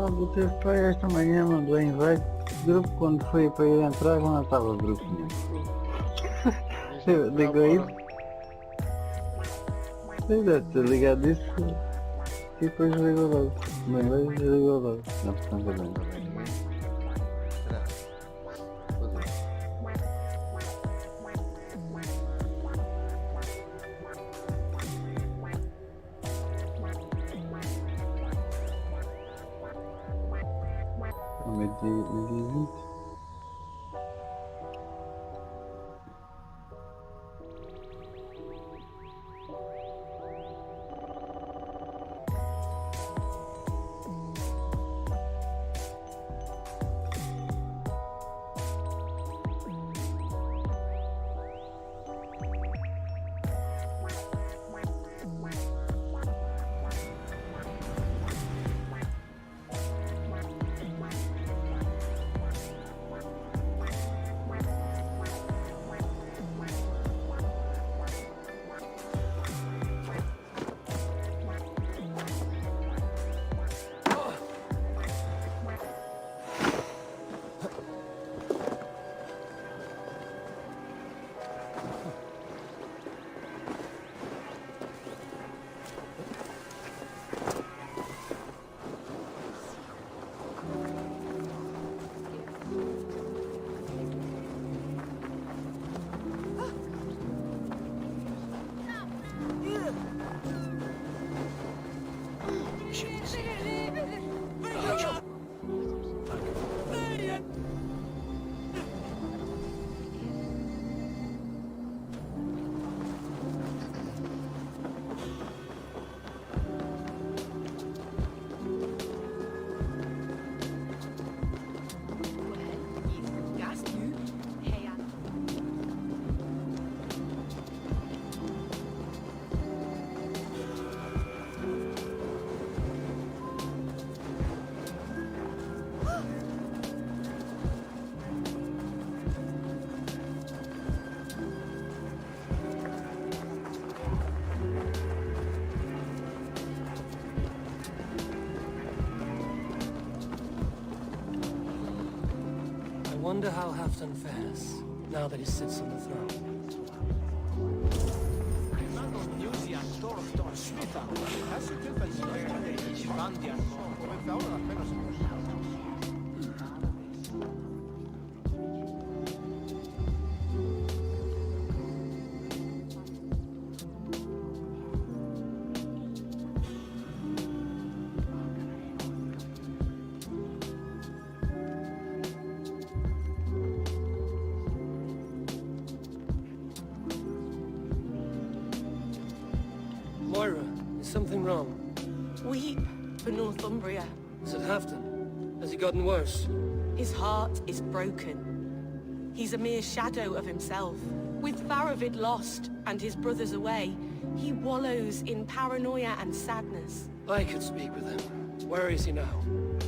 O teu pai esta manhã mandou invite grupo quando foi para ir entrar, lá não estava o grupo nenhum. Ligou isso? Pois deve ter ligado isso e depois ligou logo. Bem, hoje ligou logo. Não, portanto é bem. Será? Vou ver. Meio-dia e 20. I wonder how Halfdan fares, now that he sits on the throne. Moira, is something wrong? Weep for Northumbria. Is it Halfdan? Has he gotten worse? His heart is broken. He's a mere shadow of himself. With Faravid lost and his brothers away, he wallows in paranoia and sadness. I could speak with him. Where is he now?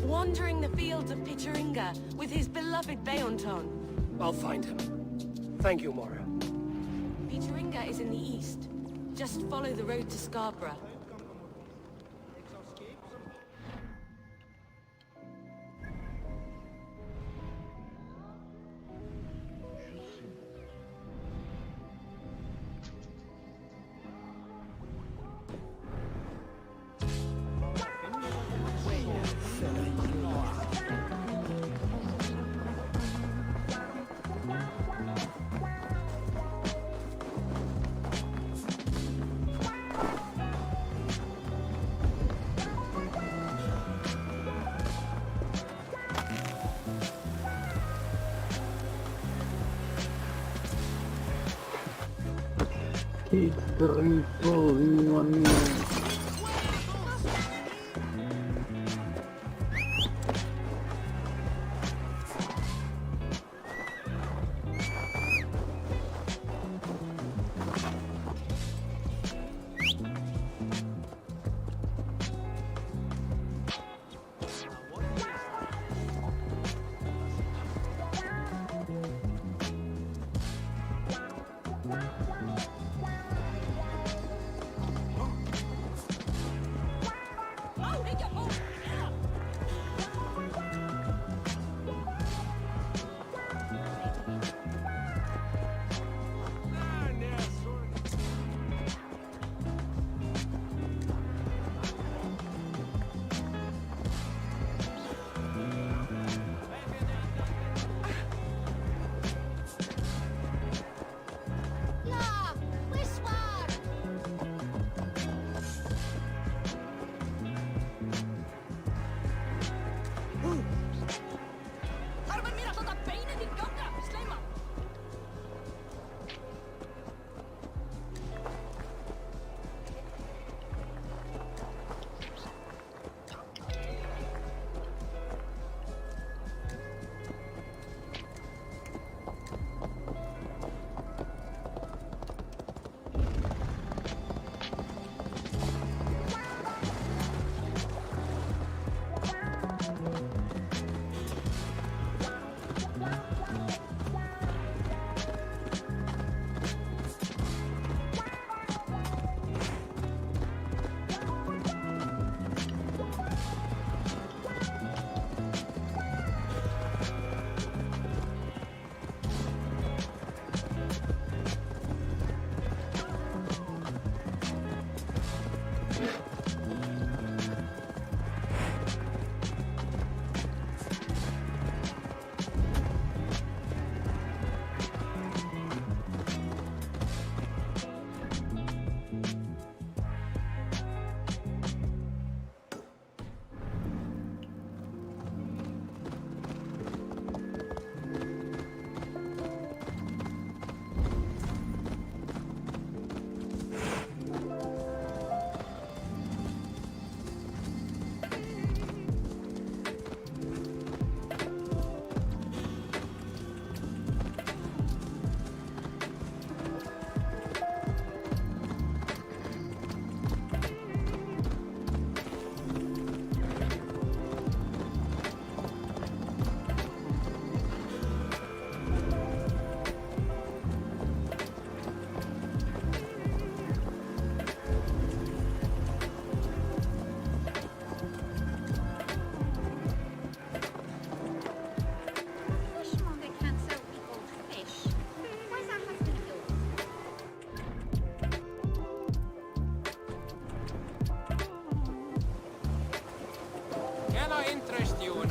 Wandering the fields of Pittaringa with his beloved Beonton. I'll find him. Thank you, Moira. Pittaringa is in the east. Just follow the road to Scarborough. It's very falling on me.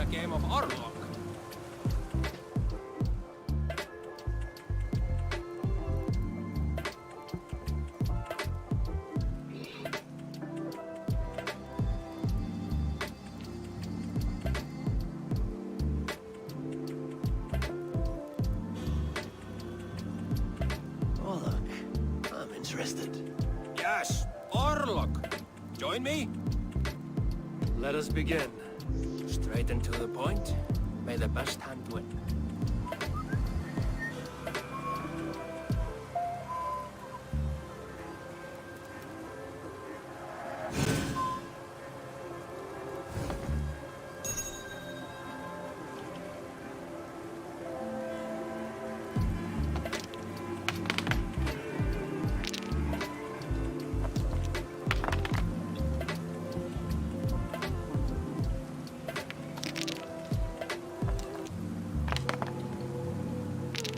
a game of Orlok. Orlok, I'm interested. Yes, Orlok. Join me? Let us begin. Straight and to the point. May the best hand win.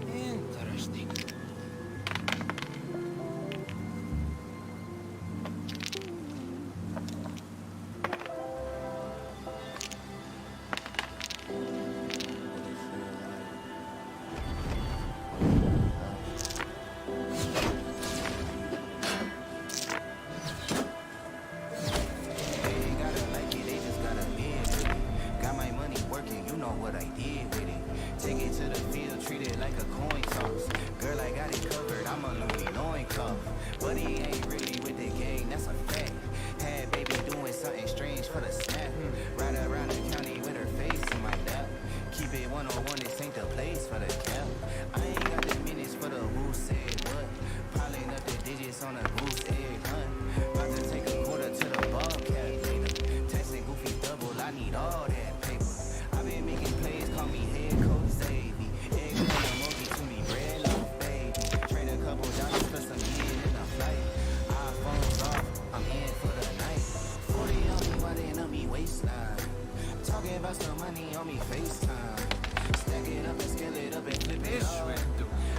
Interesting. They gotta like it, they just gotta live with it. Got my money working, you know what I did with it. Take it to the field, treat it like a coin toss. Girl, I got it covered, I'm a Louis loincloth. But he ain't really with the gang, that's a fact. Had baby doing something strange for the snap. Ride around the county with her face in my lap. Keep it 101, this ain't the place for the cap. I ain't got the minutes for the who said what. Piling up the digits on a goose egg hunt. About to take a quarter to the bobcat later. Texting goofy double, I need all that paper. I been making plays, call me head coach Xavier. Egg with an emoji to me, bread loaf baby. Trade a couple dollars for some yen in a flight. iPhones off, I'm in for the night. 40 on me, why they on me waistline? Talking about some money on me FaceTime. Stack it up and scale it up and flip it off.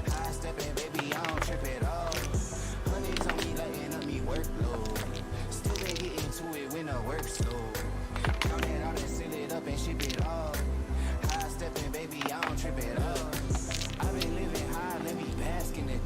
High stepping, baby, I don't trip at all. Money's on me, lighting up me workload. Still been getting to it when the work's slow. Count it out and seal it up and ship it off. High stepping, baby, I don't trip at all. I've been living high, let me bask in it.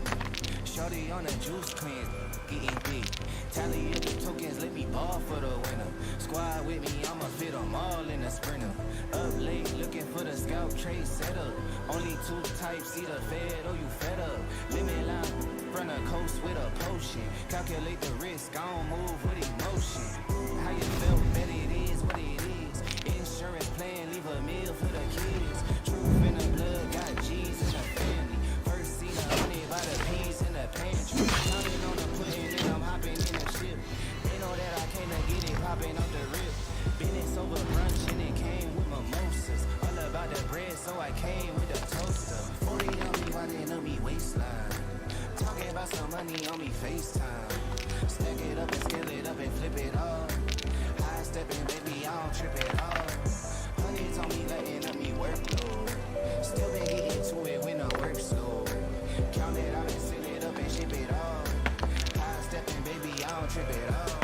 Shorty on a juice cleanse, getting big. Tally up the tokens, let me ball for the winner. Squad with me, I'ma fit them all in a sprinter. Up late, looking for the scout trade setup. Only two types, either fed or you fed up. Limit line, front of coast with a potion. Calculate the risk, I don't move with emotion. How you felt, bet it is what it is. Insurance plan, leave a meal for the kids. Truth in the blood, got G's in the family. First see the honey by the peas in the pantry. Counting on the pudding and I'm hopping in a ship. They know that I can't get it popping off the rip. Business over brunch and it came with mimosas. All about the bread, so I came with a toaster. 40 on me, why they on me waistline? Talking about some money on me FaceTime. Stack it up and scale it up and flip it off. High stepping, baby, I don't trip at all. Honey's on me, letting up me workload. Still been getting to it when the work's slow. Count it out and seal it up and ship it off. High stepping, baby, I don't trip at all.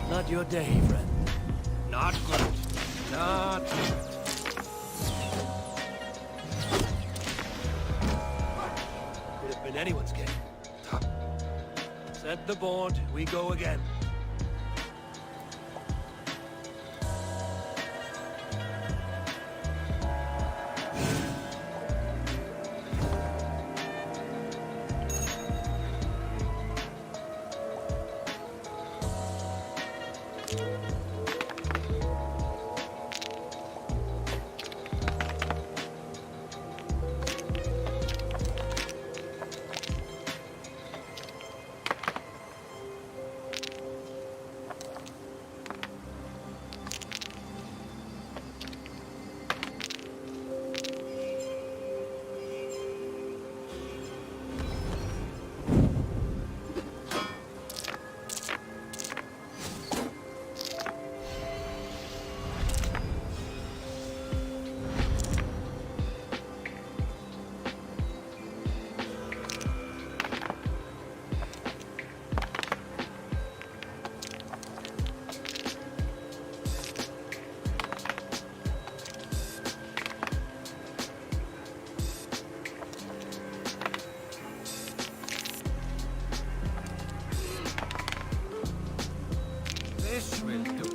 Not your day, friend. Not good. Not good. Could have been anyone's game. Set the board, we go again. This will do.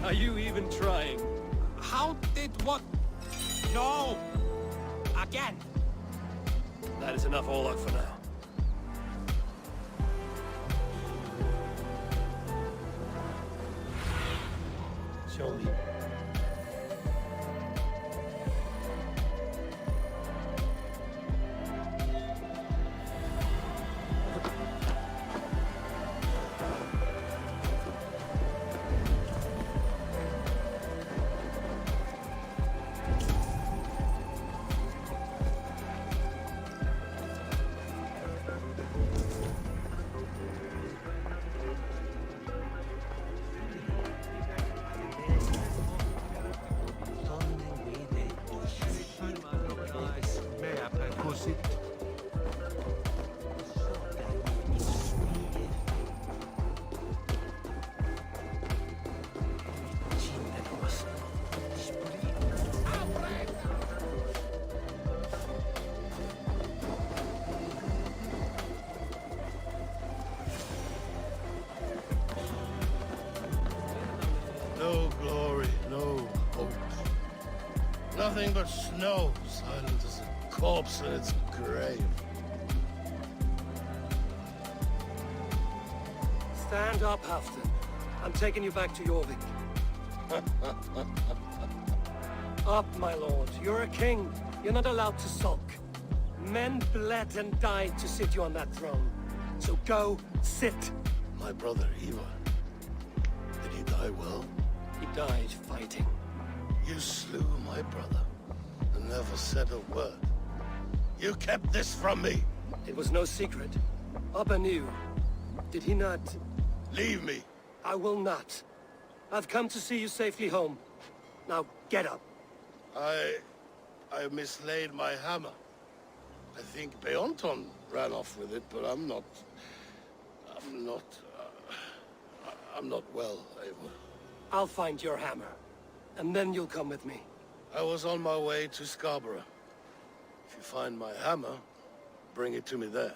Are you even trying? How did what? No! Again! That is enough all out for now. Show me. nothing but snow, silent as a corpse in its grave. Stand up, Halfton. I'm taking you back to Jorvik. Up, my lord. You're a king. You're not allowed to sulk. Men bled and died to sit you on that throne. So go, sit. My brother, Ivar. Did he die well? He died fighting. You slew my brother and never said a word. You kept this from me. It was no secret. Abba knew. Did he not? Leave me. I will not. I've come to see you safely home. Now, get up. I mislaid my hammer. I think Beonton ran off with it, but I'm not well, Eivor. I'll find your hammer. And then you'll come with me. I was on my way to Scarborough. If you find my hammer, bring it to me there.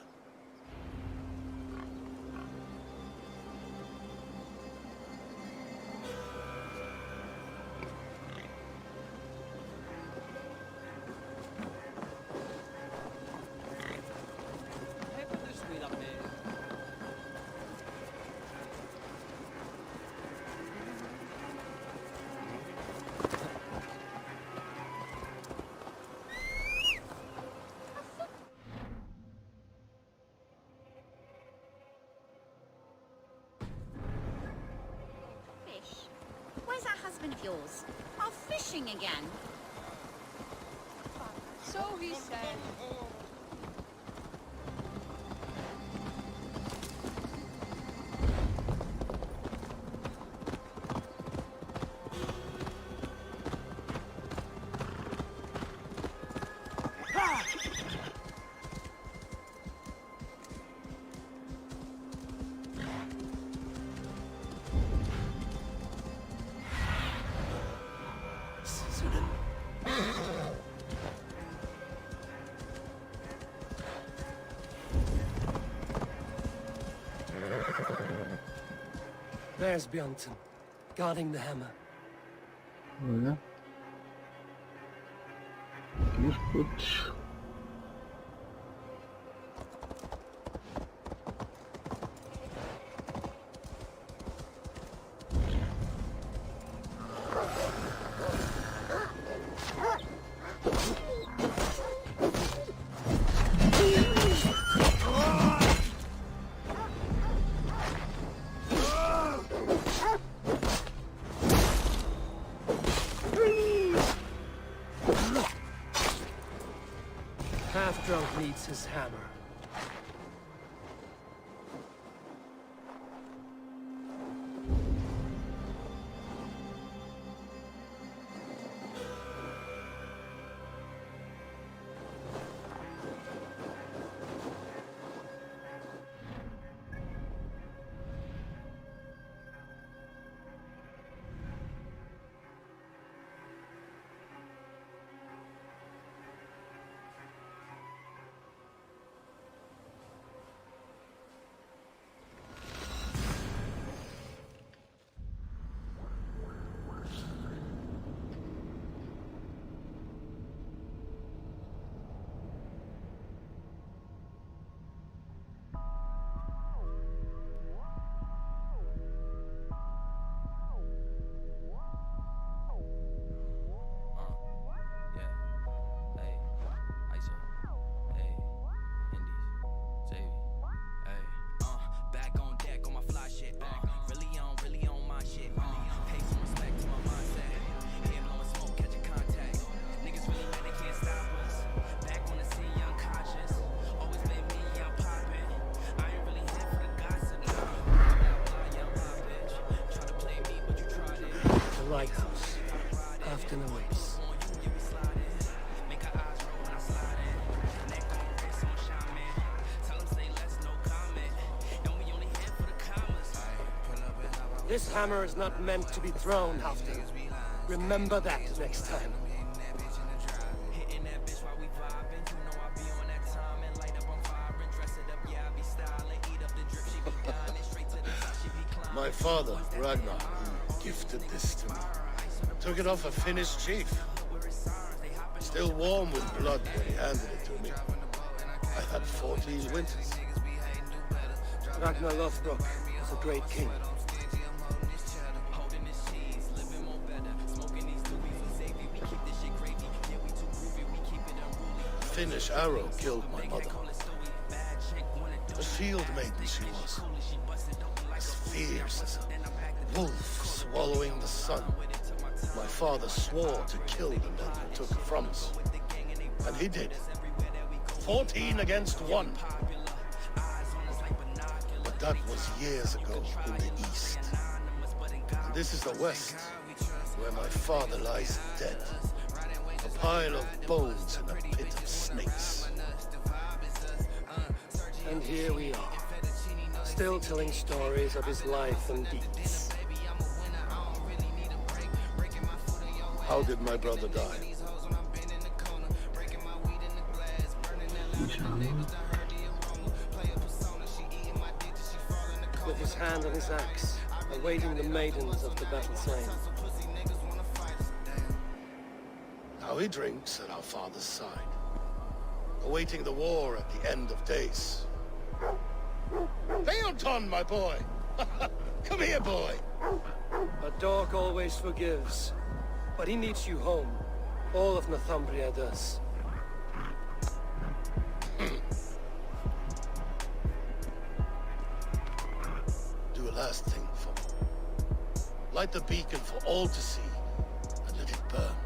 Fish? Where's that husband of yours? Off fishing again? So he said. There's Björnson, guarding the hammer. Olha. Que putz. Half-drunk needs his hammer. Lighthouse. Afton awaits. This hammer is not meant to be thrown, Halfton. Remember that next time. My father, Ragnar, gifted this to me. Took it off a Finnish chief. Still warm with blood when he handed it to me. I had 14 winters. Ragnar Lothbrok was a great king. A Finnish arrow killed my mother. A shield maiden she was. As fierce as a wolf swallowing the sun. My father swore to kill the men who took her from us. And he did. 14 against 1. But that was years ago in the east. And this is the west, where my father lies dead. A pile of bones in a pit of snakes. And here we are, still telling stories of his life and deeds. How did my brother die? With his hand on his axe, awaiting the maidens of the battle slain. Now he drinks at our father's side, awaiting the war at the end of days. Beonton, my boy! Come here, boy! A dog always forgives, but he needs you home. All of Northumbria does. Do a last thing for me. Light the beacon for all to see, and let it burn.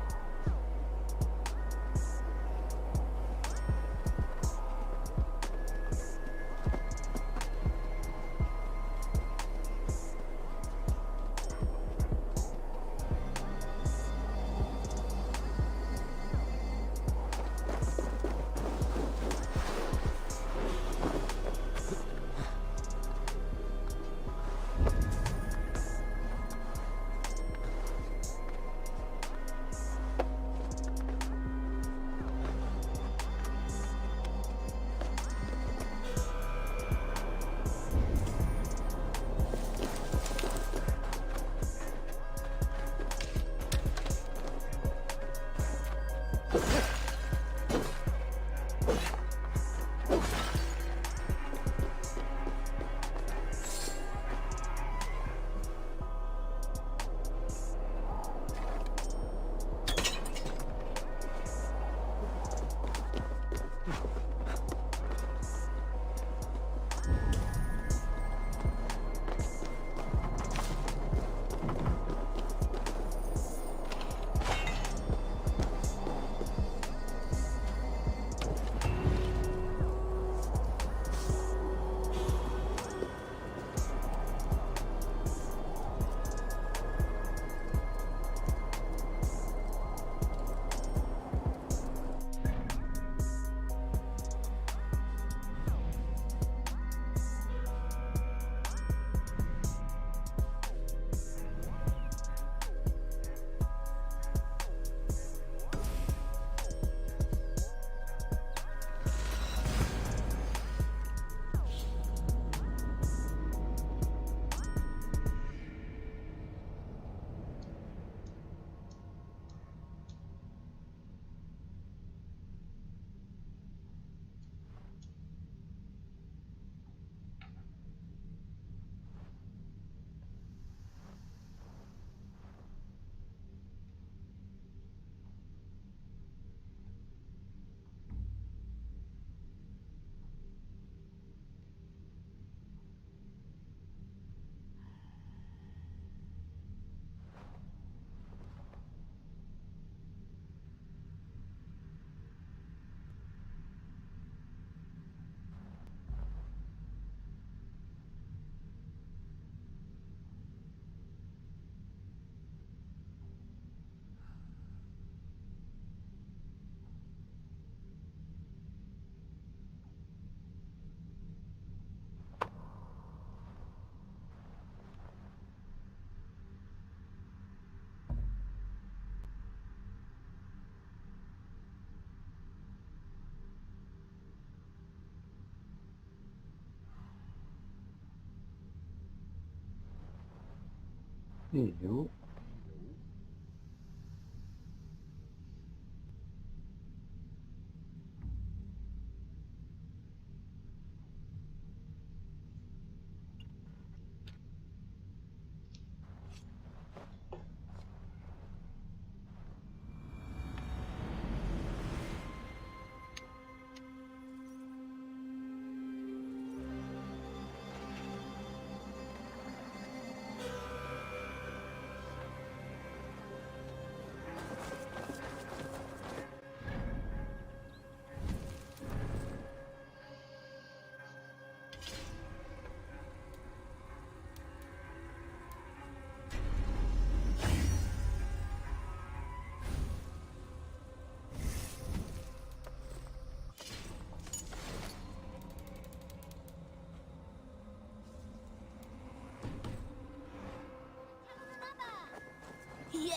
Eu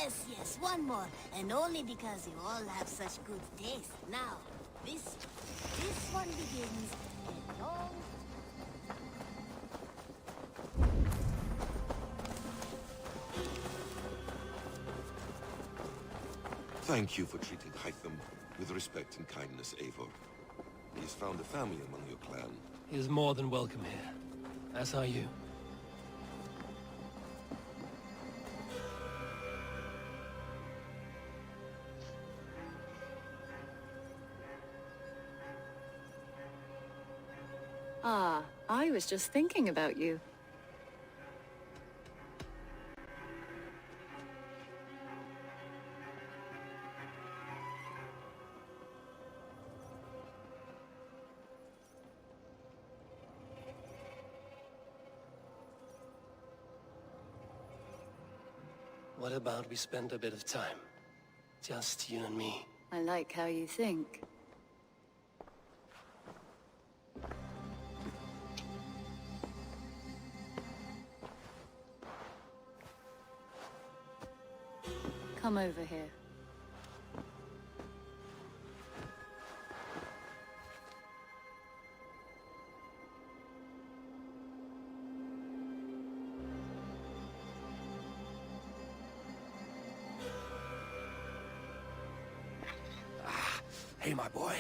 Yes, yes, one more. And only because you all have such good taste. Now, this one begins a long... Thank you for treating Hytham with respect and kindness, Eivor. He's found a family among your clan. He is more than welcome here. As are you. Ah, I was just thinking about you. What about we spend a bit of time? Just you and me. I like how you think. Come over here. Hey, my boy.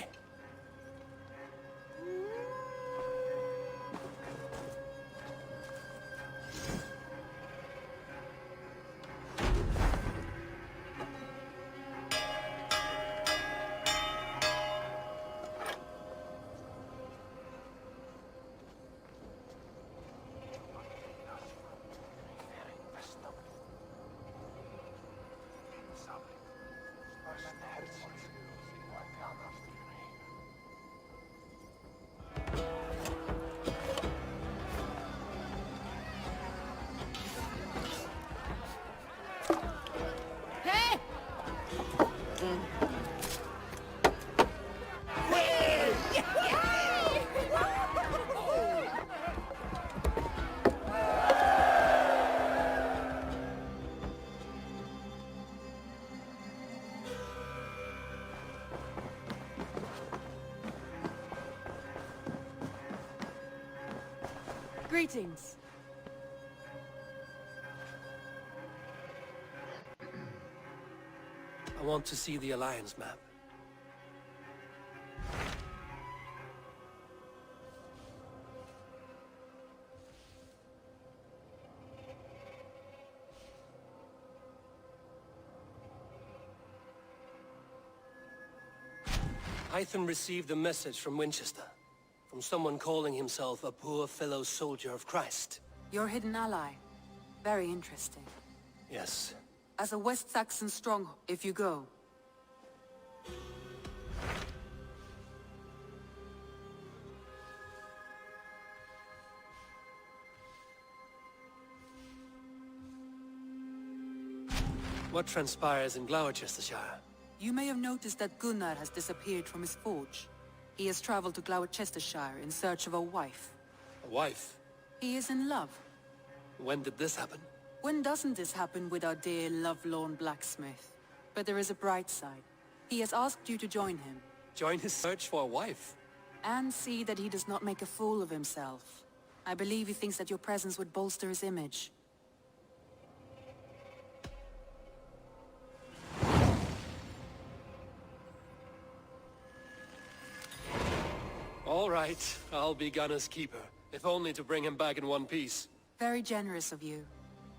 Greetings. I want to see the Alliance map. Hytham received a message from Winchester, from someone calling himself a poor fellow soldier of Christ. Your hidden ally. Very interesting. Yes. As a West Saxon stronghold, if you go. What transpires in Gloucestershire? You may have noticed that Gunnar has disappeared from his forge. He has traveled to Gloucestershire in search of a wife. A wife? He is in love. When did this happen? When doesn't this happen with our dear lovelorn blacksmith? But there is a bright side. He has asked you to join him. Join his search for a wife? And see that he does not make a fool of himself. I believe he thinks that your presence would bolster his image. All right, I'll be Gunner's keeper, if only to bring him back in one piece. Very generous of you.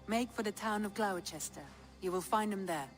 Make for the town of Gloucester. You will find him there.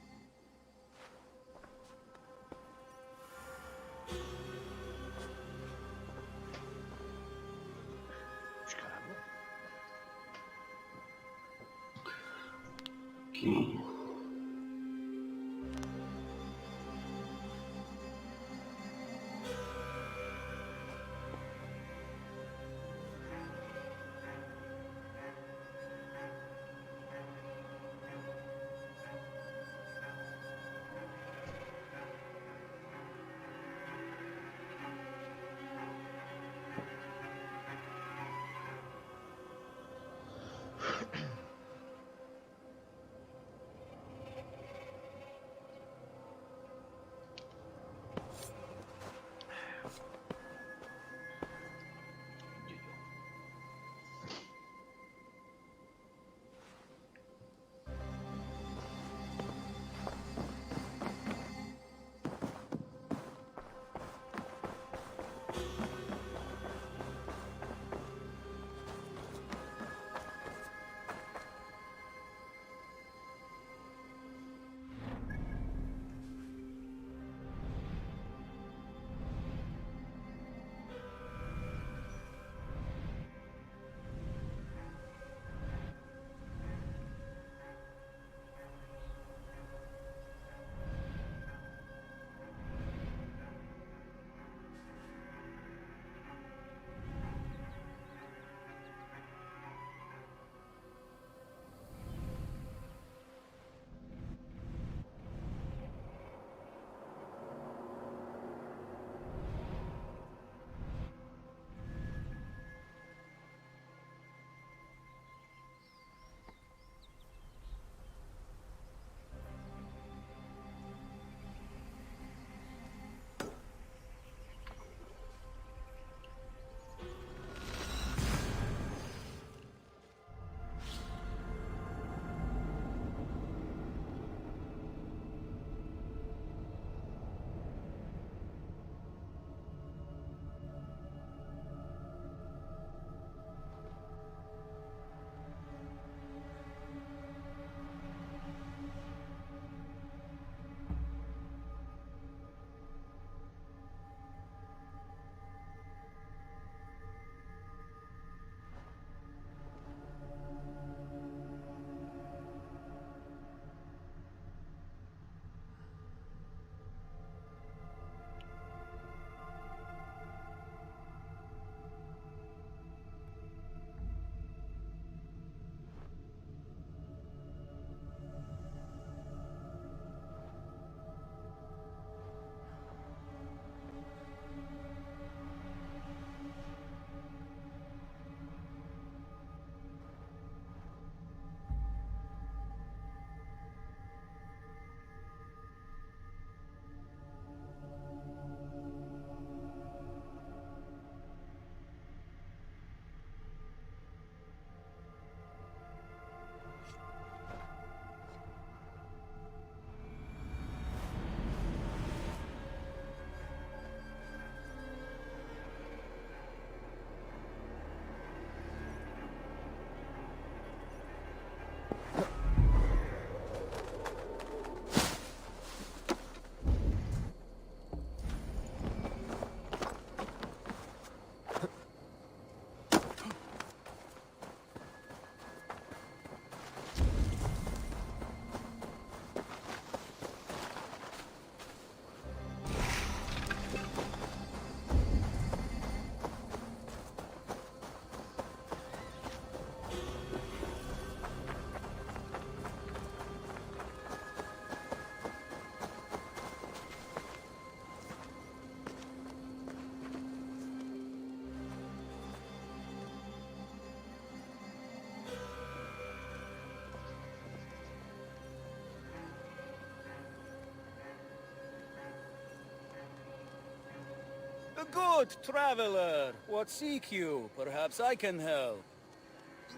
Good traveler. What seek you? Perhaps I can help.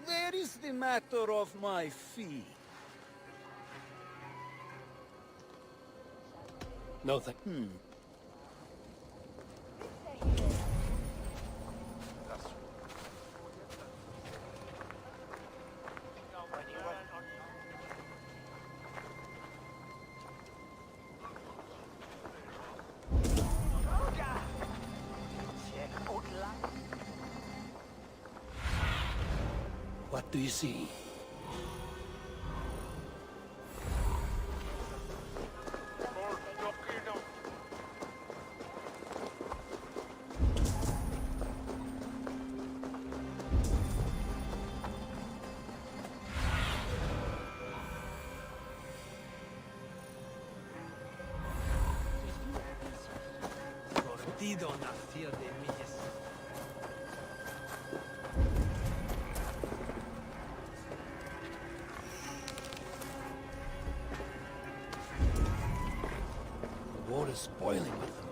Where is the matter of my fee? No thank. What do you see? Sortido nació de millas. The water's boiling with them.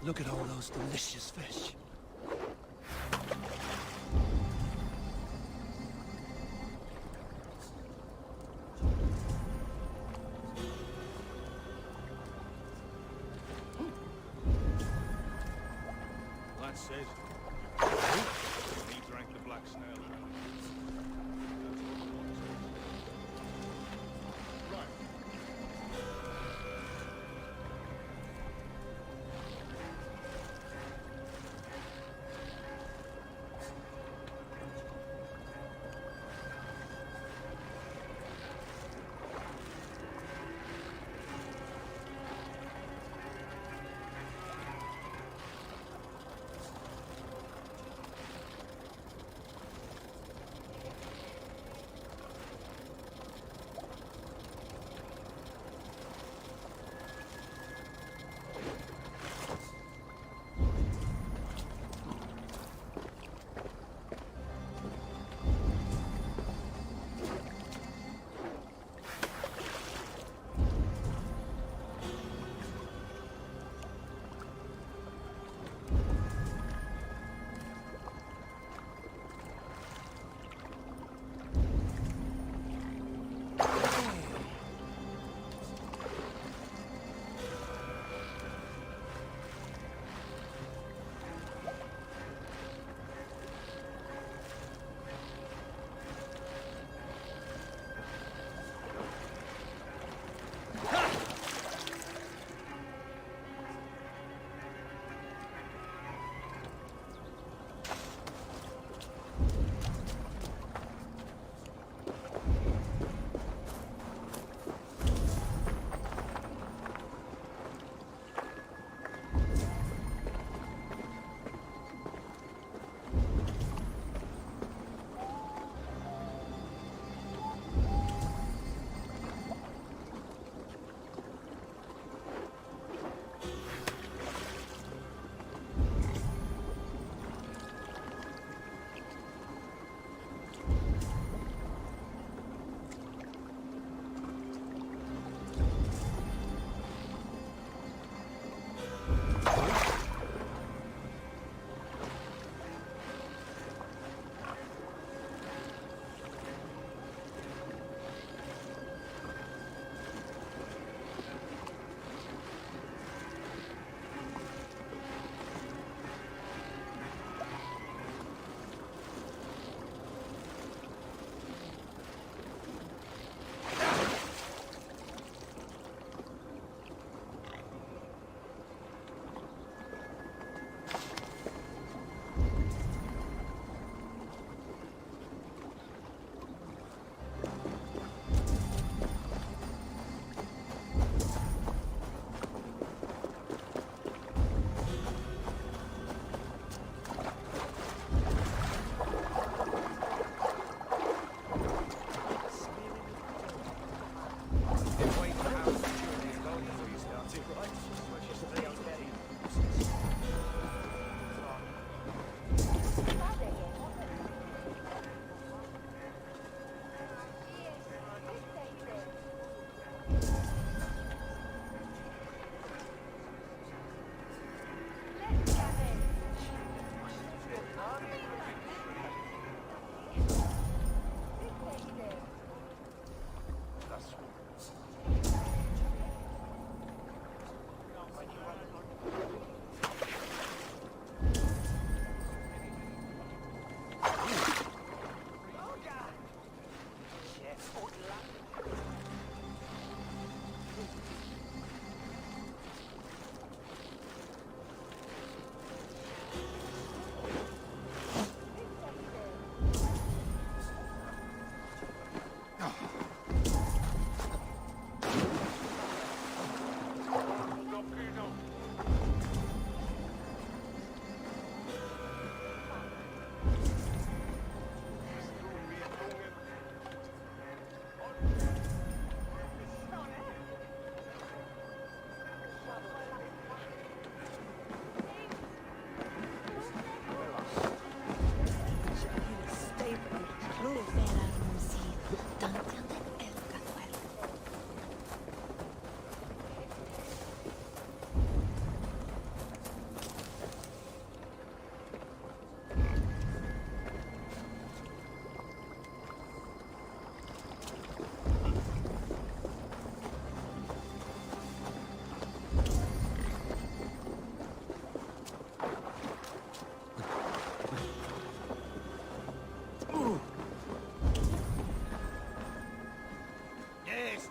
Look at all those delicious fish. Lad says he drank the black snail. Right.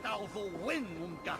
thou will win, Munga.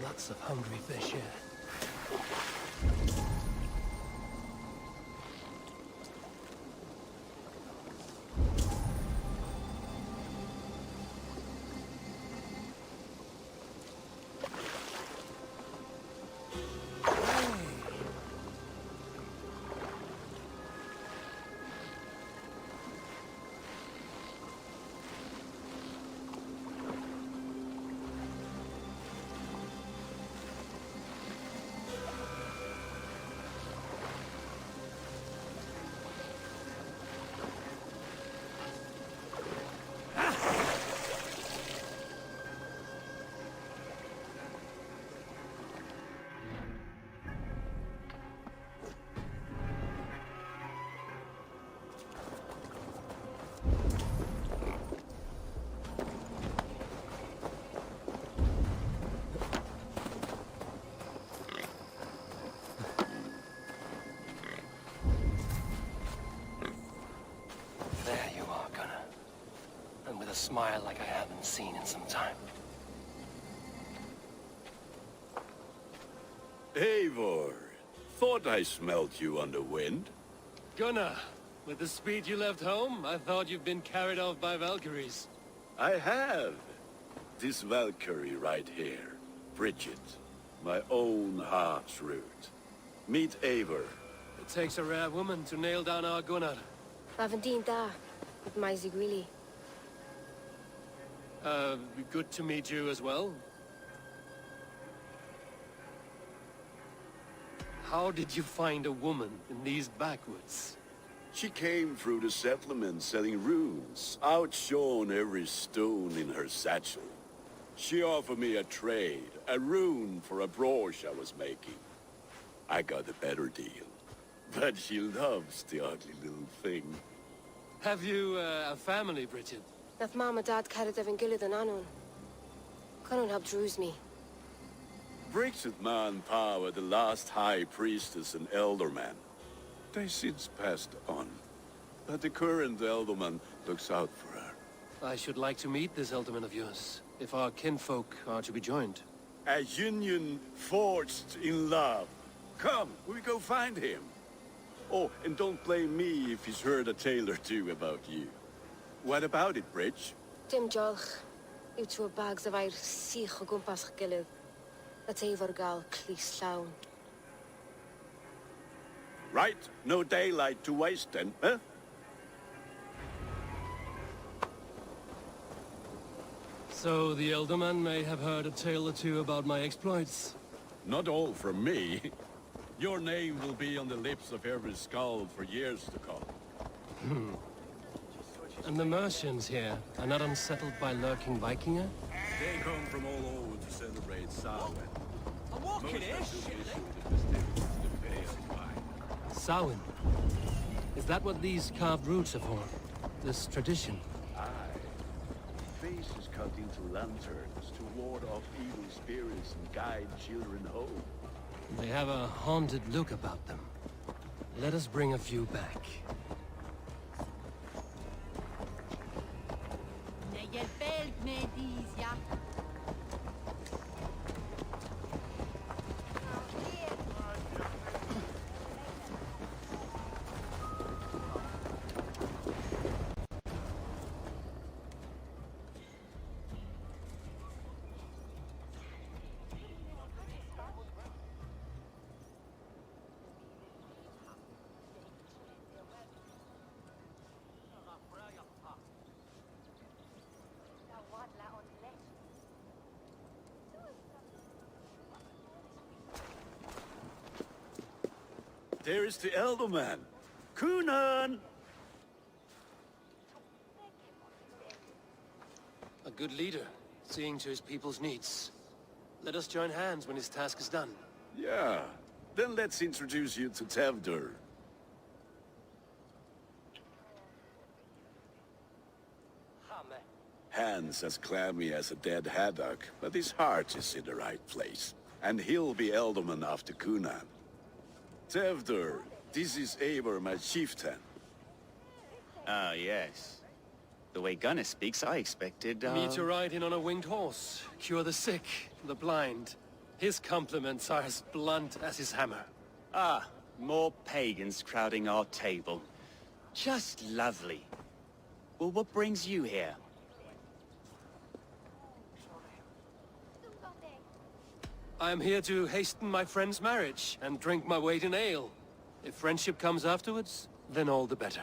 Lots of hungry fish here. There you are, Gunnar. And with a smile like I haven't seen in some time. Eivor, thought I smelt you on the wind. Gunnar, with the speed you left home, I thought you'd been carried off by Valkyries. I have. This Valkyrie right here, Bridget, my own heart's root. Meet Eivor. It takes a rare woman to nail down our Gunnar. Ravendinta, with my Zigwili. Good to meet you as well. How did you find a woman in these backwoods? She came through the settlement selling runes, outshone every stone in her satchel. She offered me a trade, a rune for a brooch I was making. I got a better deal, but she loves the ugly little thing. Have you a family, Bridget? Nath Mama Dad carried Evan Gillid and Anon. Conan helped druise me. Bridget Man Power, the last high priestess and elderman. They since passed on, but the current elderman looks out for her. I should like to meet this elderman of yours, if our kinfolk are to be joined. A union forged in love. Come, we go find him. Oh, and don't blame me if he's heard a tale or two about you. What about it, Bridge? Dim Jolch. You two bags of air sich o gwmpas Gillid. That's Eivor gal clis llawn. Right, no daylight to waste then, huh? So the elderman may have heard a tale or two about my exploits. Not all from me. Your name will be on the lips of every skull for years to come. And the merchants here are not unsettled by lurking Vikinger? They come from all over to celebrate Samhain. I'm walking here, shit. Samhain. Is that what these carved roots are for? This tradition? Aye. Faces cut into lanterns to ward off evil spirits and guide children home. They have a haunted look about them. Let us bring a few back. There is the elderman. Kunan! good leader, seeing to his people's needs. Let us join hands when his task is done. Yeah. Then let's introduce you to Tevder. Hands as clammy as a dead haddock, but his heart is in the right place. And he'll be Ealdorman after Cunan. Tevder, this is Eivor, my chieftain. Ah, yes. The way Gunnar speaks, I expected, Me to ride in on a winged horse, cure the sick, the blind. His compliments are as blunt as his hammer. Ah, more pagans crowding our table. Just lovely. Well, what brings you here? I am here to hasten my friend's marriage and drink my weight in ale. If friendship comes afterwards, then all the better.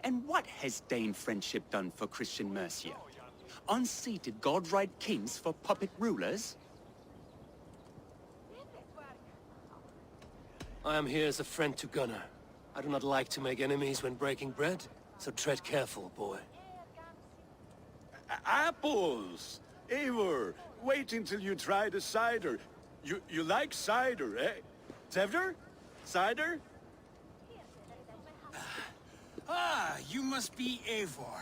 And what has Dane friendship done for Christian Mercia? Unseated god-right kings for puppet rulers? I am here as a friend to Gunnar. I do not like to make enemies when breaking bread, so tread careful, boy. Apples! Eivor, wait until you try the cider. You like cider, eh? Tevder? Cider? Ah, you must be Eivor.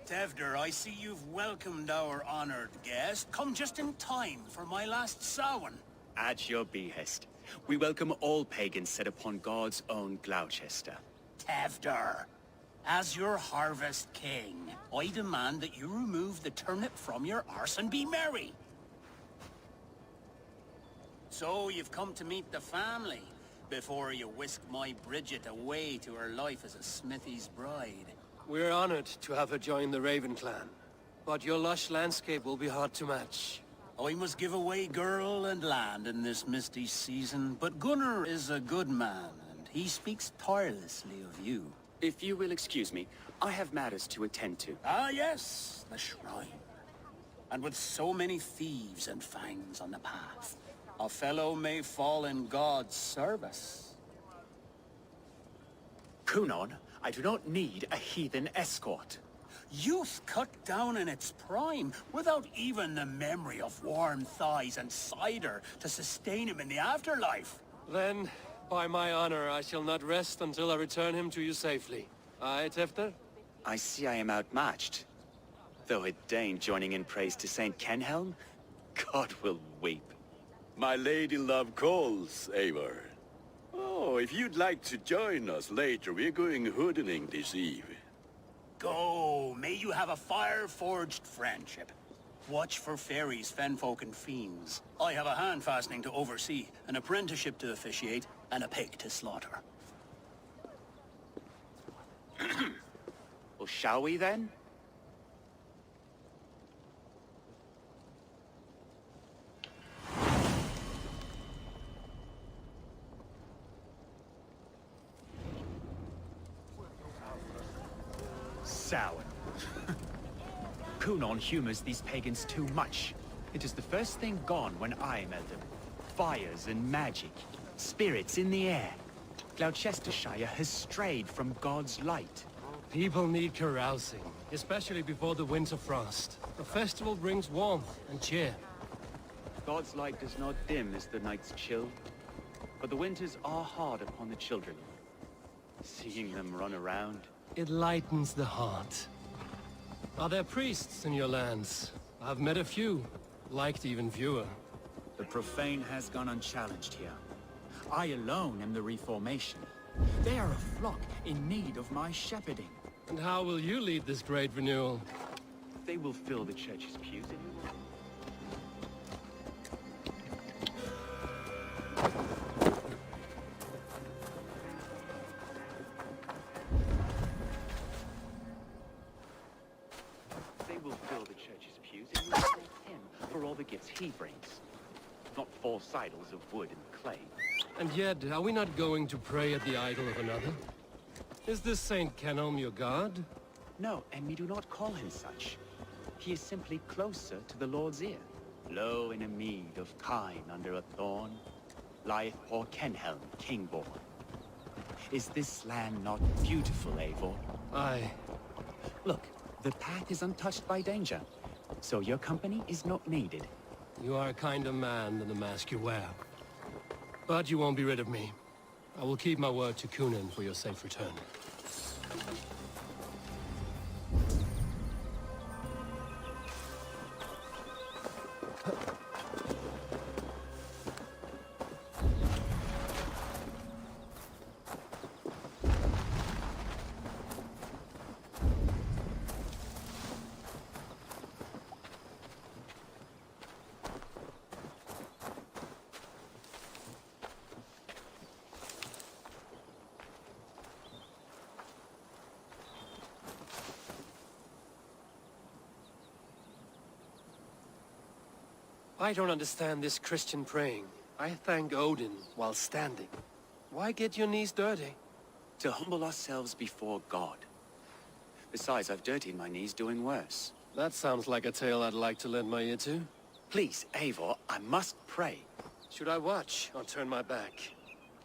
Tevder, I see you've welcomed our honored guest. Come just in time for my last Samhain. At your behest. We welcome all pagans set upon God's own Gloucester. Tevder, as your harvest king, I demand that you remove the turnip from your arse and be merry. So you've come to meet the family, before you whisk my Bridget away to her life as a smithy's bride. We're honored to have her join the Raven clan, but your lush landscape will be hard to match. I must give away girl and land in this misty season, but Gunnar is a good man, and he speaks tirelessly of you. If you will excuse me, I have matters to attend to. Ah yes, the shrine. And with so many thieves and fangs on the path, a fellow may fall in God's service. Cunan, I do not need a heathen escort. Youth cut down in its prime, without even the memory of warm thighs and cider to sustain him in the afterlife. Then, by my honor, I shall not rest until I return him to you safely. Aye, Tefter? I see I am outmatched. Though a Dane joining in praise to Saint Kenhelm, God will weep. My lady love calls, Eivor. Oh, if you'd like to join us later, we're going hoodening this eve. Go, may you have a fire-forged friendship. Watch for fairies, fenfolk, and fiends. I have a hand fastening to oversee, an apprenticeship to officiate, and a pig to slaughter. Well, shall we then? Sour. Cunan humors these pagans too much. It is the first thing gone when I met them. Fires and magic. Spirits in the air. Gloucestershire has strayed from God's light. People need carousing, especially before the winter frost. A festival brings warmth and cheer. God's light does not dim as the nights chill, but the winters are hard upon the children. Seeing them run around... It lightens the heart. Are there priests in your lands? I've met a few, liked even fewer. The profane has gone unchallenged here. I alone am the reformation. They are a flock in need of my shepherding. And how will you lead this great renewal? They will fill the church's pews. The gifts he brings, not 4 sidles of wood and clay. And yet, are we not going to pray at the idol of another? Is this Saint Kenhelm your god? No, and we do not call him such. He is simply closer to the Lord's ear. Low in a mead of kine under a thorn, lieth poor Kenhelm, king-born. Is this land not beautiful, Eivor? Aye. Look, the path is untouched by danger. so your company is not needed. You are a kinder man than the mask you wear. But you won't be rid of me. I will keep my word to Kunan for your safe return. I don't understand this Christian praying. I thank Odin while standing. Why get your knees dirty? To humble ourselves before God. Besides, I've dirtied my knees doing worse. That sounds like a tale I'd like to lend my ear to. Please, Eivor, I must pray. Should I watch or turn my back?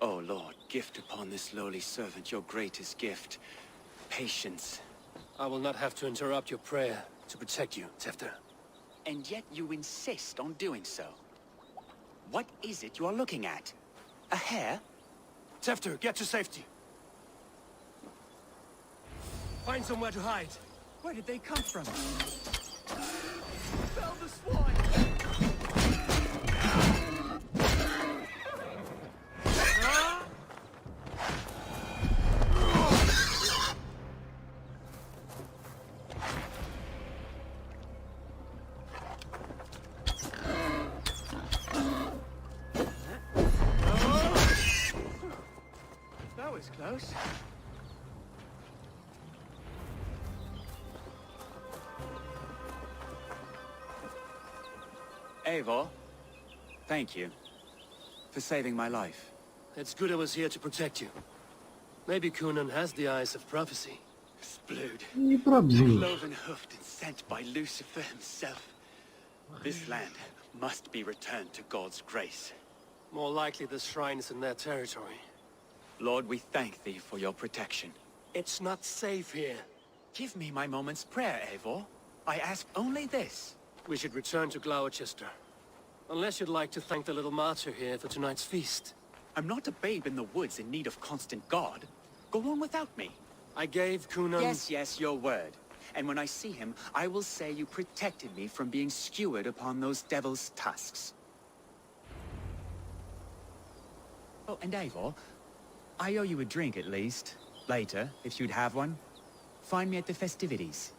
Oh Lord, gift upon this lowly servant your greatest gift. Patience. I will not have to interrupt your prayer to protect you, Tefter. And yet you insist on doing so. What is it you are looking at? A hare? Tefter, get to safety. Find somewhere to hide. Where did they come from? Fell the swine! That was close. Eivor, thank you for saving my life. It's good I was here to protect you. Maybe Kunan has the eyes of prophecy. Splewed. E próprio. Cloven hoofed and sent by Lucifer himself. This land must be returned to God's grace. More likely the shrine is in their territory. Lord, we thank thee for your protection. It's not safe here. Give me my moment's prayer, Eivor. I ask only this. We should return to Gloucester. Unless you'd like to thank the little martyr here for tonight's feast. I'm not a babe in the woods in need of constant guard. Go on without me. I gave Kunan... Yes, your word. And when I see him, I will say you protected me from being skewered upon those devil's tusks. Oh, and Eivor, I owe you a drink at least. Later, if you'd have one. Find me at the festivities.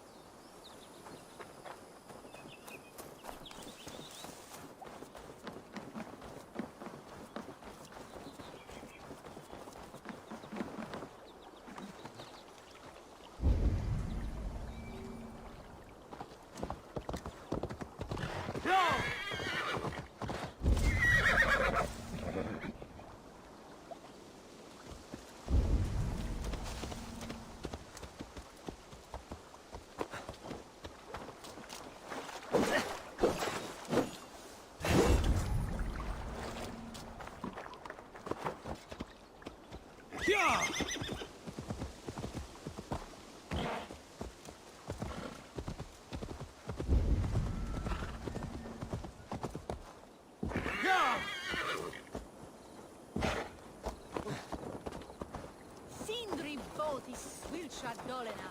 Sindri voti swilcha dolena.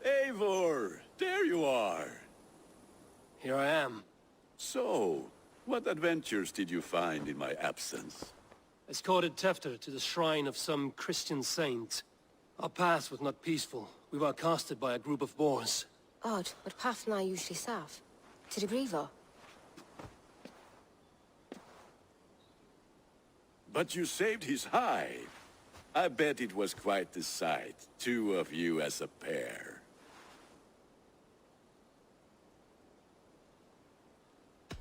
Eivor, there you are. Here I am. So, what adventures did you find in my absence? Escorted Tefter to the shrine of some Christian saint. Our path was not peaceful. We were accosted by a group of boars. Odd, but path na usually safe. To the Grievo. But you saved his hide. I bet it was quite the sight, two of you as a pair.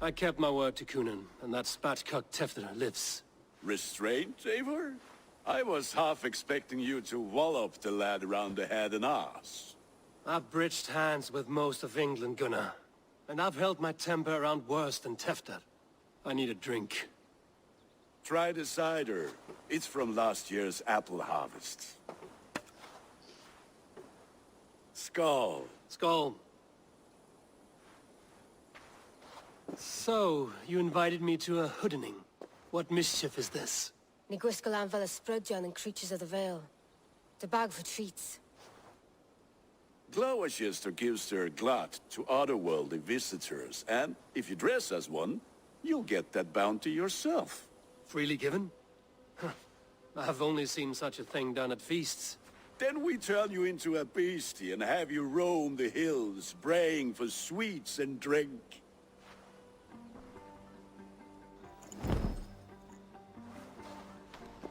I kept my word to Kunan, and that spatcock Tefter lives. Restraint, Eivor? I was half expecting you to wallop the lad around the head and ass. I've bridged hands with most of England, Gunnar. And I've held my temper around worse than Tefter. I need a drink. Try the cider. It's from last year's apple harvest. Skull. Skull. So, you invited me to a hoodening. What mischief is this? Ní gwisgo an fel ysbrydion and creatures of the Vale. The bag for treats. Gloucester gives their glut to otherworldly visitors, and if you dress as one, you'll get that bounty yourself. Freely given? Huh. I have only seen such a thing done at feasts. Then we turn you into a beastie and have you roam the hills, braying for sweets and drink.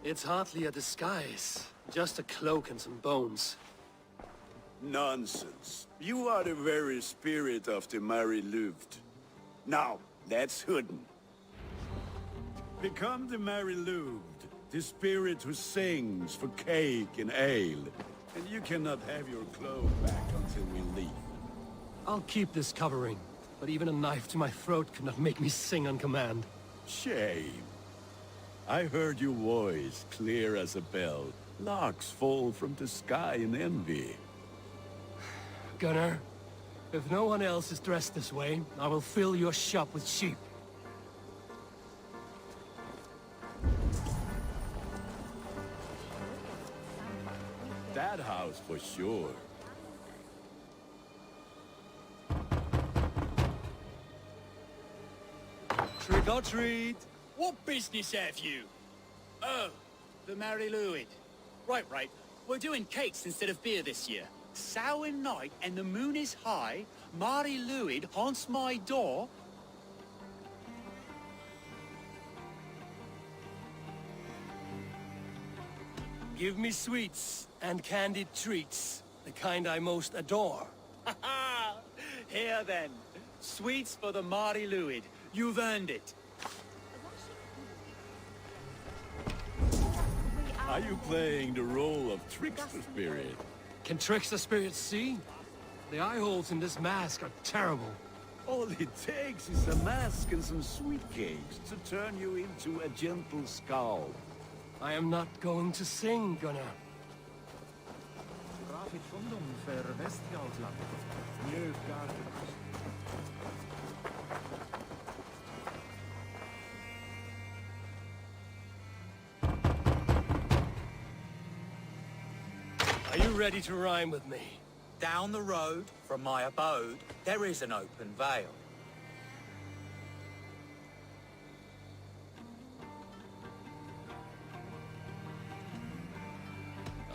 It's hardly a disguise. Just a cloak and some bones. Nonsense. You are the very spirit of the Mary Louved. Now, that's Hooden. Become the Mary Louved, the spirit who sings for cake and ale. And you cannot have your clothes back until we leave. I'll keep this covering, but even a knife to my throat could not make me sing on command. Shame. I heard your voice clear as a bell. Larks fall from the sky in envy. Gunnar, if no one else is dressed this way, I will fill your shop with sheep. That house for sure. Trick or treat! What business have you? Oh, the Mary Louid. Right. We're doing cakes instead of beer this year. Sour night and the moon is high. Mari Louid haunts my door. Give me sweets and candied treats, the kind I most adore. Here then. Sweets for the Mari Louid. You've earned it. Are you playing the role of trickster spirit? Can trickster spirits see? The eye holes in this mask are terrible. All it takes is a mask and some sweet cakes to turn you into a gentle skull. I am not going to sing, Gunnar. Are you ready to rhyme with me? Down the road from my abode, there is an open vale.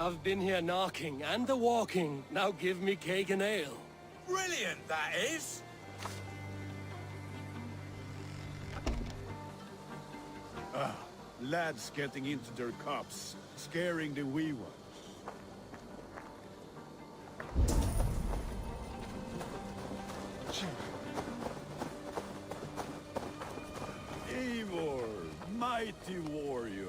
I've been here knocking and the walking. Now give me cake and ale. Brilliant, that is! Lads getting into their cups, scaring the wee ones. Eivor, mighty warrior.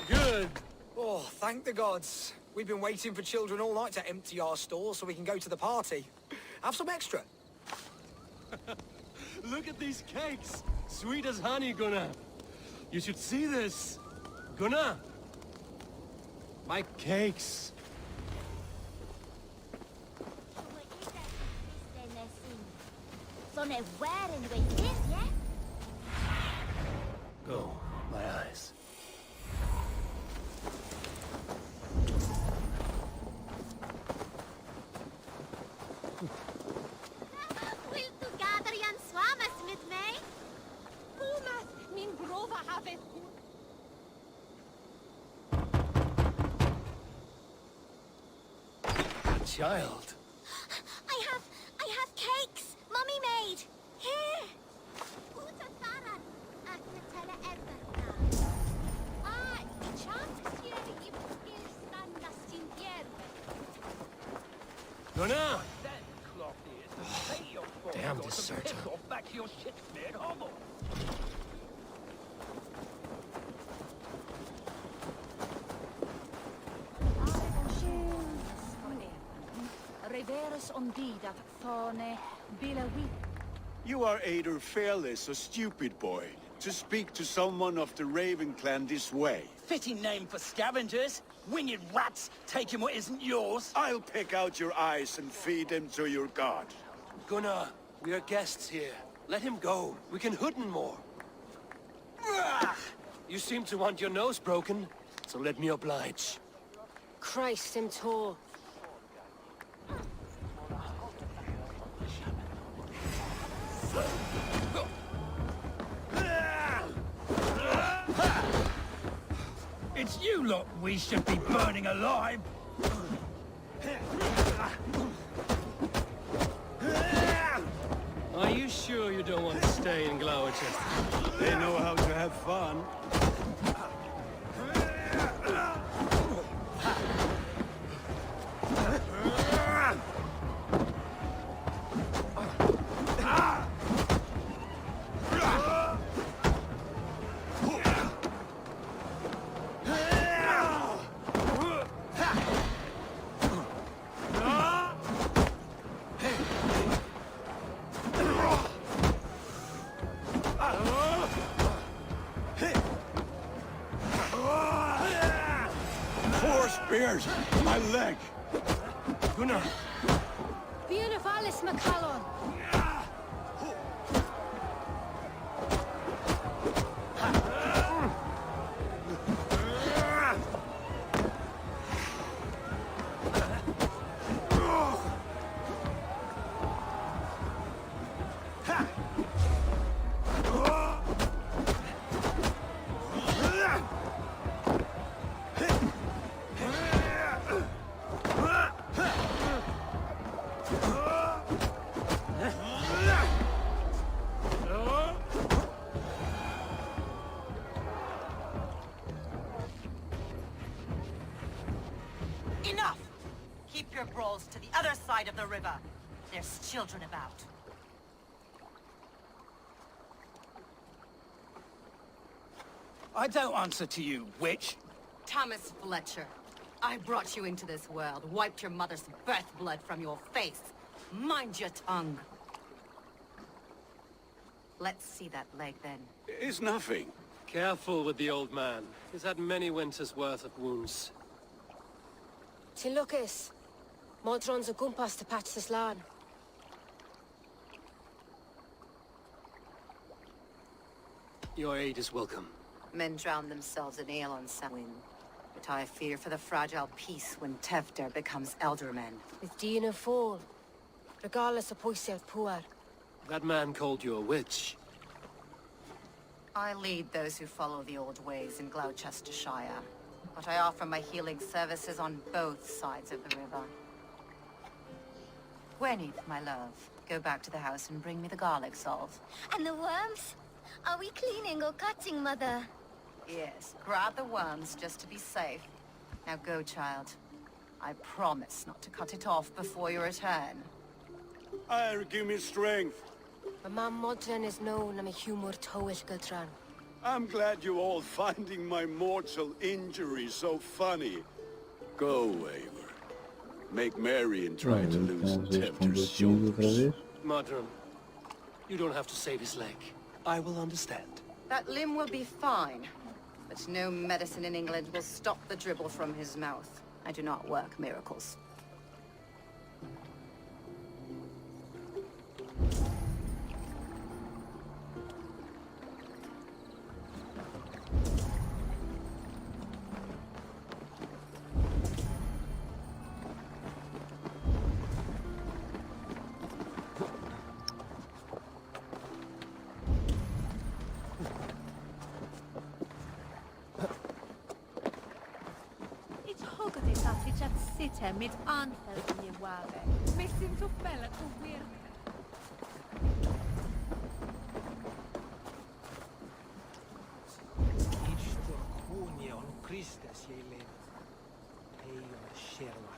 Good. Oh, thank the gods. We've been waiting for children all night to empty our stores so we can go to the party. Have some extra. Look at these cakes. Sweet as honey, Gunnar. You should see this. Gunnar. My cakes. Go, my eyes. Will tu gather yon swamas with me? Pumas, min grova have it. Child. I have cakes. Mummy made. Here. Uta Farad. Akatela Everta. Ah, the chances here if still stand us in here. Gunnar. Damn deserter. Severus undid at thorne bilawi. You are either fearless or stupid, boy, to speak to someone of the Raven clan this way. Fitting name for scavengers. Winged rats taking what isn't yours. I'll pick out your eyes and feed them to your god. Gunnar, we are guests here. Let him go. We can hood him more. You seem to want your nose broken, so let me oblige. Christ him tall. It's you lot we should be burning alive. Are you sure you don't want to stay in Gloucester? They know how to have fun. Spears! My leg! Gunnar! Beautifalis Macallon! Enough! Keep your brawls to the other side of the river. There's children about. I don't answer to you, witch. Thomas Fletcher, I brought you into this world, wiped your mother's birth blood from your face. Mind your tongue. Let's see that leg, then. It's nothing. Careful with the old man. He's had many winters' worth of wounds. Till Lucas. Modron's a gumpas to patch this land. Your aid is welcome. Men drown themselves in ale on Samhain. But I fear for the fragile peace when Tevder becomes eldermen. With Dina fall. Regardless of poisel puar. That man called you a witch. I lead those who follow the old ways in Gloucestershire. But I offer my healing services on both sides of the river. Gweneth, my love, go back to the house and bring me the garlic salt. And the worms? Are we cleaning or cutting, Mother? Yes, grab the worms just to be safe. Now go, child. I promise not to cut it off before you return. Give me strength. My mom Modron is known I'm a humor toish Gultran. I'm glad you're all finding my mortal injury so funny. Go, Eivor. Make merry and try to loosen Tevder's shoulders. Modron, you don't have to save his leg. I will understand. That limb will be fine. But no medicine in England will stop the dribble from his mouth. I do not work miracles. Mit anfällt i ware. Messim så fälla och wir. Idstor kunje on Kristus jälle. Ei ole Sherlock.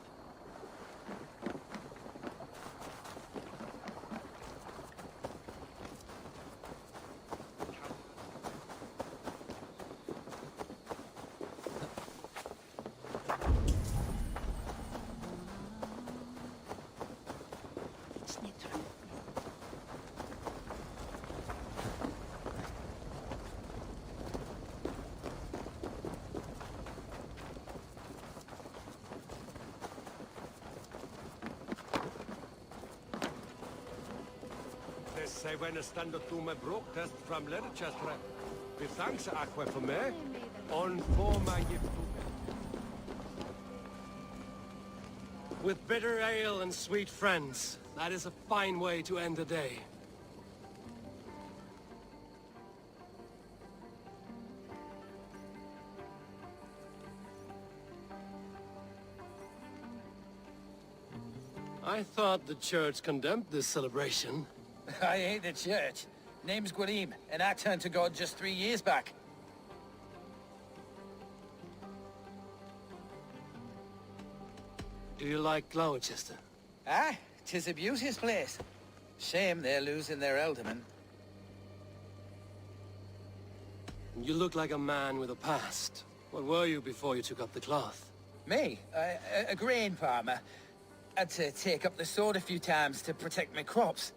I when a stand up to my broke test from Leicester. With thanks aqua for me, on for my gift. With bitter ale and sweet friends, that is a fine way to end the day. I thought the church condemned this celebration. I hate the church. Name's Gwalim, and I turned to God just 3 years back. Do you like Gloucester? Ah, 'tis a beauteous place. Shame they're losing their alderman. You look like a man with a past. What were you before you took up the cloth? Me? A grain farmer. Had to take up the sword a few times to protect my crops.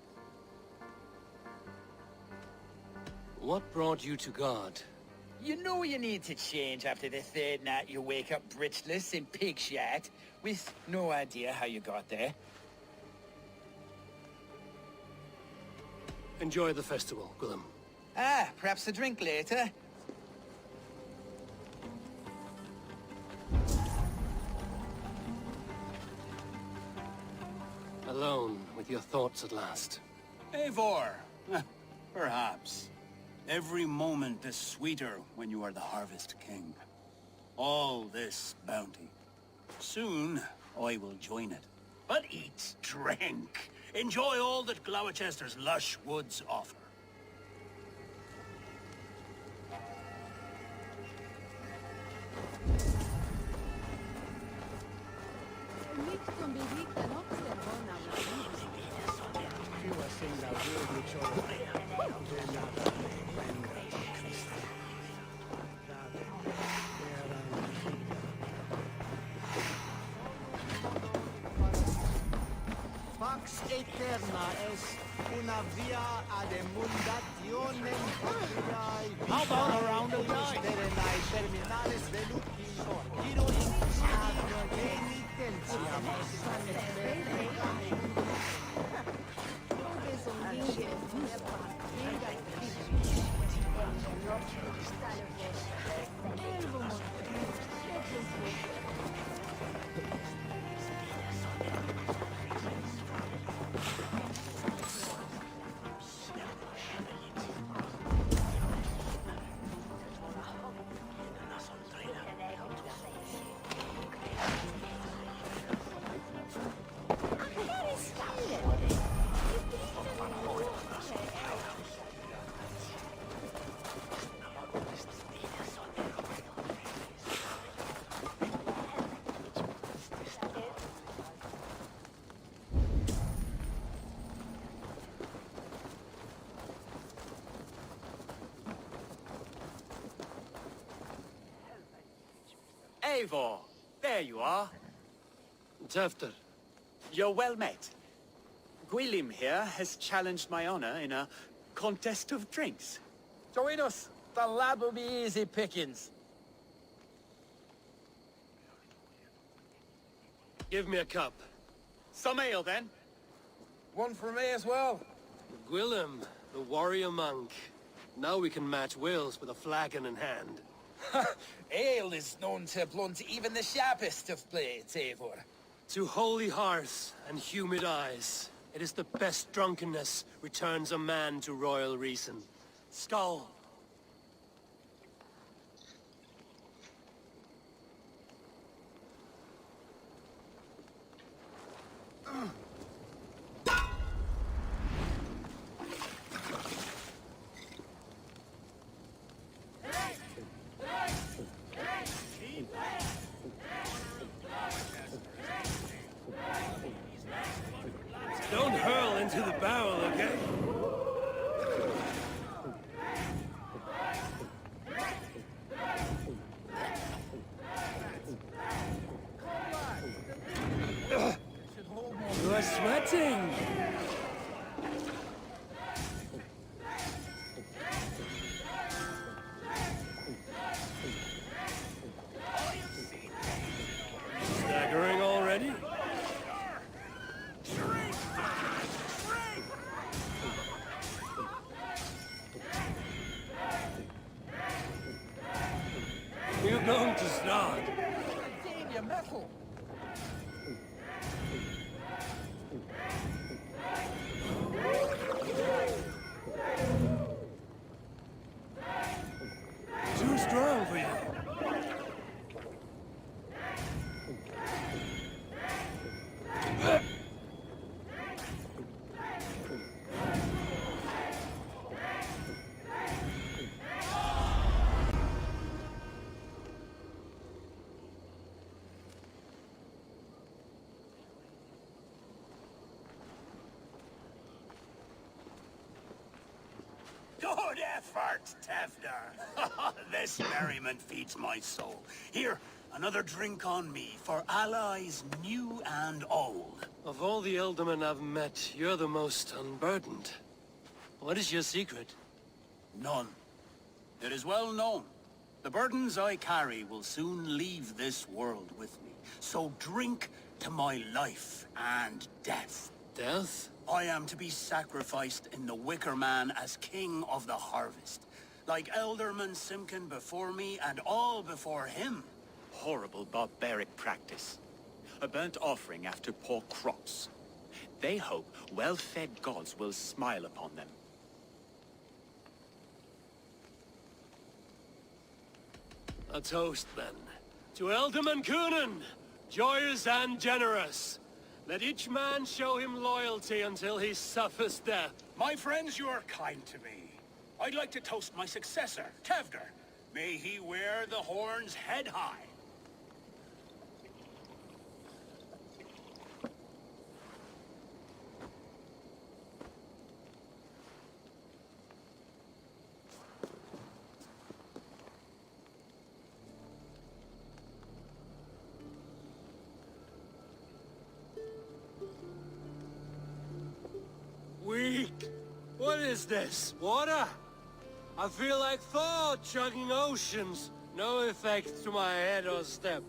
What brought you to God? You know you need to change after the third night you wake up britchless in pig shat, with no idea how you got there. Enjoy the festival, Gwilym. Ah, perhaps a drink later. Alone with your thoughts at last. Eivor, perhaps. Every moment is sweeter when you are the Harvest King. All this bounty. Soon, I will join it. But eat, drink, enjoy all that Gloucester's lush woods offer. Pax eterna est una via ad emundationem patriae. How about a round of dice? Terminales velutis, heroin ad penitentiam. Eivor, there you are. Tefter. You're well met. Gwilym here has challenged my honor in a contest of drinks. Join us. The lad will be easy pickings. Give me a cup. Some ale, then. One for me as well. Gwilym, the warrior monk. Now we can match wills with a flagon in hand. Ale is known to blunt even the sharpest of blades, Eivor. To holy hearth and humid eyes, it is the best drunkenness returns a man to royal reason. Skull. Don't hurl into the barrel, okay? You are sweating! Staggering already? Good effort, Tevder. This merriment feeds my soul. Here, another drink on me for allies new and old. Of all the Eldermen I've met, you're the most unburdened. What is your secret? None. It is well known. The burdens I carry will soon leave this world with me. So drink to my life and death. Death? I am to be sacrificed in the Wicker Man as king of the harvest. Like Elderman Simkin before me and all before him. Horrible barbaric practice. A burnt offering after poor crops. They hope well-fed gods will smile upon them. A toast, then. To Elderman Coonan, joyous and generous. Let each man show him loyalty until he suffers death. My friends, you are kind to me. I'd like to toast my successor, Tevder. May he wear the horns head high. Weak. What is this? Water? I feel like Thor chugging oceans. No effect to my head or step.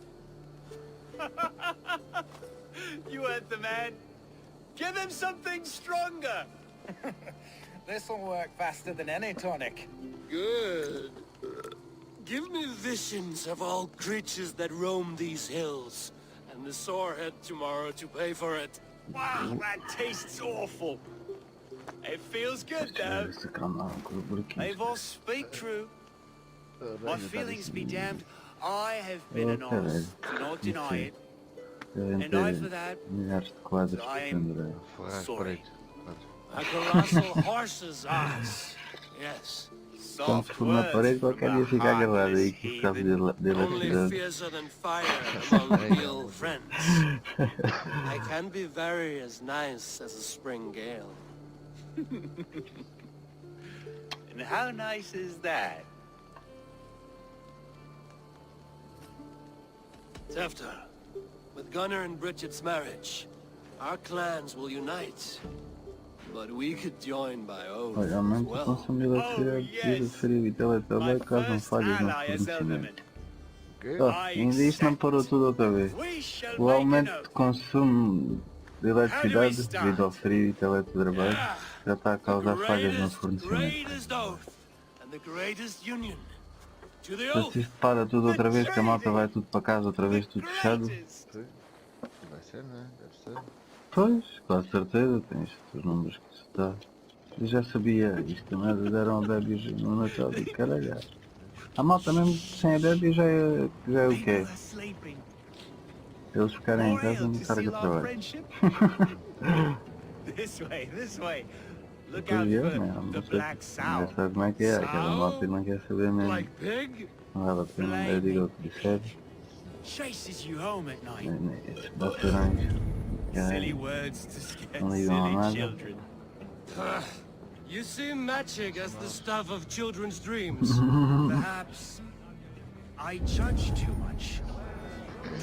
You heard the man. Give him something stronger. This'll work faster than any tonic. Good. Give me visions of all creatures that roam these hills, and the sorehead tomorrow to pay for it. Wow, that tastes awful. It feels good, though. Eivor, speak true. My feelings be damned. I have been an arse. Do not deny it. And I for that, I am sorry. A colossal horse's ass. Yes. Quando for na parede, qualquer dia fica agarrado aí com o caso dele Only fiercer than fire among real friends. I can be very as nice as a spring gale. And how nice is that? Tefter, with Gunnar and Bridget's marriage, our clans will unite. But we could join by oath Olha, as aumenta o well. consumidor de cereais frio e teletrabalho causam falhas no fornecimento. Ainda isto não parou tudo outra vez. O aumento de consumo de eletricidade devido ao frio e teletrabalho já está a causar falhas no fornecimento. Se isto para tudo outra vez, que a malta vai tudo para casa, outra vez tudo fechado. Vai ser, não é? Deve ser. Pois, com certeza, tens os números que se dá. Eu já sabia, isto merda deram a Debbie no Natal e caralho. A malta mesmo sem a Debbie já é o que é. Eles ficarem em casa não carga de trabalho. This way. Look Pois out é, for não the sei, black sow. já sabe como é que é, aquela malta não quer saber mesmo. Não vale a pena, eu digo o que disser. Chases you home at night. Esses batarões. Silly words to scare Não ligam a silly nada. children. You see magic as the stuff of children's dreams. Perhaps I judge too much.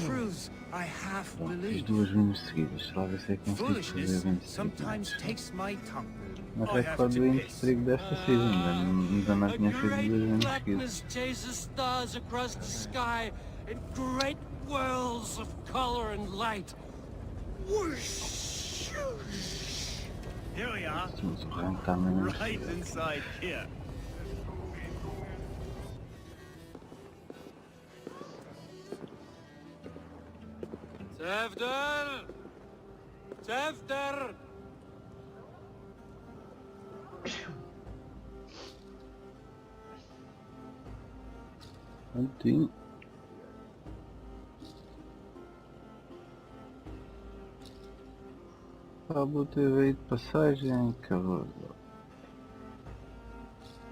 Truths I half Fiz believe. duas vinhas seguidas, só a ver se é que consigo fazer Foolishness 20 sometimes seguidas. takes my tongue. Não I have recordo to o piss. perigo desta season, ainda não tinha feito duas vinhas seguidas. Blackness chases stars across the sky in great whirls of color and light. Whoosh! Here we are. Mas o rank está mesmo Right inside here. Tefter! Tefter! Antinho. Pablo TV de passagem, cavalo.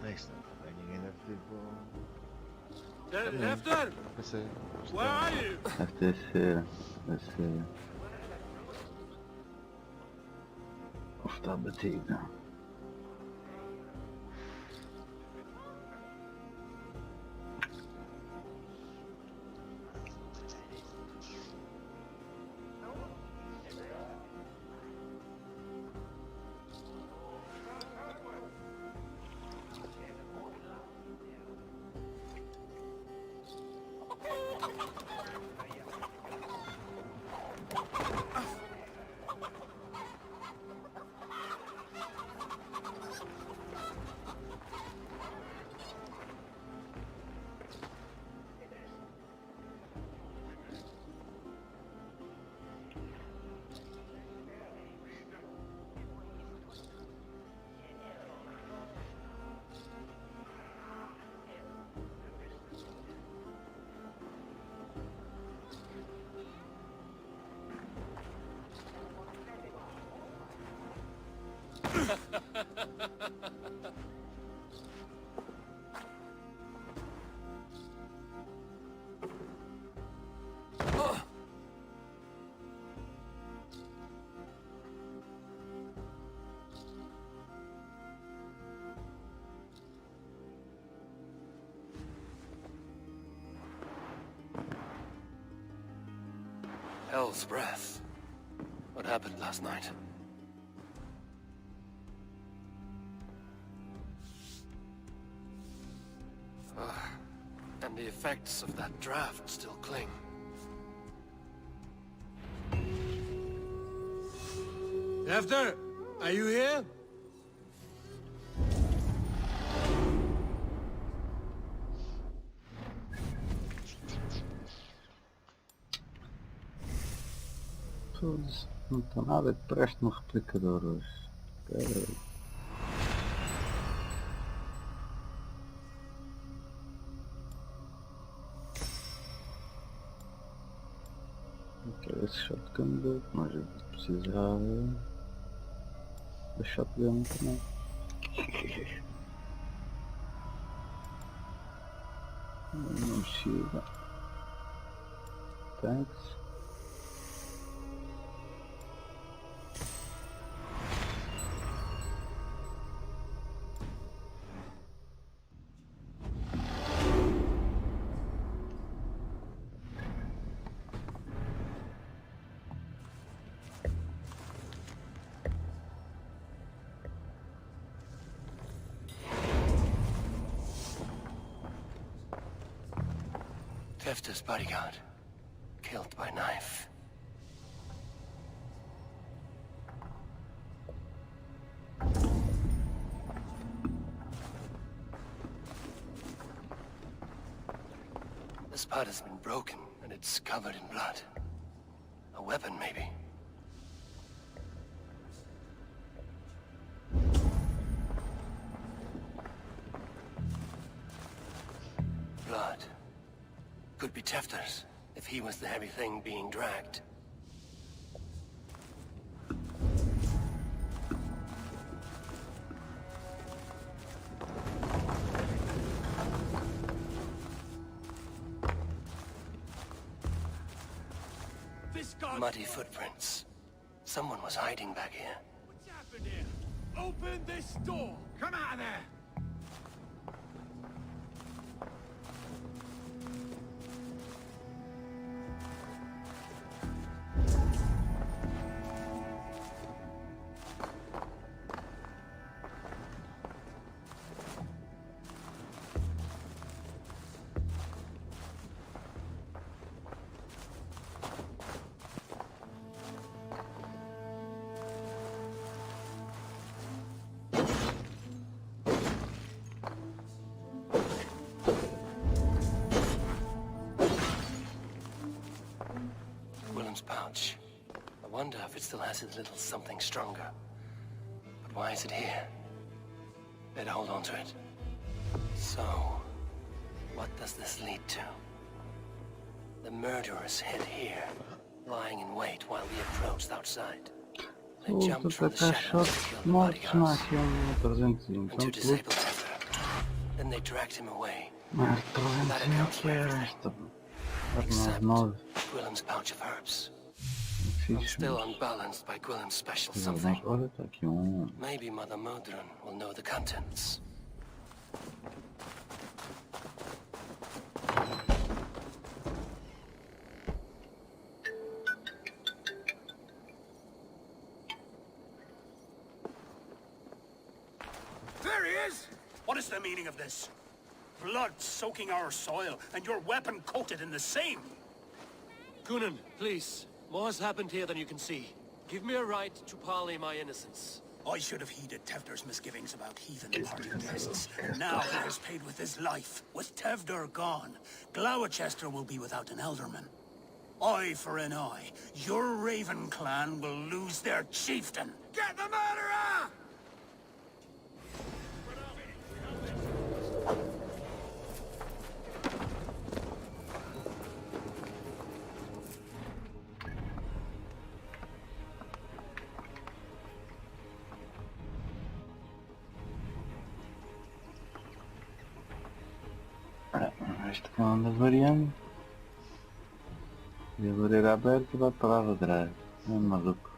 É isso, não. Ninguém deve ter Tefter! Pensei. Where are you? Deve ser. Está batido. Hell's breath. What happened last night? And the effects of that draft still cling. After, are you here? Todos não estão nada que preste no replicador hoje. Caralho. Esse shotgun deu, mas eu precisava da shotgun também. Não chega. Thanks. Tefta's bodyguard, killed by knife. The spot has been broken, and it's covered in blood. A weapon, maybe. Blood. Could be Tefta's, if he was the heavy thing being dragged. Muddy footprints. Someone was hiding back here. What's happened here? Open this door! Come out of there! Pouch. I wonder if it still has his little something stronger. But why is it here? Better hold on to it. So, what does this lead to? The murderers hid here, lying in wait while we approached outside. They jumped from the shadows to kill the bodyguards. And to disable Tefta. Then they dragged him away. That accounts for everything. Except Gwillem's pouch of herbs. I'm still unbalanced by Gwillem's special something. Maybe Mother Modron will know the contents. There he is! What is the meaning of this? Blood soaking our soil, and your weapon coated in the same! Kunin, please. More has happened here than you can see. Give me a right to parley my innocence. I should have heeded Tevder's misgivings about heathen party guests. Now he has paid with his life. With Tevder gone, Gloucester will be without an elderman. Eye for an eye. Your Raven clan will lose their chieftain. Get the murderer! Este cão anda variando. E a barreira aberta vai para lá atrás. É maluco.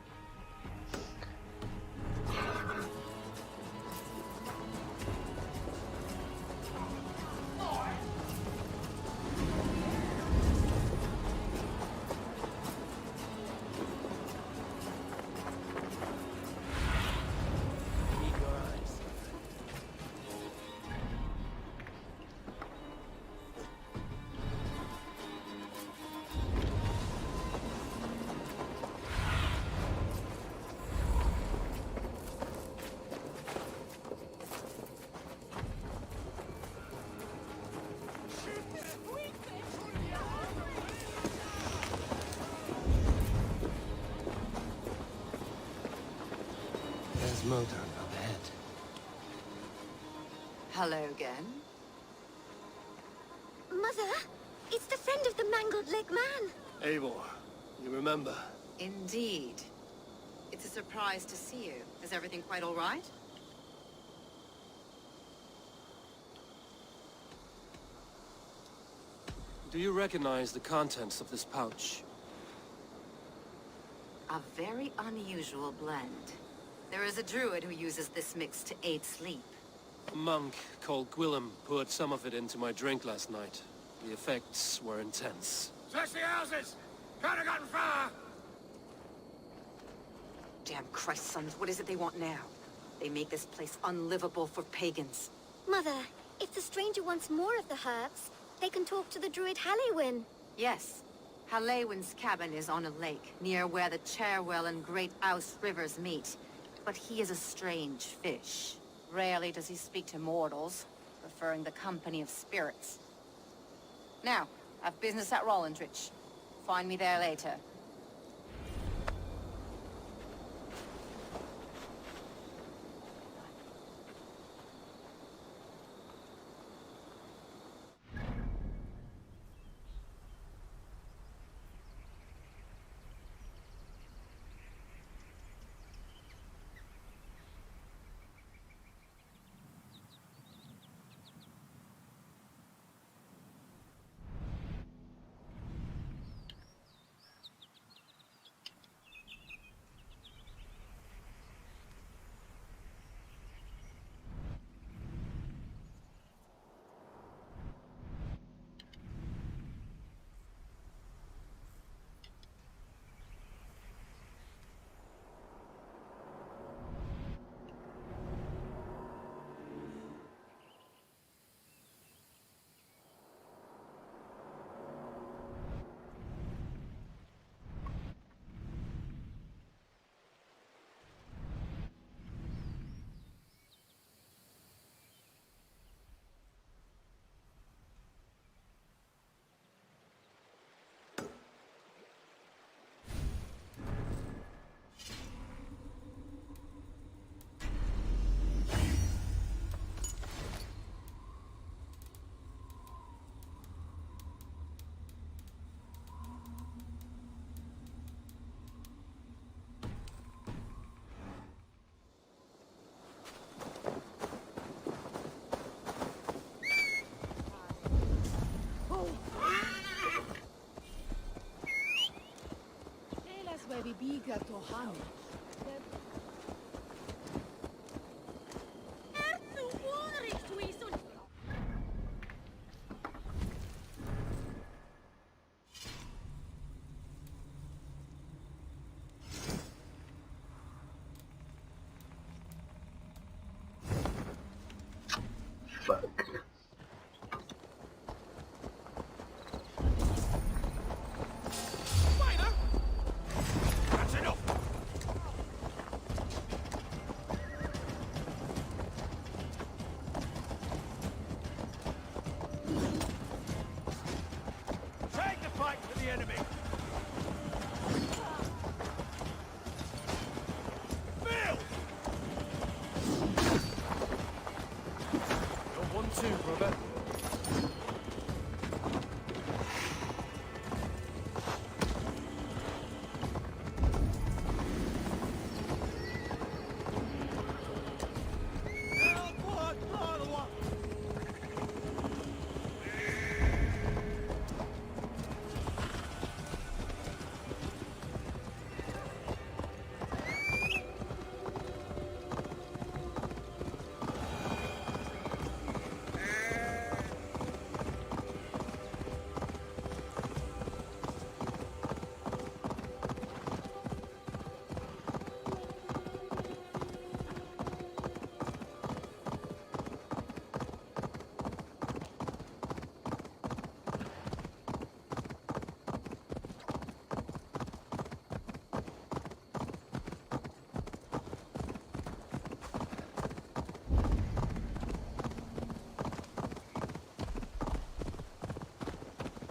There's motor up ahead. Hello again. Mother, it's the friend of the mangled leg man. Eivor, you remember? Indeed. It's a surprise to see you. Is everything quite all right? Do you recognize the contents of this pouch? A very unusual blend. There is a druid who uses this mix to aid sleep. A monk called Gwillem poured some of it into my drink last night. The effects were intense. Search the houses! Can't have gotten far! Damn Christ, sons, what is it they want now? They make this place unlivable for pagans. Mother, if the stranger wants more of the herbs, they can talk to the druid Halewyn. Yes. Halewyn's cabin is on a lake, near where the Cherwell and Great Ouse rivers meet. But he is a strange fish. Rarely does he speak to mortals, preferring the company of spirits. Now, I've business at Rollindrich. Find me there later. Fuck. That's enough! Take the fight to the enemy! Bill! You're 1-2, brother.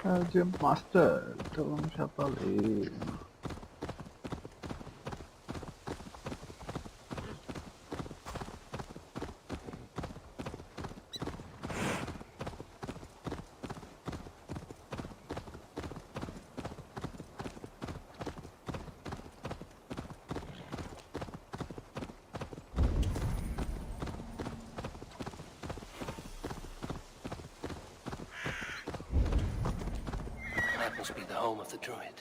Gym Master, tolong siapa lagi? That must be the home of the druid.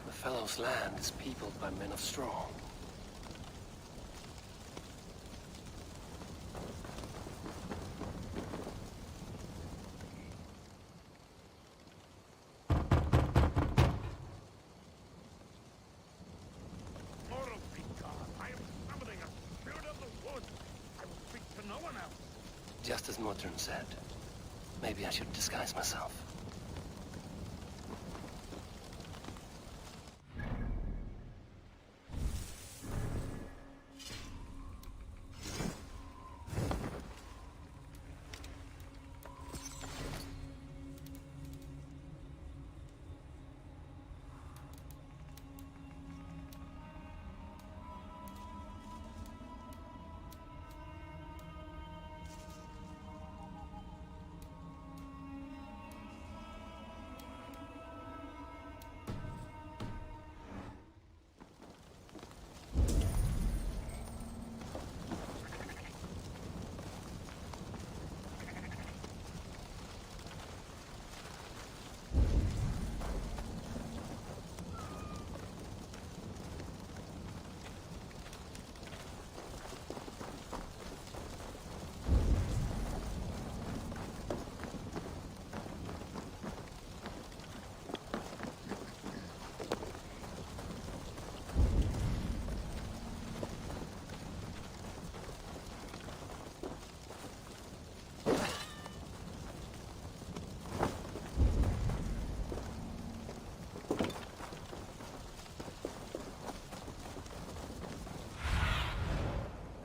The fellow's land is peopled by men of straw. Just as Modron said, maybe I should disguise myself.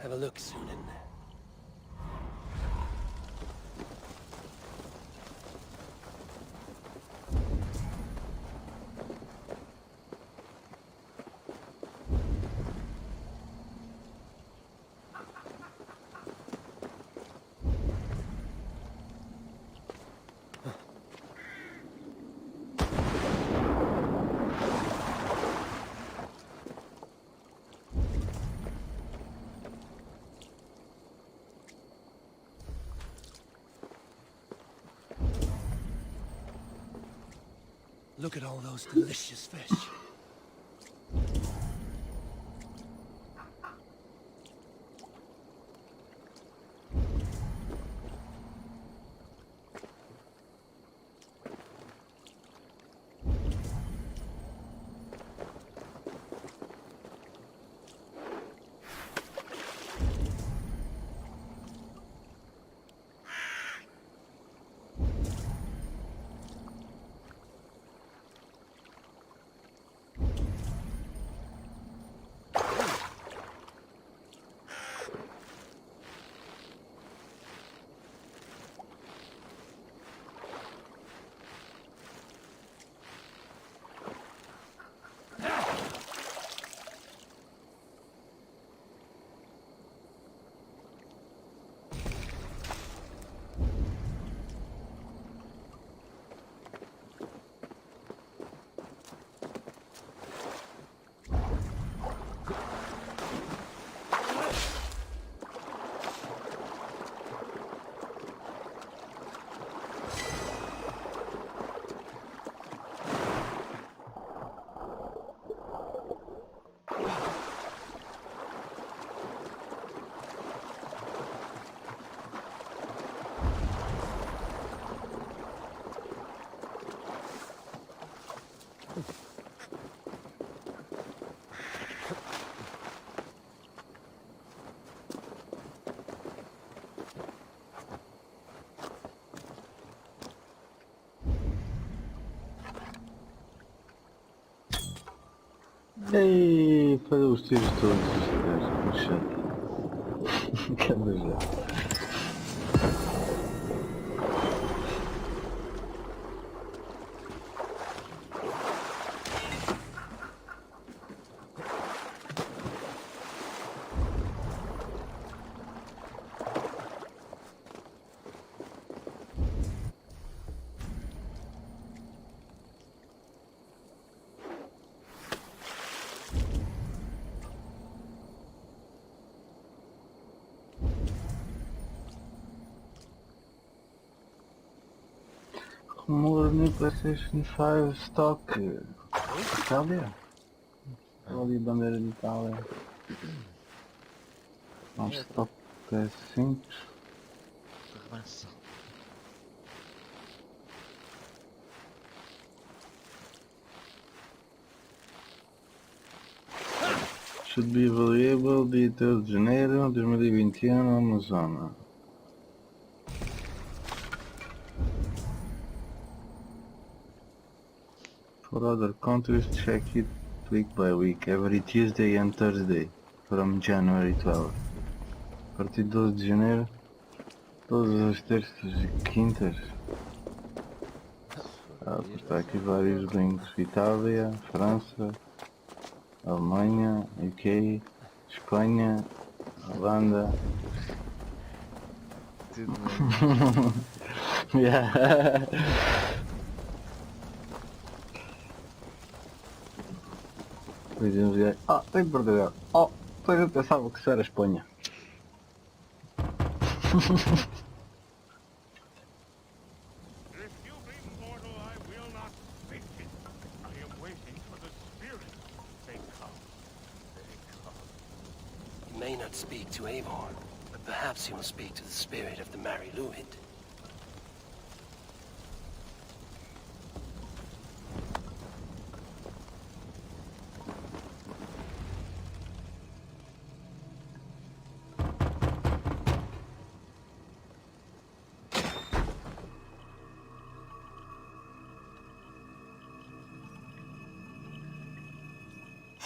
Have a look, Sunan. Look at all those delicious fish. Hey. e fazer os tiros todos, no chat. Cada já. More new PlayStation 5 stock. Itália? Ali bandeira de Itália. Um stock PS5. Should be available dia 3 de janeiro de 2021 na Amazon. For other countries, check it week by week, every Tuesday and Thursday, from January 12. A partir de 12 de janeiro, todas as terças e quintas. Está aqui vários links: Itália, França, Alemanha, UK, Espanha, Holanda. Tudo bem. Yeah. Tem Portugal. Oh, pois eu pensava que isso era Espanha. He may not speak to Eivor, but perhaps he will speak to the spirit of the Mary Luid.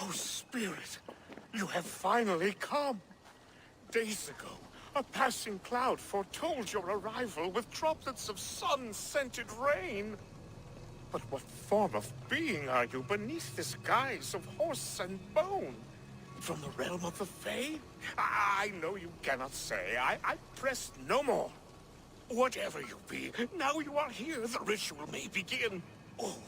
Oh, Spirit, you have finally come. Days ago, a passing cloud foretold your arrival with droplets of sun-scented rain. But what form of being are you beneath this guise of horse and bone? From the realm of the Fae? I know you cannot say. I press no more. Whatever you be, now you are here, the ritual may begin. Oh,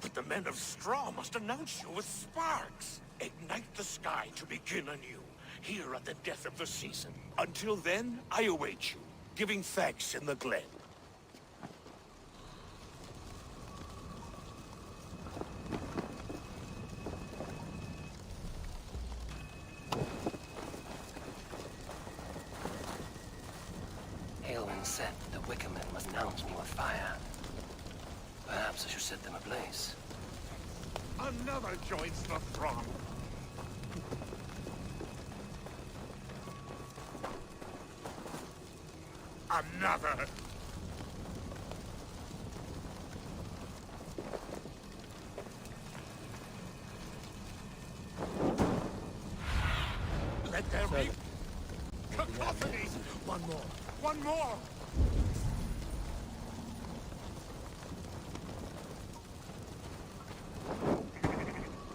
but the men of straw must announce you with sparks. Ignite the sky to begin anew, here at the death of the season. Until then, I await you, giving thanks in the glen. Aelwyn said the Wickermen must announce me with fire. Perhaps I should set them ablaze. Another joins the throng. Another. Let there be cacophony. One more. One more.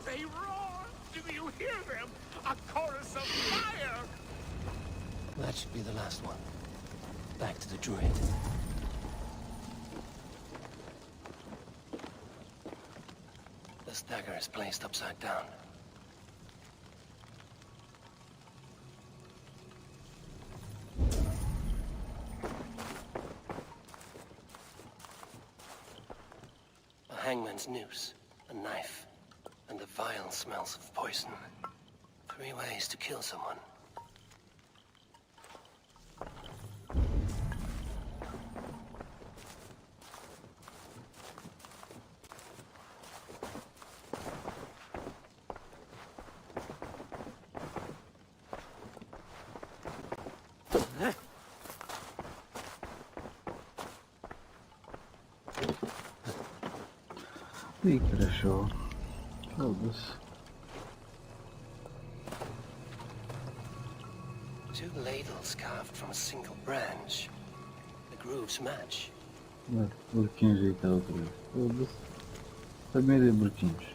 They roar. Do you hear them? A chorus of fire. That should be the last one. Back to the druid. The stagger is placed upside down. A hangman's noose, a knife, and the vile smells of poison. 3 ways to kill someone. Ih, crashou. Foda-se. Two ladles carved from a single branch. The grooves match. Bak, burkinhos aí tá outra vez. Foda-se. Família de burkinhos.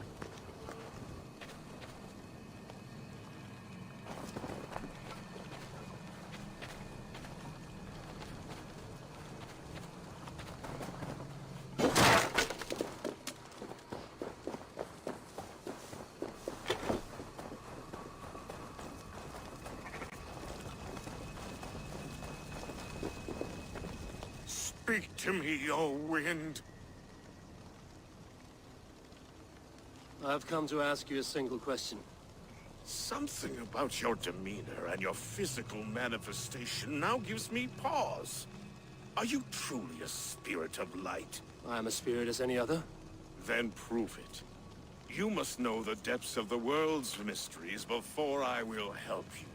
Speak to me, O wind. I've come to ask you a single question. Something about your demeanor and your physical manifestation now gives me pause. Are you truly a spirit of light? I am a spirit as any other. Then prove it. You must know the depths of the world's mysteries before I will help you.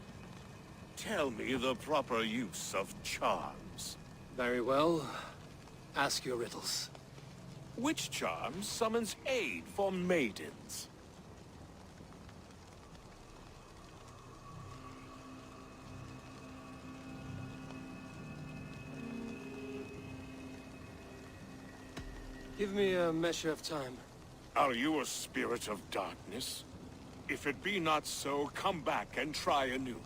Tell me the proper use of charms. Very well. Ask your riddles. Which charm summons aid for maidens? Give me a measure of time. Are you a spirit of darkness? If it be not so, come back and try anew.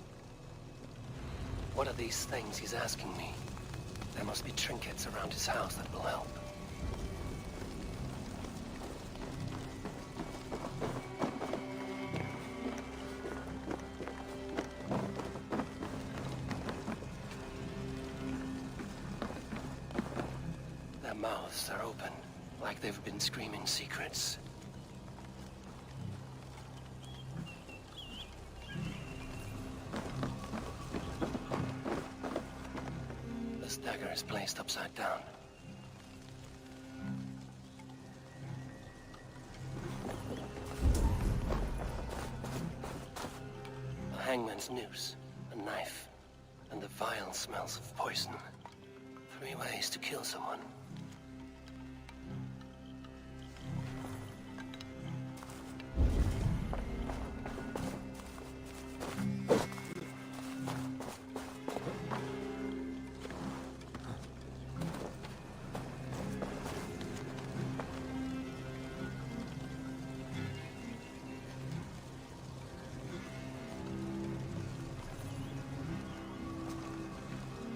What are these things he's asking me? There must be trinkets around his house that will help. Their mouths are open, like they've been screaming secrets. This dagger is placed upside down. A hangman's noose, a knife, and the vile smells of poison. 3 ways to kill someone.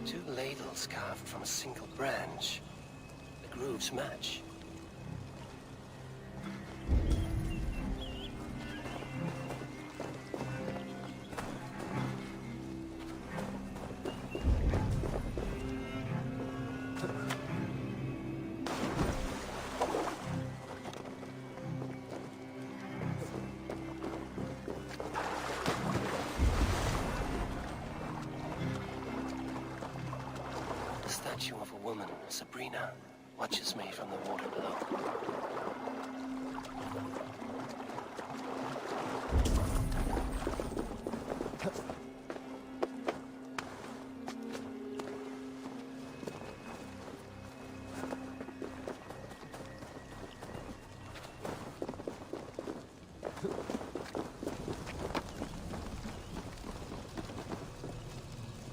Two ladles carved from a single branch. The grooves match. The statue of a woman, Sabrina, watches me from the water below.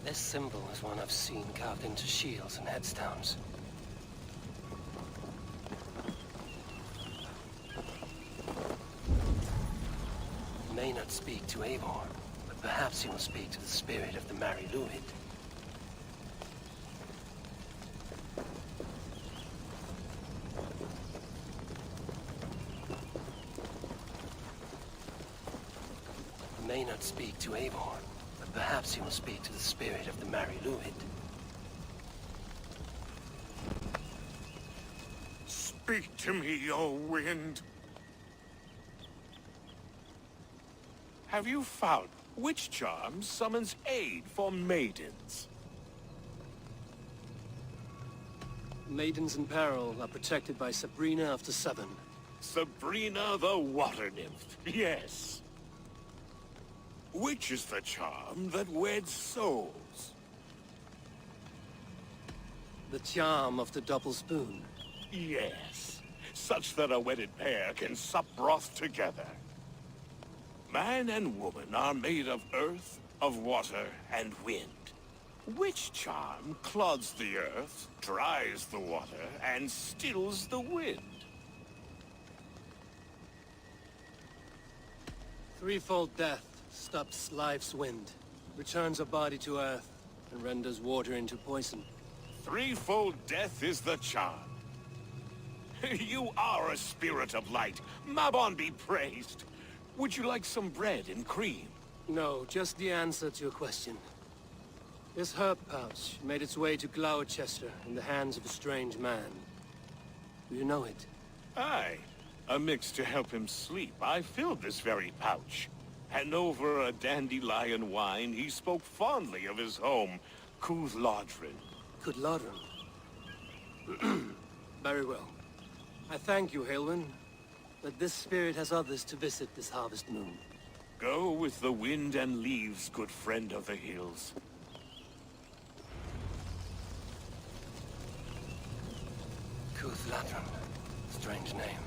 This symbol is one I've seen carved into shields and headstones. He may not speak to Eivor, but perhaps he will speak to the spirit of the Mari Luid. He may not speak to Eivor, but perhaps he will speak to the spirit of the Mari Luid. Speak to me, O wind. Have you found which charm summons aid for maidens? Maidens in peril are protected by Sabrina after 7. Sabrina the water nymph, yes. Which is the charm that weds souls? The charm of the double spoon. Yes, such that a wedded pair can sup broth together. Man and woman are made of earth, of water and wind. Which charm clods the earth, dries the water, and stills the wind? Threefold death stops life's wind, returns a body to earth, and renders water into poison. Threefold death is the charm. You are a spirit of light. Mabon be praised. Would you like some bread and cream? No, just the answer to your question. This herb pouch made its way to Gloucester in the hands of a strange man. Do you know it? Aye. A mix to help him sleep. I filled this very pouch. And over a dandelion wine, he spoke fondly of his home, Cooth-Lodrin. Cooth-Lodrin? Very well. I thank you, Halwyn, but this spirit has others to visit this harvest moon. Go with the wind and leaves, good friend of the hills. Cooth-Lodrin. Strange name.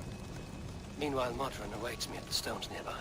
Meanwhile, Modron awaits me at the stones nearby.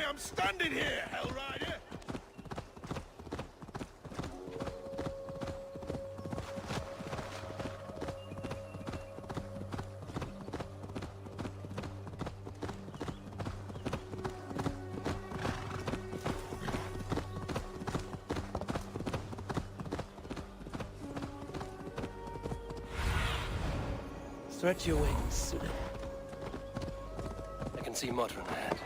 I'm standing here, Hellrider! Stretch your wings. I can see Modron ahead.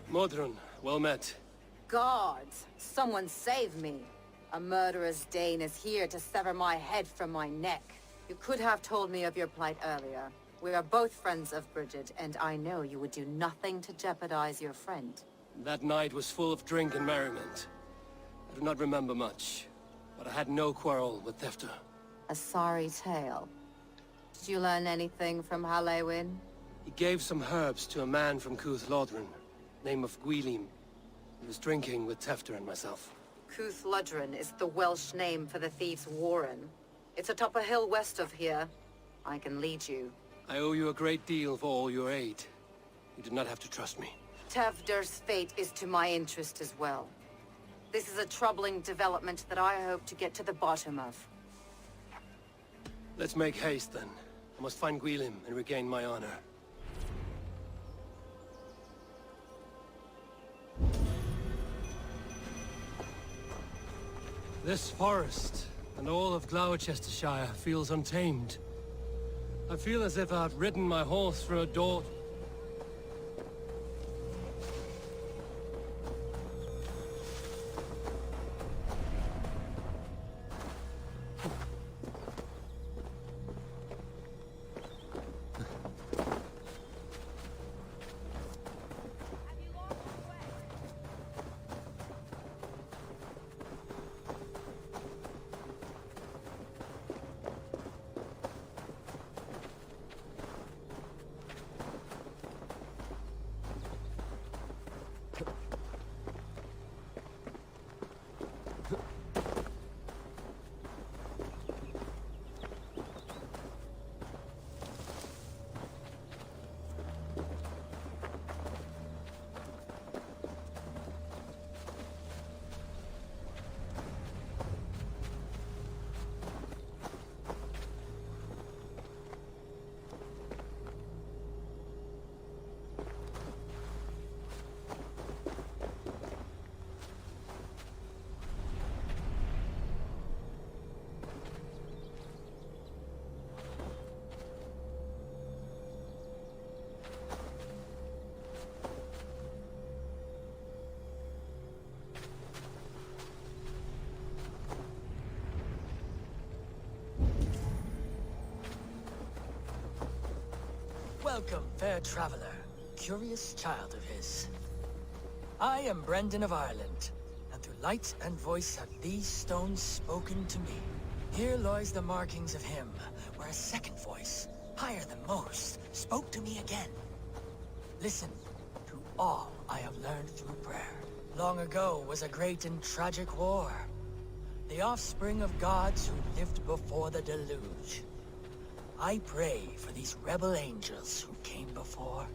Modron, well met. Guards, someone save me. A murderous Dane is here to sever my head from my neck. You could have told me of your plight earlier. We are both friends of Bridget, and I know you would do nothing to jeopardize your friend. That night was full of drink and merriment. I do not remember much, but I had no quarrel with Thefter. A sorry tale. Did you learn anything from Halewyn? He gave some herbs to a man from Cooth-Lodrin, name of Gwylim. He was drinking with Tefter and myself. Cooth-Lodrin is the Welsh name for the thieves' warren. It's atop a hill west of here. I can lead you. I owe you a great deal for all your aid. You did not have to trust me. Tefder's fate is to my interest as well. This is a troubling development that I hope to get to the bottom of. Let's make haste then. I must find Gwylim and regain my honor. This forest and all of Gloucestershire feels untamed. I feel as if I've ridden my horse through a door. Welcome, fair traveler, curious child of his. I am Brendan of Ireland, and through light and voice have these stones spoken to me. Here lies the markings of him, where a second voice, higher than most, spoke to me again. Listen to all I have learned through prayer. Long ago was a great and tragic war. The offspring of gods who lived before the deluge. I pray for these rebel angels who came before.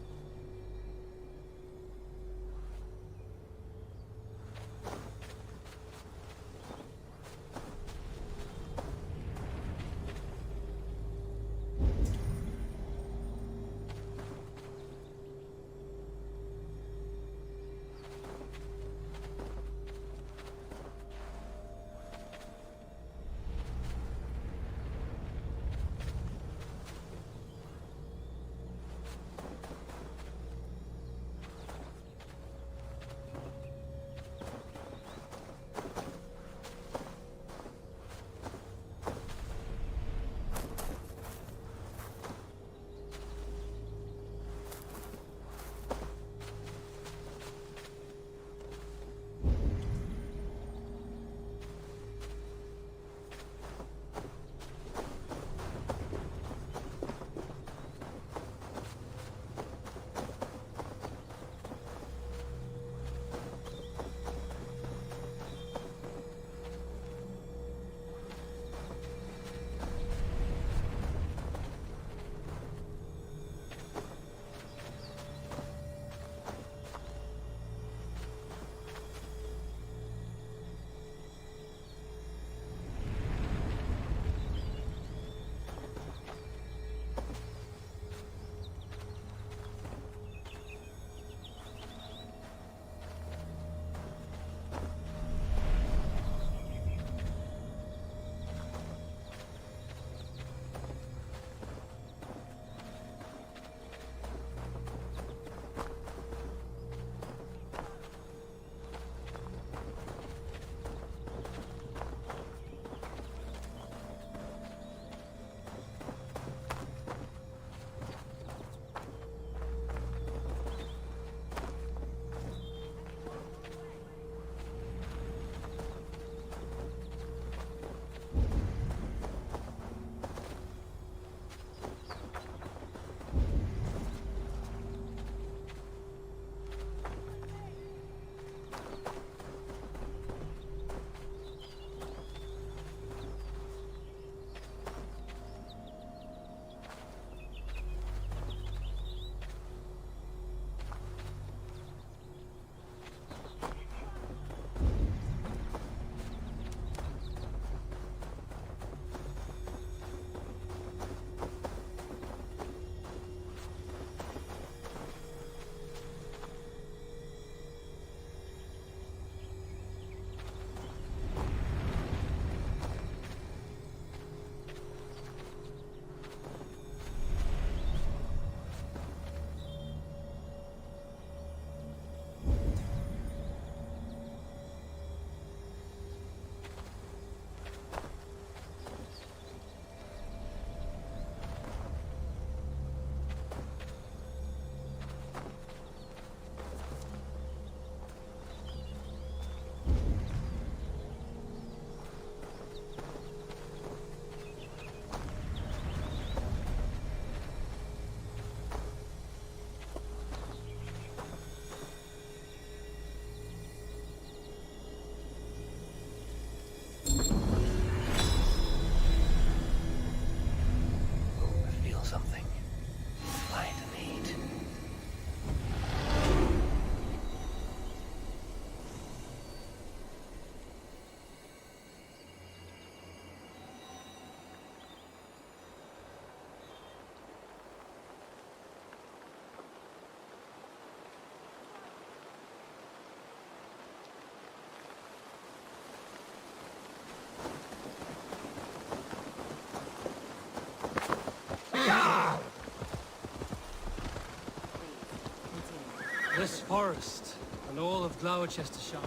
This forest, and all of Gloucestershire.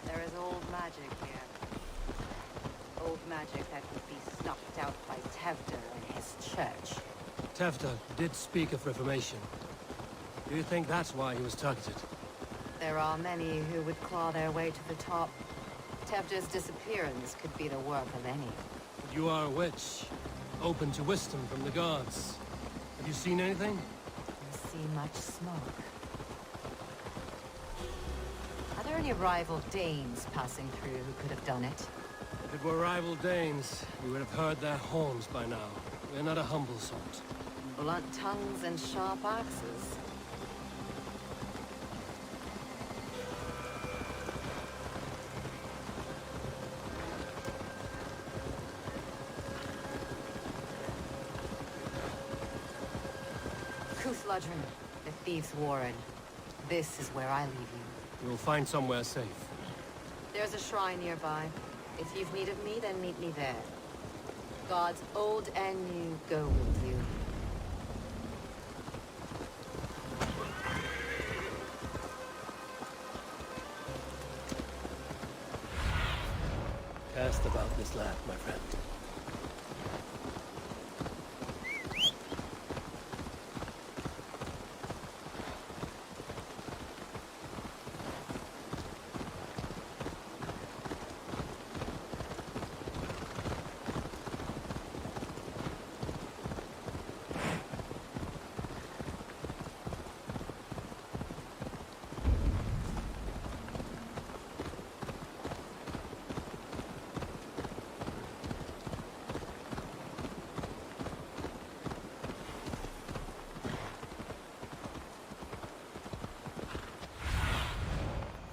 There is old magic here. Old magic that would be snuffed out by Tevder and his church. Tevder did speak of reformation. Do you think that's why he was targeted? There are many who would claw their way to the top. Tevder's disappearance could be the work of any. But you are a witch, open to wisdom from the gods. Have you seen anything? I see much smoke. Are there any rival Danes passing through who could have done it? If it were rival Danes, we would have heard their horns by now. We're not a humble sort. Blunt tongues and sharp axes. Kuthladrin, the Thieves' Warren. This is where I leave you. You'll find somewhere safe. There's a shrine nearby. If you've need of me, then meet me there. Gods old and new go with you. Cast about this land, my friend.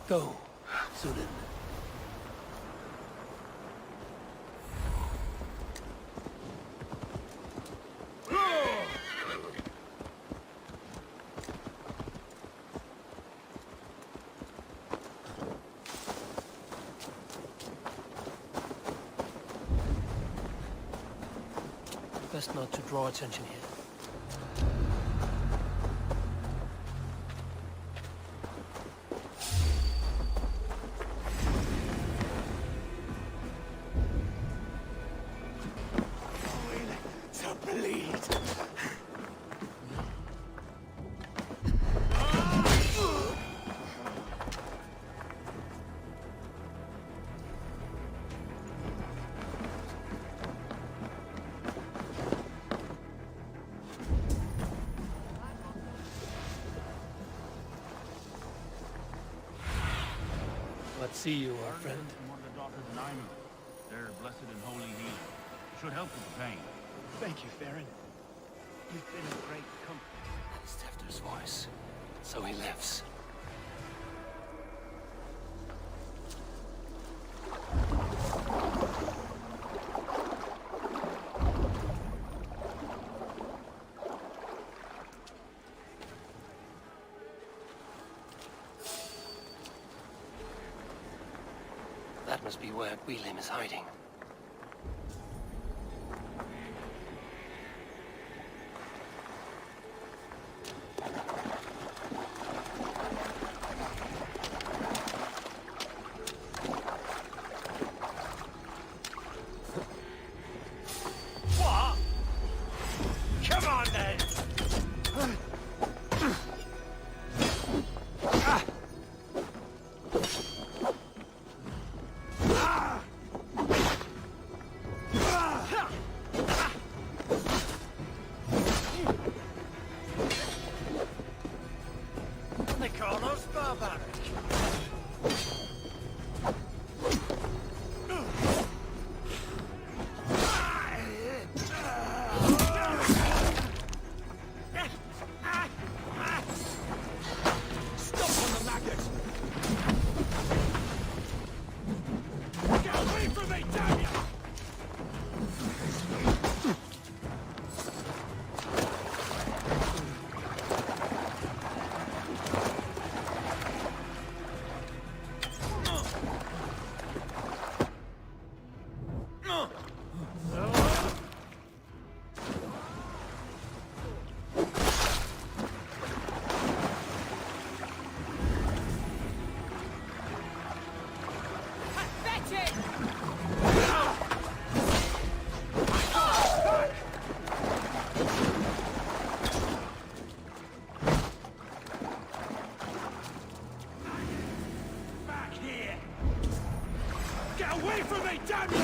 Go, Zulin. Best not to draw attention here. Let's see you, our friend. One of the daughters of Nainu. They're blessed and holy healing. Should help with the pain. Thank you, Farron. You've been a great comfort. That is Tevder's voice. So he lives. That must be where Gwylim is hiding. What? Come on then! away from me, damn you!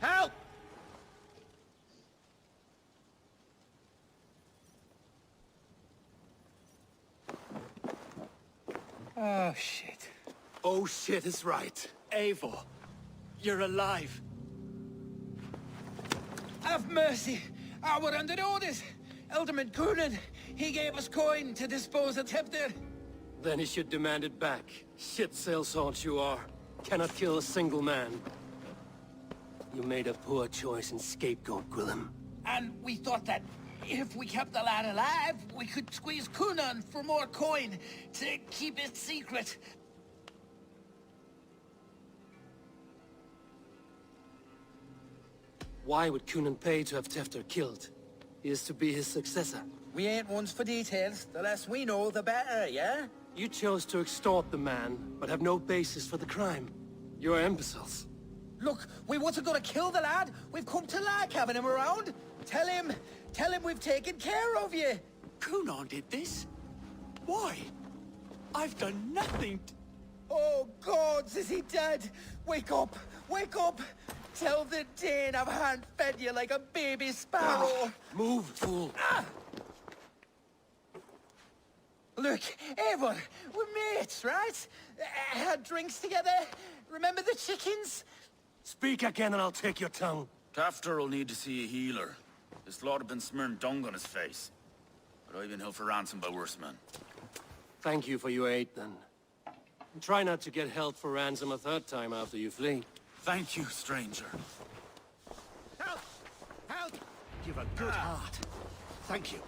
Help! Oh, shit. Oh shit is right. Eivor, you're alive. Have mercy! We're under orders! Alderman Coonan, he gave us coin to dispose of Tepter. Then he should demand it back. Shit sailsalt you are. Cannot kill a single man. You made a poor choice in scapegoat, Gwillem. And we thought that if we kept the lad alive, we could squeeze Coonan for more coin to keep it secret. Why would Coonan pay to have Tefter killed? He is to be his successor. We ain't ones for details. The less we know, the better, yeah? You chose to extort the man, but have no basis for the crime. You're imbeciles. Look, we wasn't gonna kill the lad. We've come to like having him around. Tell him we've taken care of you. Coonan did this? Why? I've done nothing. Oh, gods, is he dead? Wake up! Wake up! Tell the Dane I've hand-fed you like a baby sparrow. Move, fool. Look, Eivor, we're mates, right? Had drinks together. Remember the chickens? Speak again and I'll take your tongue. Tafter will need to see a healer. This lot have been smearing dung on his face. But I've been held for ransom by worse men. Thank you for your aid, then. And try not to get held for ransom a third time after you flee. Thank you, stranger. Help! Help! You've a good heart. Thank you.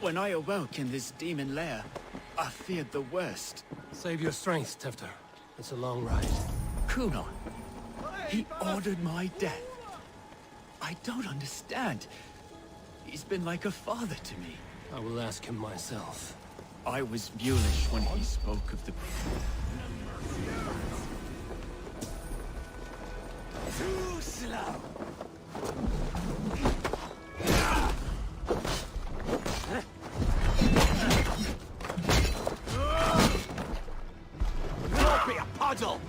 When I awoke in this demon lair, I feared the worst. Save your strength, Tefter. It's a long ride. Coonan, he ordered my death. I don't understand. He's been like a father to me. I will ask him myself. I was mulish when he spoke of the... Too slow! Don't be a puddle!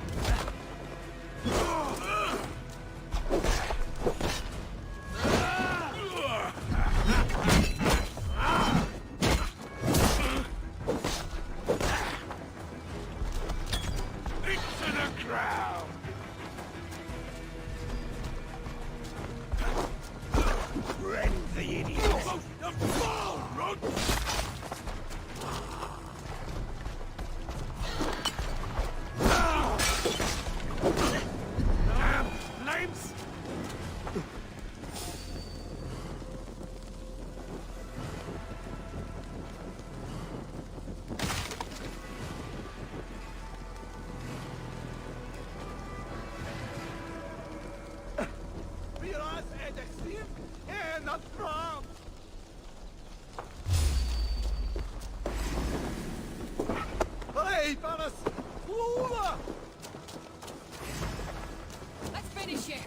Let's finish it.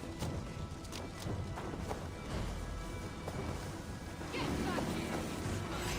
Get back here, you spider.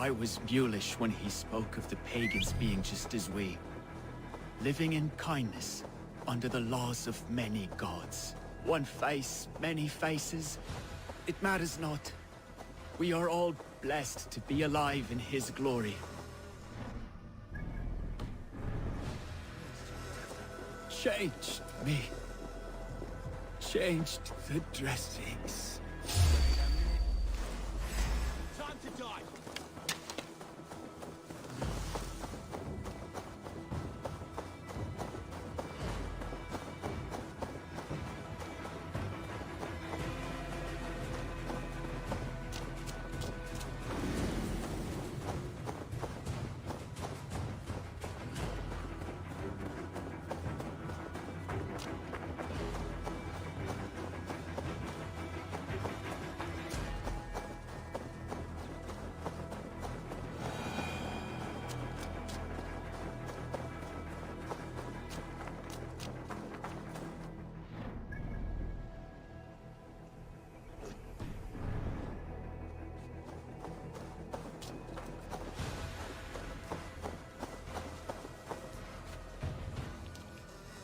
I was mulish when he spoke of the pagans being just as we. Living in kindness, under the laws of many gods. One face, many faces. It matters not. We are all blessed to be alive in his glory. Changed me. Changed the dressings. Time to die.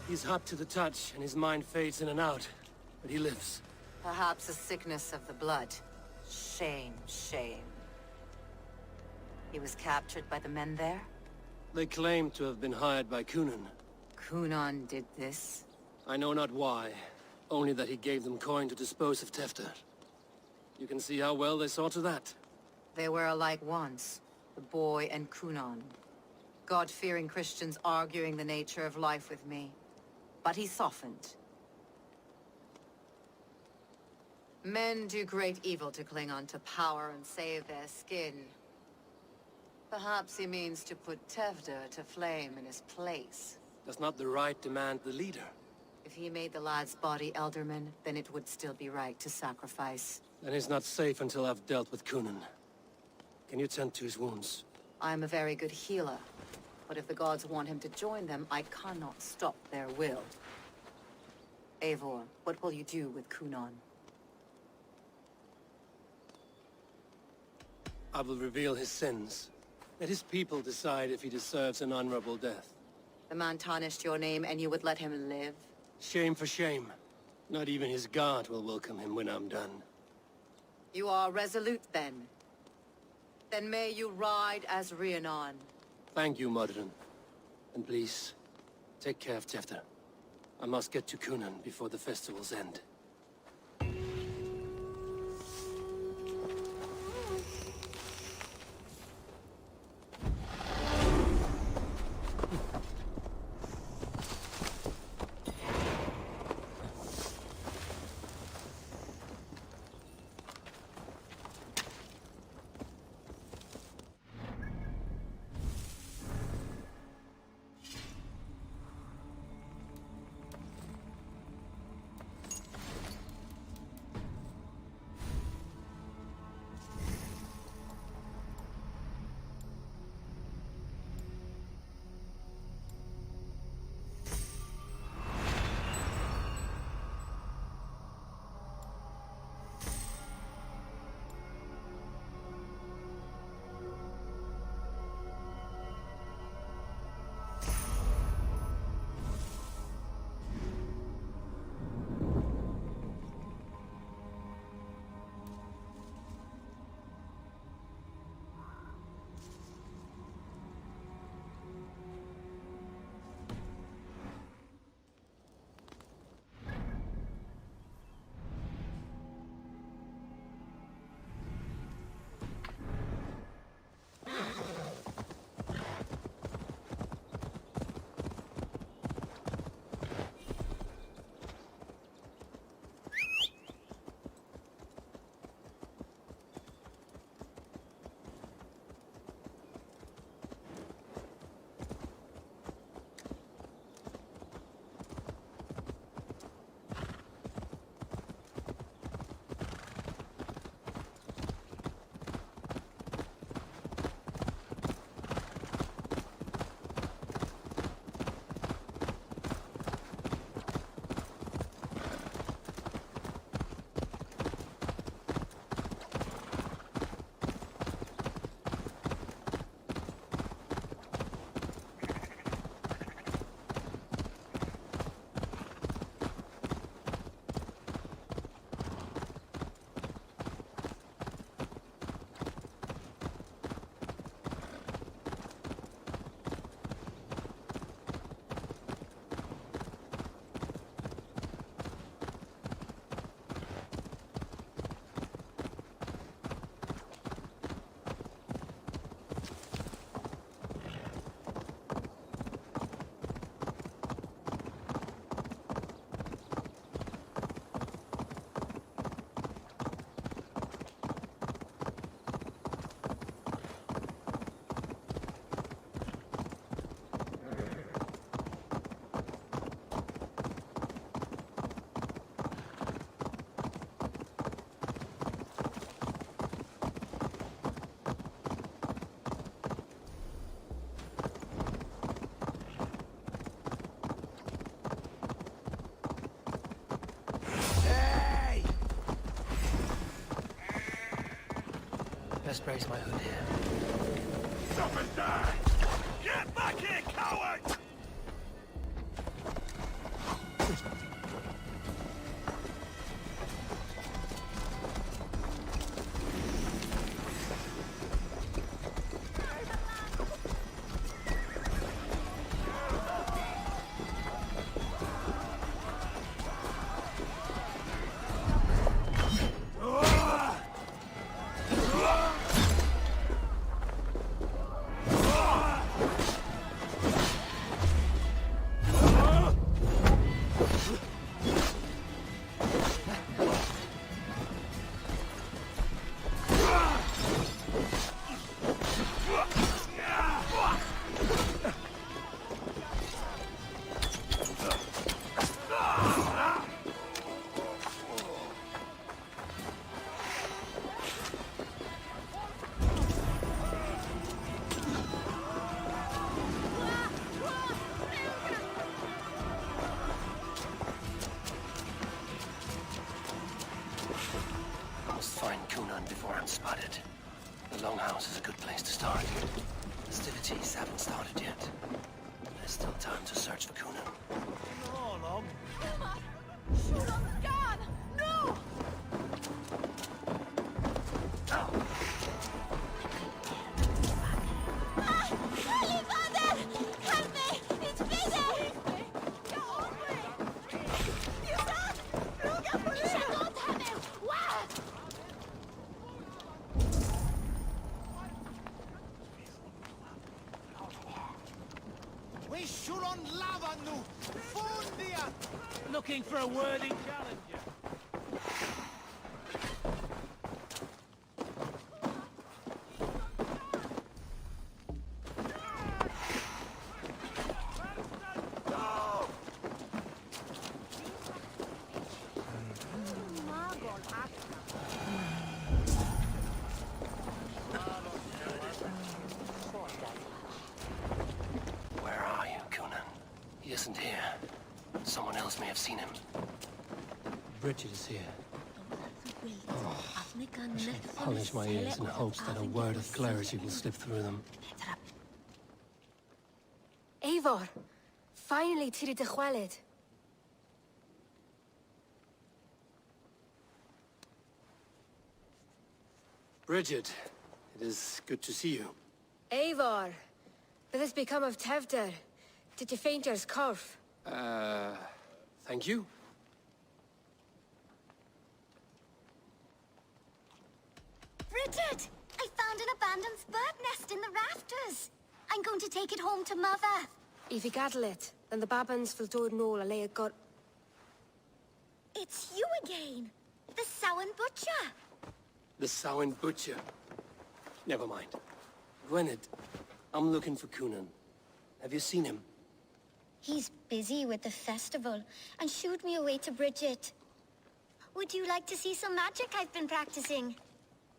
He's hot to the touch, and his mind fades in and out. But he lives. Perhaps a sickness of the blood. Shame, shame. He was captured by the men there? They claim to have been hired by Kunan. Kunan did this? I know not why. Only that he gave them coin to dispose of Tefter. You can see how well they saw to that. They were alike once, the boy and Kunan. God-fearing Christians arguing the nature of life with me. But he softened. Men do great evil to cling on to power and save their skin. Perhaps he means to put Tevder to flame in his place. Does not the right demand the leader? If he made the lad's body Elderman, then it would still be right to sacrifice. Then he's not safe until I've dealt with Kunan. Can you tend to his wounds? I'm a very good healer. But if the gods want him to join them, I cannot stop their will. Eivor, what will you do with Kunan? I will reveal his sins. Let his people decide if he deserves an honorable death. The man tarnished your name and you would let him live? Shame for shame. Not even his guard will welcome him when I'm done. You are resolute then. Then may you ride as Rhiannon. Thank you, Modron. And please, take care of Tefter. I must get to Kunan before the festival's end. Best brace my hood here. Stop and die! Get back here, coward! Spotted. The Longhouse is a good place to start. Festivities haven't started yet. There's still time to search for Coonan. No, log. Shulon's gone! No! Holy Father! Help me! It's busy! We Shulon lava nu! Fundia! Looking for a worthy challenger. Where are you, Coonan? He isn't here. Someone else may have seen him. Bridget is here. I shall polish my ears in hopes that a word of clarity will slip through them. Eivor! Finally tiri de chwaled. Bridget, it is good to see you. Eivor! What has become of Tevder? Did you faint your scarf? Thank you. Bridget! I found an abandoned bird nest in the rafters. I'm going to take it home to Mother. If you gather it, then the babans will do no lay a gut. It's you again! The Samhain Butcher! The Samhain Butcher. Never mind. Gwynedd, I'm looking for Coonan. Have you seen him? He's busy with the festival and shooed me away to Bridget. Would you like to see some magic I've been practicing?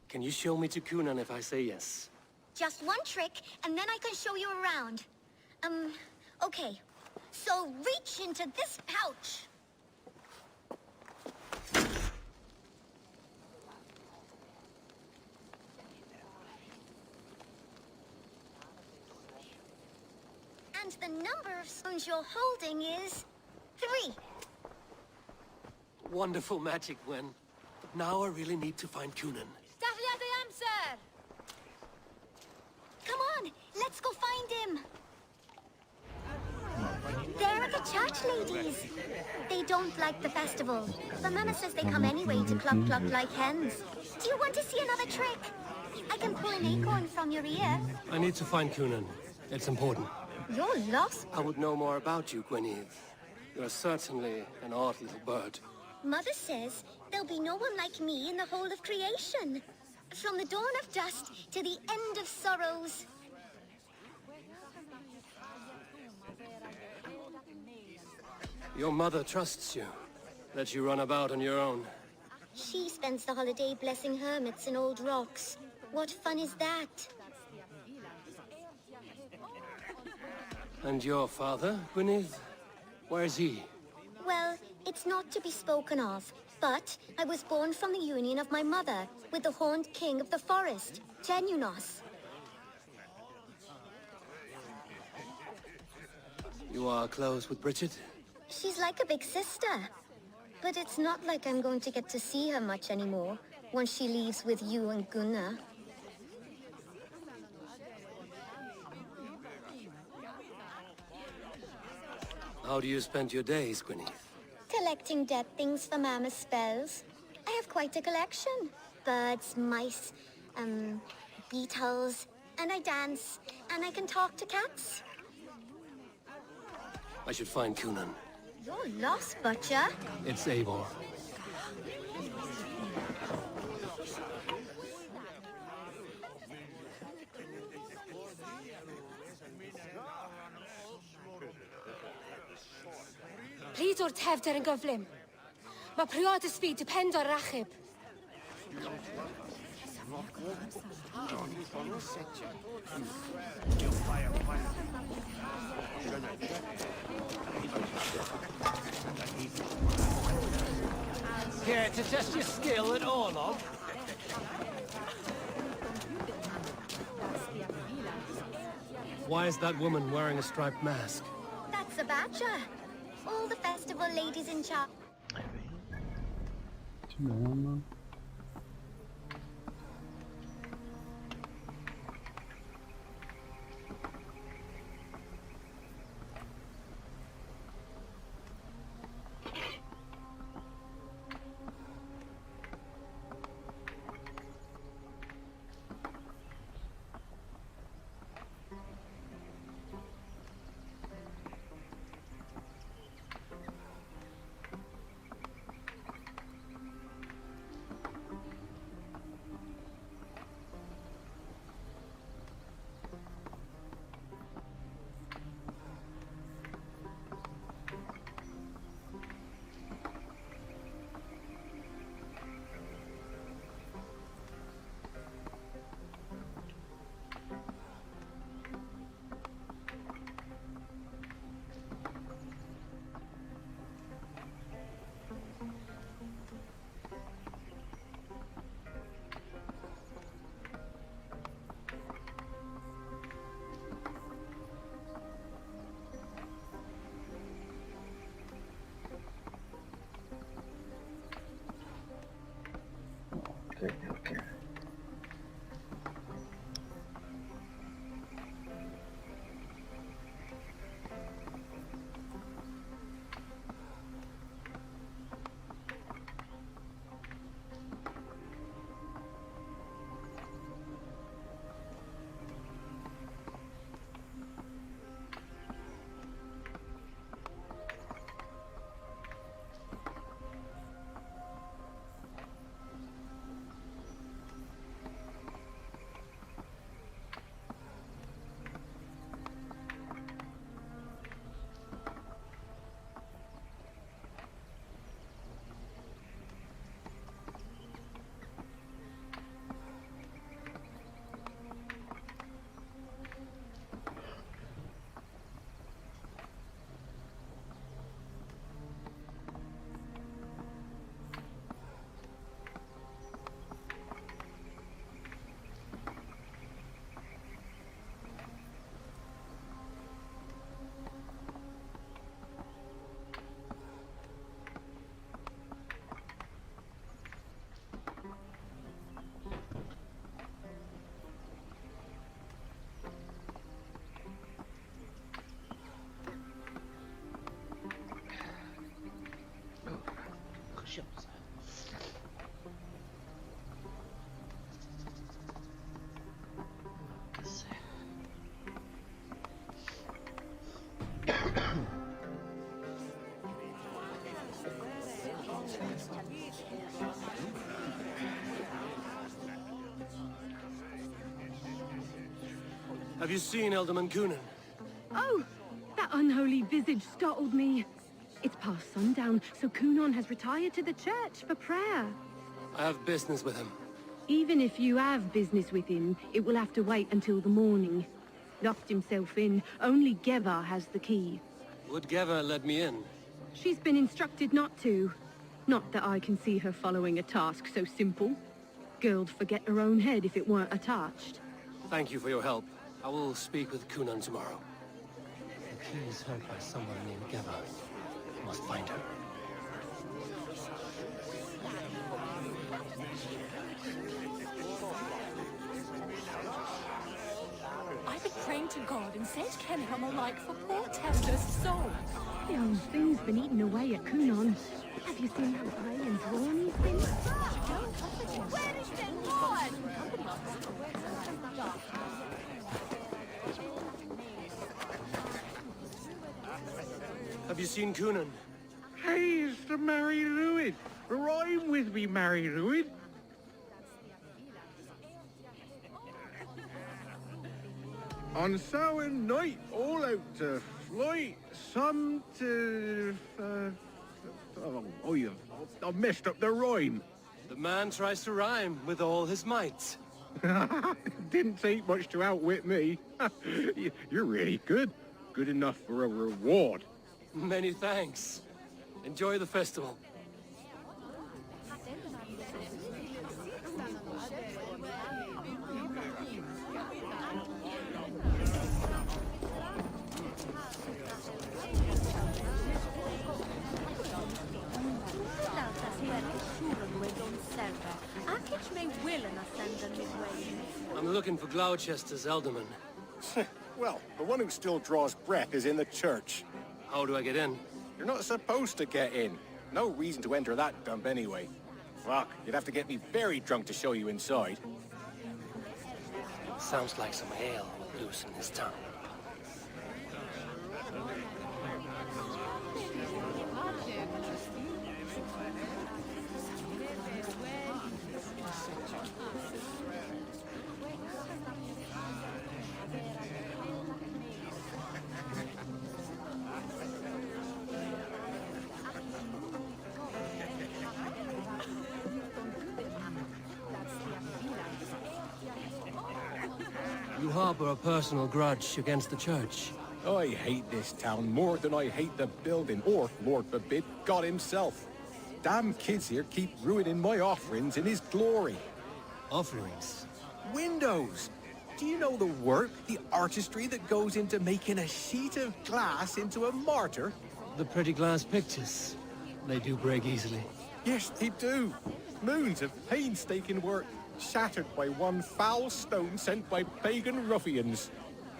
Can you show me to Coonan if I say yes? Just one trick, and then I can show you around. Okay. So reach into this pouch. And the number of spoons you're holding is 3. Wonderful magic, Gwen. But now I really need to find Coonan. Dahlia the answer! Come on, let's go find him. There are the church ladies. They don't like the festival, but Mama says they come anyway to cluck cluck like hens. Do you want to see another trick? I can pull an acorn from your ear. I need to find Coonan. It's important. You're lost. I would know more about you, Gwynedd. You're certainly an odd little bird. Mother says there'll be no one like me in the whole of creation. From the dawn of dust to the end of sorrows. Your mother trusts you. Lets you run about on your own. She spends the holiday blessing hermits in old rocks. What fun is that? And your father, Gwynedd? Where's he? Well, it's not to be spoken of. But I was born from the union of my mother with the horned king of the forest, Genunos. You are close with Bridget? She's like a big sister. But it's not like I'm going to get to see her much anymore once she leaves with you and Gunnar. How do you spend your days, Gwyneth? Collecting dead things for Mama's spells. I have quite a collection. Birds, mice, beetles, and I dance, and I can talk to cats. I should find Cunan. You're lost, Butcher. It's Eivor. Pryd o'r tefder yn gyflym. Mae priod y sbyd depend o'r achub. Here to test your skill at Orlog. Why is that woman wearing a striped mask? That's a badger. All the festival ladies in charge. Okay. Have you seen Alderman Cunan? Oh, that unholy visage startled me. It's past sundown, so Cunan has retired to the church for prayer. I have business with him. Even if you have business with him, it will have to wait until the morning. Locked himself in. Only Geva has the key. Would Geva let me in? She's been instructed not to. Not that I can see her following a task so simple. Girl'd forget her own head if it weren't attached. Thank you for your help. I will speak with Kunan tomorrow. The key is held by someone named Geva. I must find her. I've been praying to God and sent Kenham alike for poor Tesla's soul. The old thing's been eaten away at Kunon. Have you seen how grey and drawn he's been? Where is the Lord? Have you seen Kunan? Hey, it's the Mary Lewid. Rhyme with me, Mary Lewid. On Samhain night, all out to flight, some to... I've messed up the rhyme. The man tries to rhyme with all his might. Didn't take much to outwit me. You're really good. Good enough for a reward. Many thanks. Enjoy the festival. I'm looking for Gloucester's Elderman. Well, the one who still draws breath is in the church. How do I get in? You're not supposed to get in. No reason to enter that dump anyway. Fuck, you'd have to get me very drunk to show you inside. Sounds like some ale loose in his tongue. You harbor a personal grudge against the church. I hate this town more than I hate the building, or, Lord forbid, God himself. Damn kids here keep ruining my offerings in his glory. Offerings? Windows! Do you know the work, the artistry that goes into making a sheet of glass into a martyr? The pretty glass pictures. They do break easily. Yes, they do. Moons of painstaking work, shattered by one foul stone sent by pagan ruffians.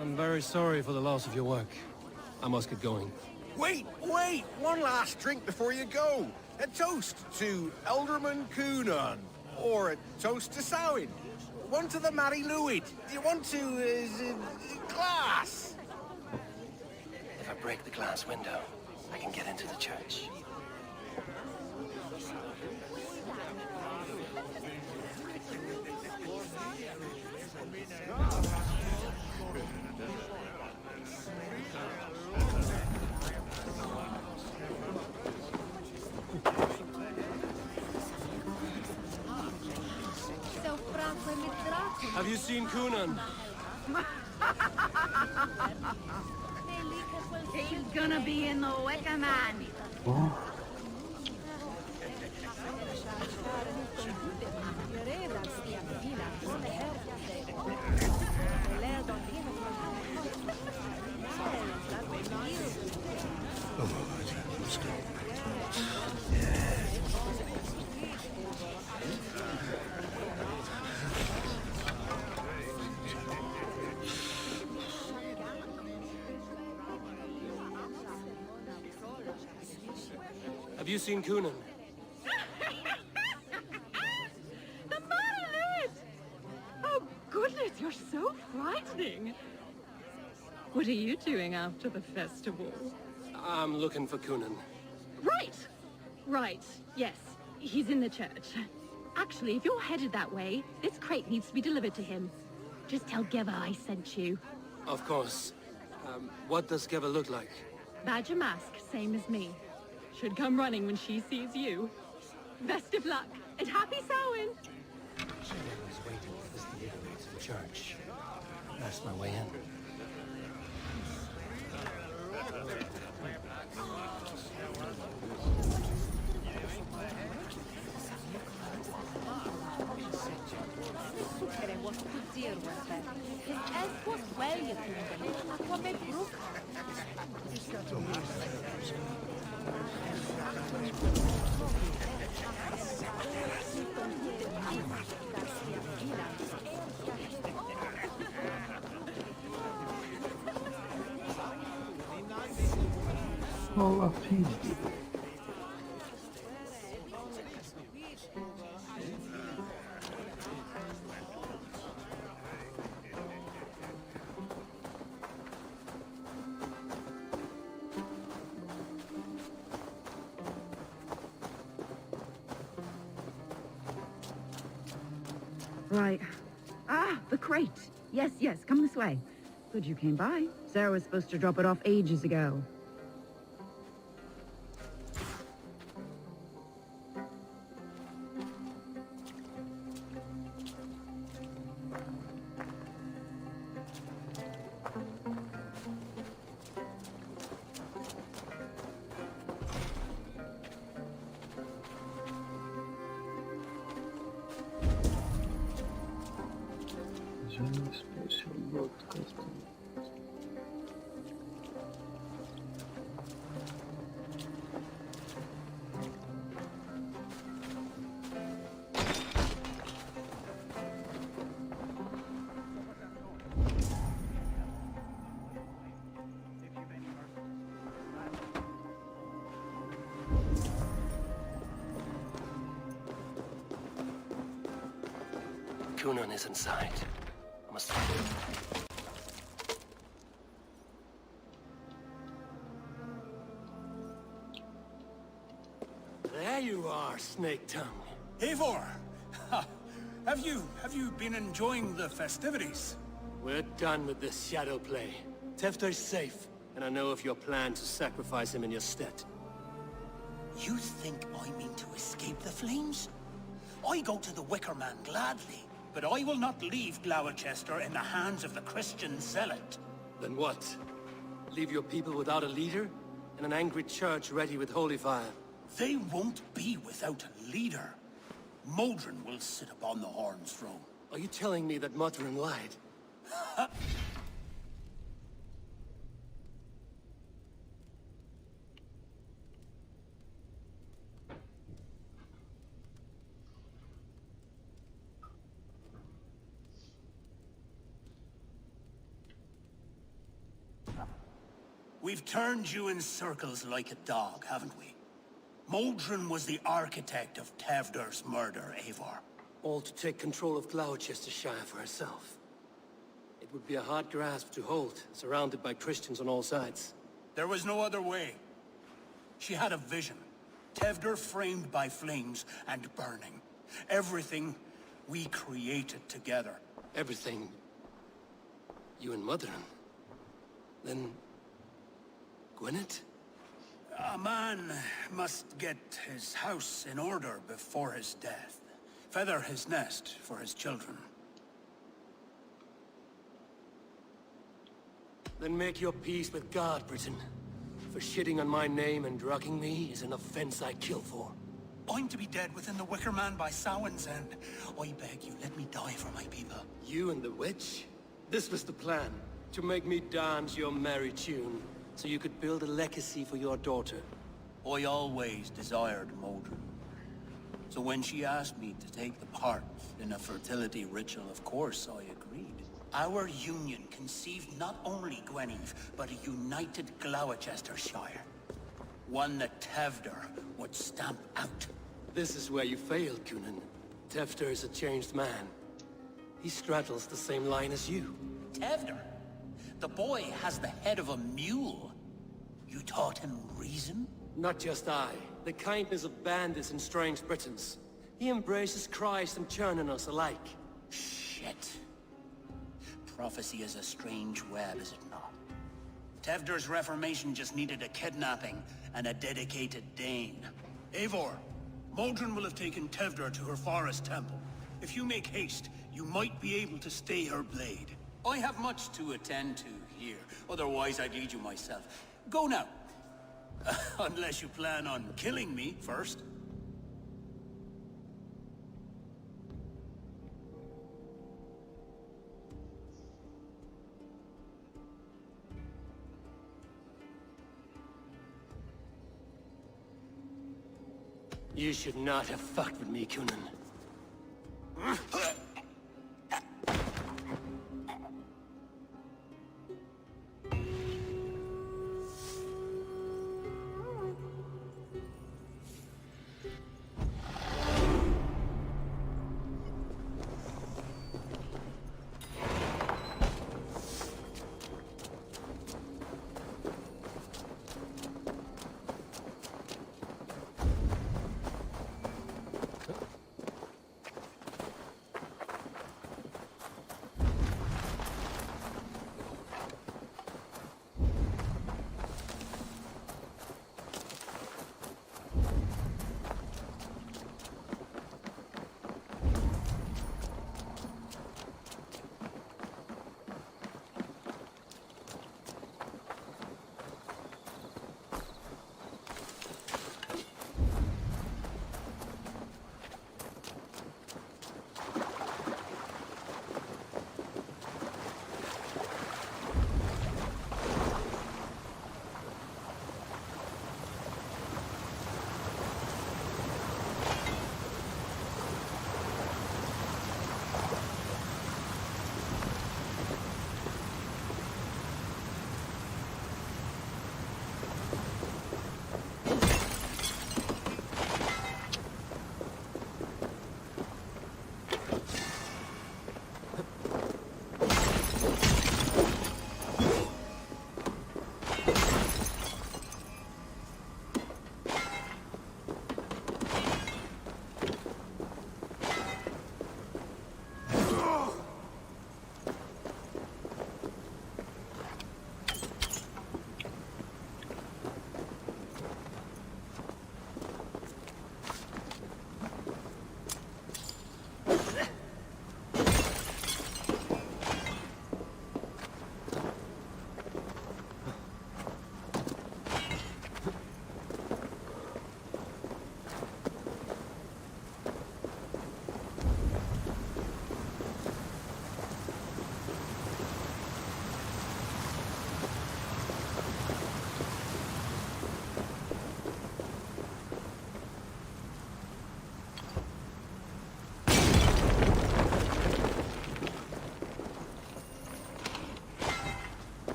I'm very sorry for the loss of your work. I must get going. Wait! One last drink before you go. A toast to Elderman Kunan. Or a toast to Samhain. One to the Mary Lewid. Do you want to, glass? If I break the glass window, I can get into the church. Have you seen Kunan? He's gonna be in the Wicca Man. Have you seen Kunan? The Margaret! Oh, goodness, you're so frightening. What are you doing after the festival? I'm looking for Kunan. Right. Yes, he's in the church. Actually, if you're headed that way, this crate needs to be delivered to him. Just tell Geva I sent you. Of course. What does Geva look like? Badger mask, same as me. Should come running when she sees you. Best of luck, and happy Samhain! Geva's waiting for this delivery to the church. That's my way in. Sucere was to dear with them. His as was well you kingdom, aqua me brook. Allah pizdi. Right. Ah, the crate. Yes, yes, come this way. Good you came by. Sarah was supposed to drop it off ages ago. Special load custom. Kunan is inside. Must. There you are, Snake Tongue. Eivor! Have you been enjoying the festivities? We're done with this shadow play. Tefter's safe, and I know of your plan to sacrifice him in your stead. You think I mean to escape the flames? I go to the Wicker Man gladly, but I will not leave Gloucester in the hands of the Christian zealot. Then what? Leave your people without a leader? And an angry church ready with holy fire? They won't be without a leader. Modron will sit upon the Horn's throne. Are you telling me that Modron lied? We've turned you in circles like a dog, haven't we? Modron was the architect of Tevder's murder, Eivor. All to take control of Gloucestershire for herself. It would be a hard grasp to hold, surrounded by Christians on all sides. There was no other way. She had a vision. Tevder framed by flames and burning. Everything we created together. Everything? You and Modron? Then... Gwyneth? A man must get his house in order before his death. Feather his nest for his children. Then make your peace with God, Britain. For shitting on my name and drugging me is an offense I kill for. I'm to be dead within the Wicker Man by Samhain's end. I beg you, let me die for my people. You and the witch? This was the plan. To make me dance your merry tune. So you could build a legacy for your daughter. I always desired Modron. So when she asked me to take the part in a fertility ritual, of course I agreed. Our union conceived not only Gweneve, but a united Gloucestershire. One that Tevder would stamp out. This is where you failed, Kunan. Tefter is a changed man. He straddles the same line as you. Tevder? The boy has the head of a mule. You taught him reason? Not just I. The kindness of bandits and strange Britons. He embraces Christ and churning us alike. Shit. Prophecy is a strange web, is it not? Tevder's reformation just needed a kidnapping and a dedicated Dane. Eivor, Modron will have taken Tevder to her forest temple. If you make haste, you might be able to stay her blade. I have much to attend to here. Otherwise, I'd lead you myself. Go now. Unless you plan on killing me first. You should not have fucked with me, Kunin.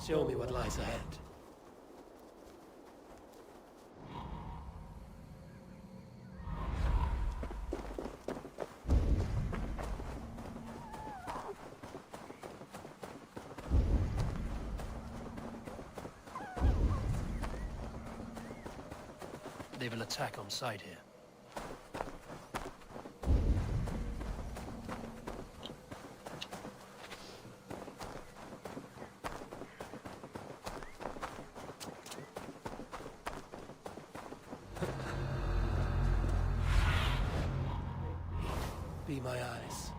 Show me what lies ahead. They will attack on sight here. be my eyes.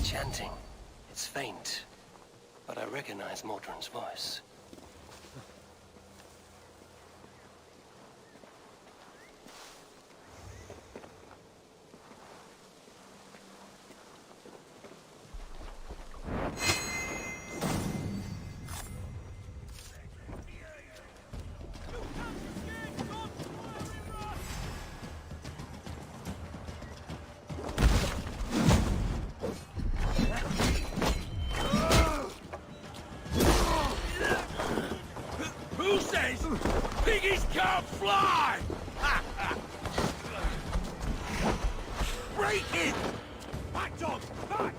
Chanting. It's faint, but I recognize Mordrin's voice. Piggies can't fly! Break it! Back, dog! Back!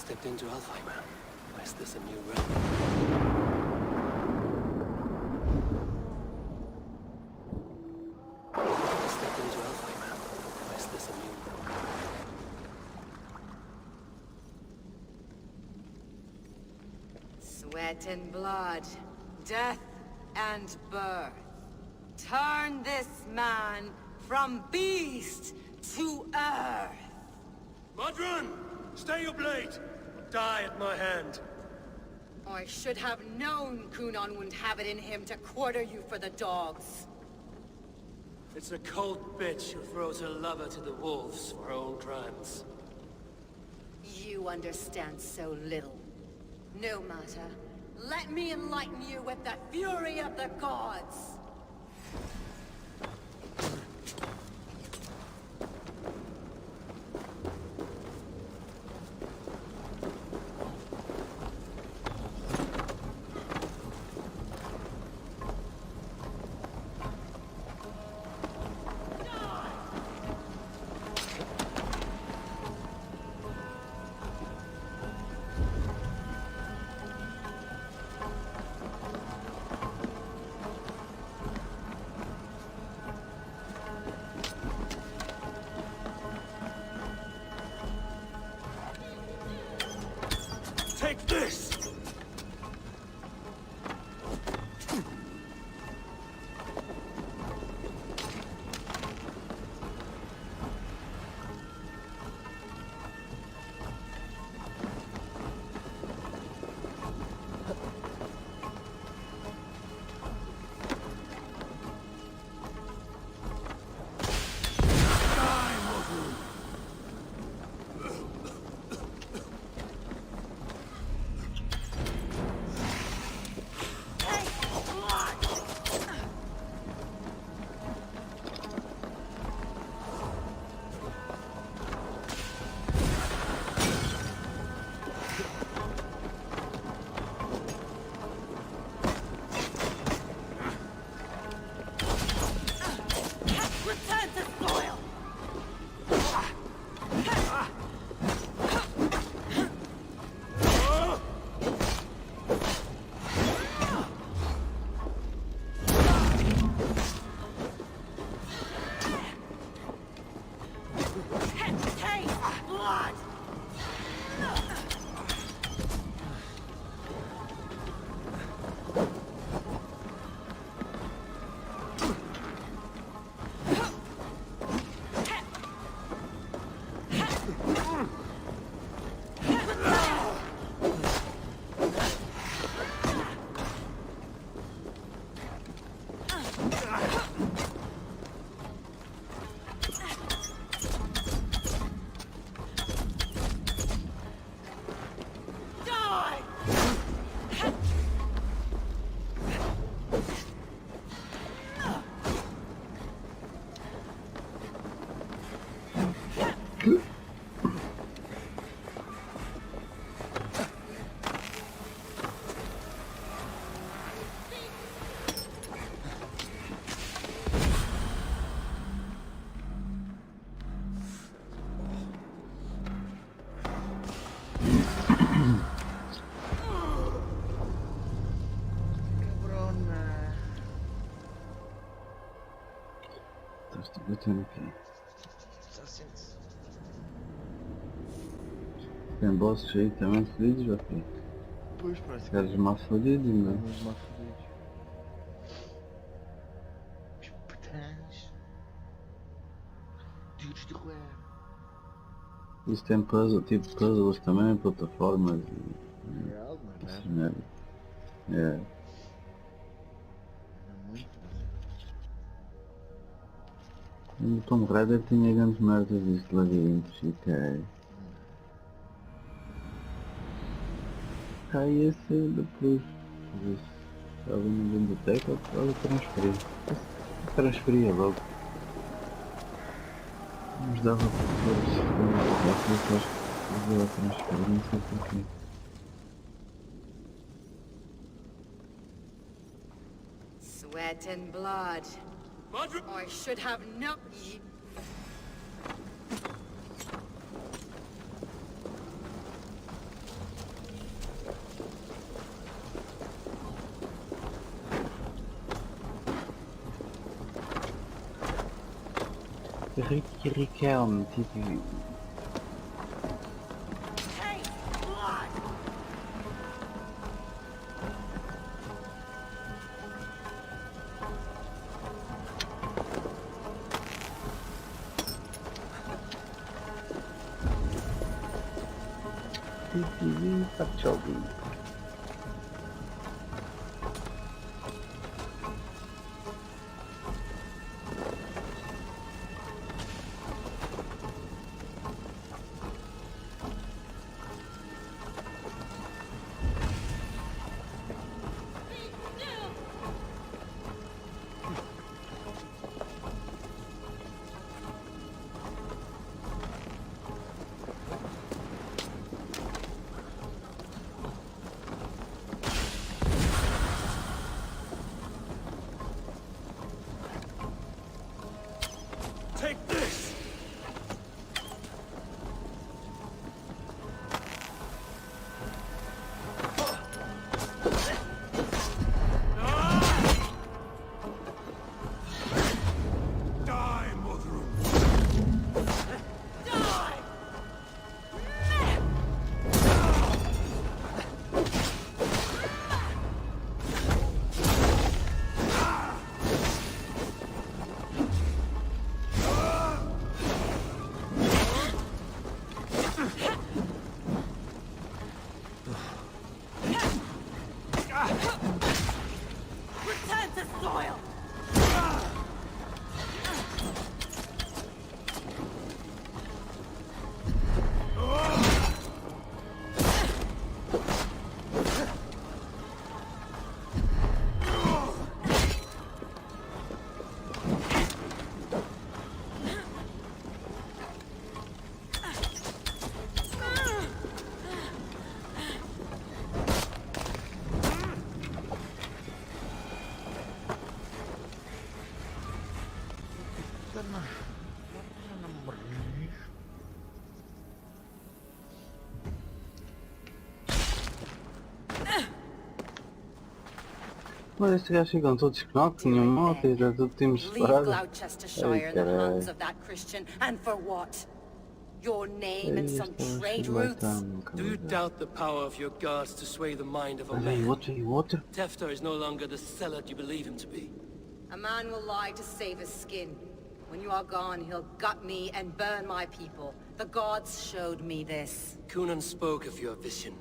stepped into Alfheim. Is this a new realm? I stepped into Alfheim. Is this a new realm? Sweat and blood, death and birth. Turn this man from beast to earth. Modron! Stay your blade! Die at my hand. I should have known Kunon wouldn't have it in him to quarter you for the dogs. It's a cold bitch who throws her lover to the wolves for her own crimes. You understand so little. No matter. Let me enlighten you with the fury of the gods! Take this! Estás-te batendo aqui. Tem bosses aí também fodidos, já foi. Pois, parece que queres mais fodidos, não é? uns mais fodidos. Os petãs. Duros de roer. Isso tem puzzle, tipo puzzles também, plataformas e... É algo, mas assim, não é? É. No Tomb Raider tinha grandes merdas disso de labirintos e caralho. Ia ser depois. Estava na biblioteca, estava transferia logo. Mas dava para fazer a transferir, não sei porquê. Sweat and blood. I should have known. Rickhelm, TV. TV Paciobi. Take this! Die, Mother! Return to soil! Mas estes gajos ficam todos knock, nenhum moto, e já tudo temos Leave separado. Gloucestershire in the hands of that Christian, and for what? Your name and some trade routes? Do you doubt the power of your guards to sway the mind of a Hey, man? water. Tefter is no longer the zealot you believe him to be. A man will lie to save his skin. When you are gone, he'll gut me and burn my people. The gods showed me this. Cunan spoke of your vision.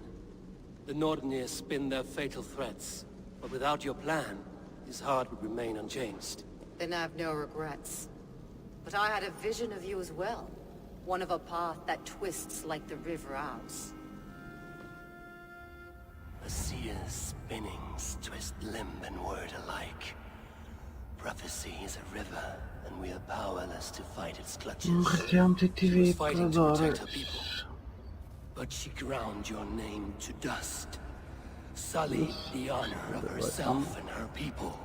The Nordenir spin their fatal threats. But without your plan, his heart would remain unchanged. Then I have no regrets. But I had a vision of you as well. One of a path that twists like the river Ouse. The seer's spinnings twist limb and word alike. Prophecy is a river, and we are powerless to fight its clutches. Rickhelm, She was TV, fighting to protect her adoro. people. But she ground your name to dust. Sullied the honor of herself and her people.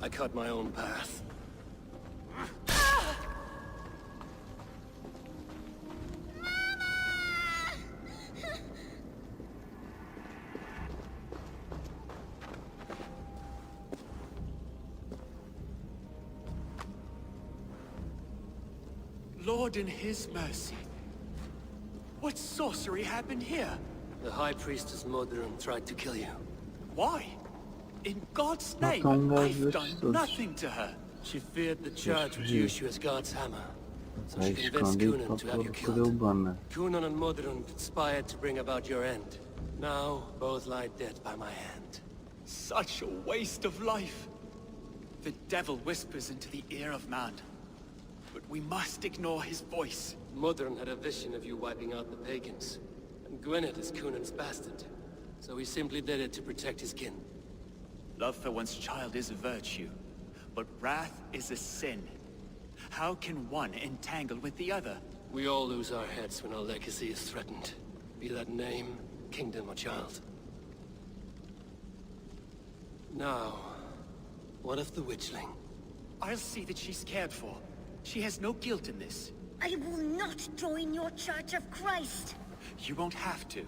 I cut my own path. Lord in his mercy. What sorcery happened here? The High Priestess Modron tried to kill you. Why? In God's name, Matangas I've done estes. nothing to her. She feared the charge would use you as God's hammer. So she Ai, convinced escondido Cunan to have you por killed. Ilbana. Cunan and Modron conspired to bring about your end. Now, both lie dead by my hand. Such a waste of life. The devil whispers into the ear of man. But we must ignore his voice. Modron had a vision of you wiping out the pagans. And Gwynedd is Cunan's bastard. So he simply did it to protect his kin. Love for one's child is a virtue, but wrath is a sin. How can one entangle with the other? We all lose our heads when our legacy is threatened. Be that name, kingdom, or child. Now, what of the witchling? I'll see that she's cared for. She has no guilt in this. I will not join your Church of Christ. You won't have to.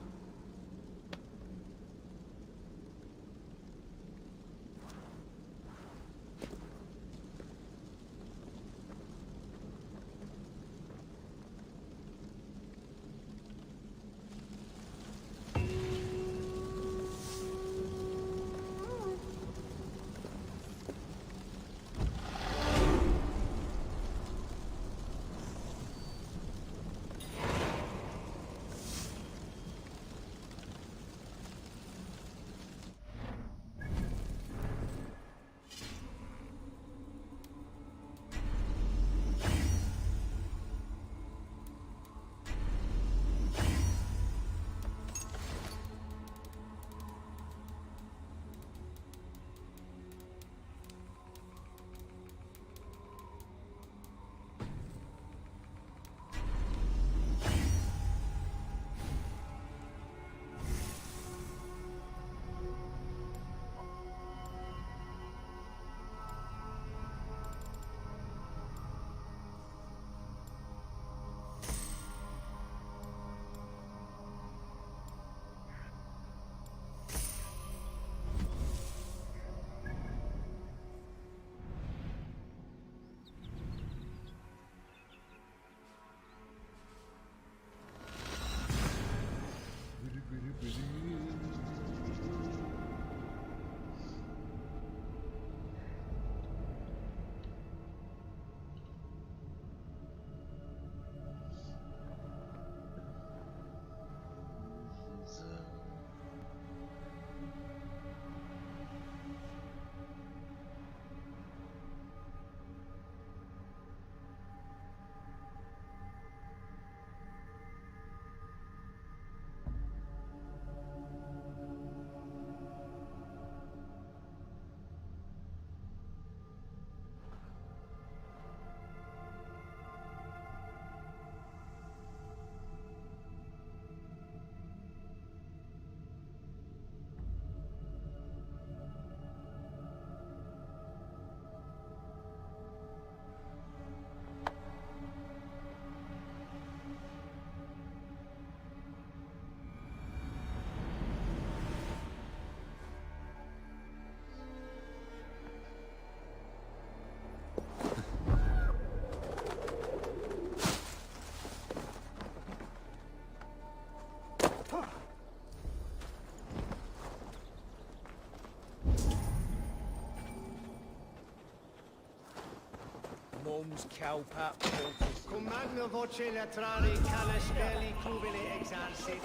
Holmes cowpat poultice. Cum magna voce latrari canaspelli cubili exarsit.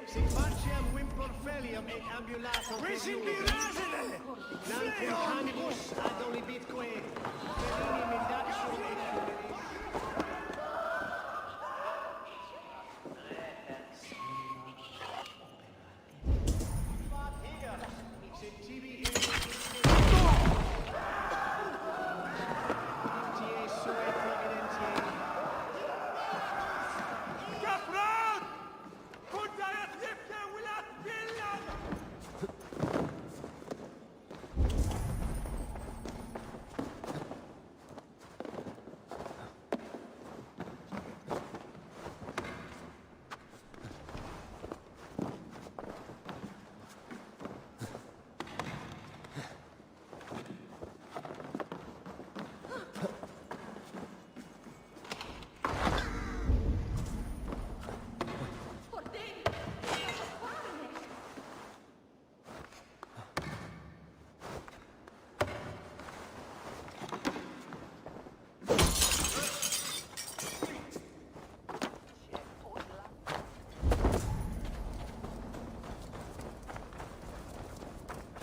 Sic marciam wimporfelium et ambulatum Risingirasile! Nancum canibus ad olibitque, felini mendacium et humili.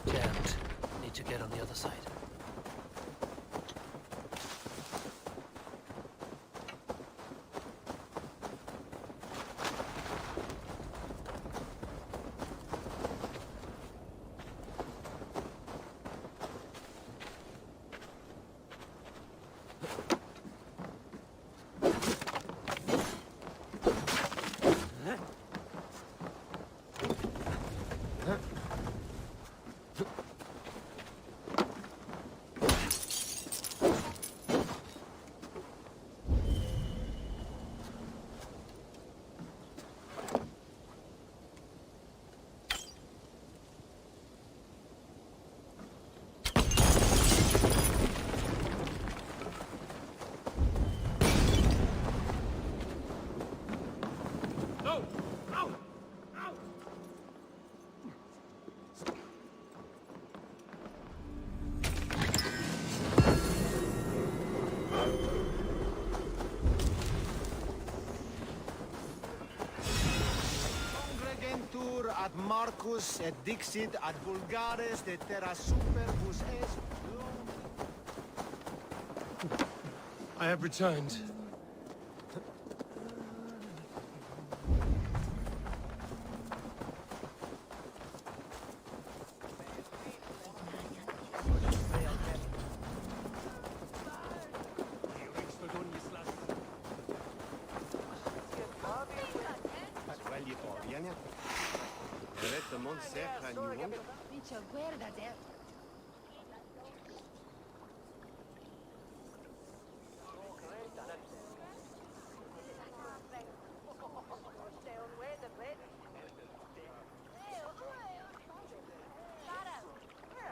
Jammed. Need to get on the other side. Ad Marcus et dixit ad vulgares de terra superbus est. I have returned.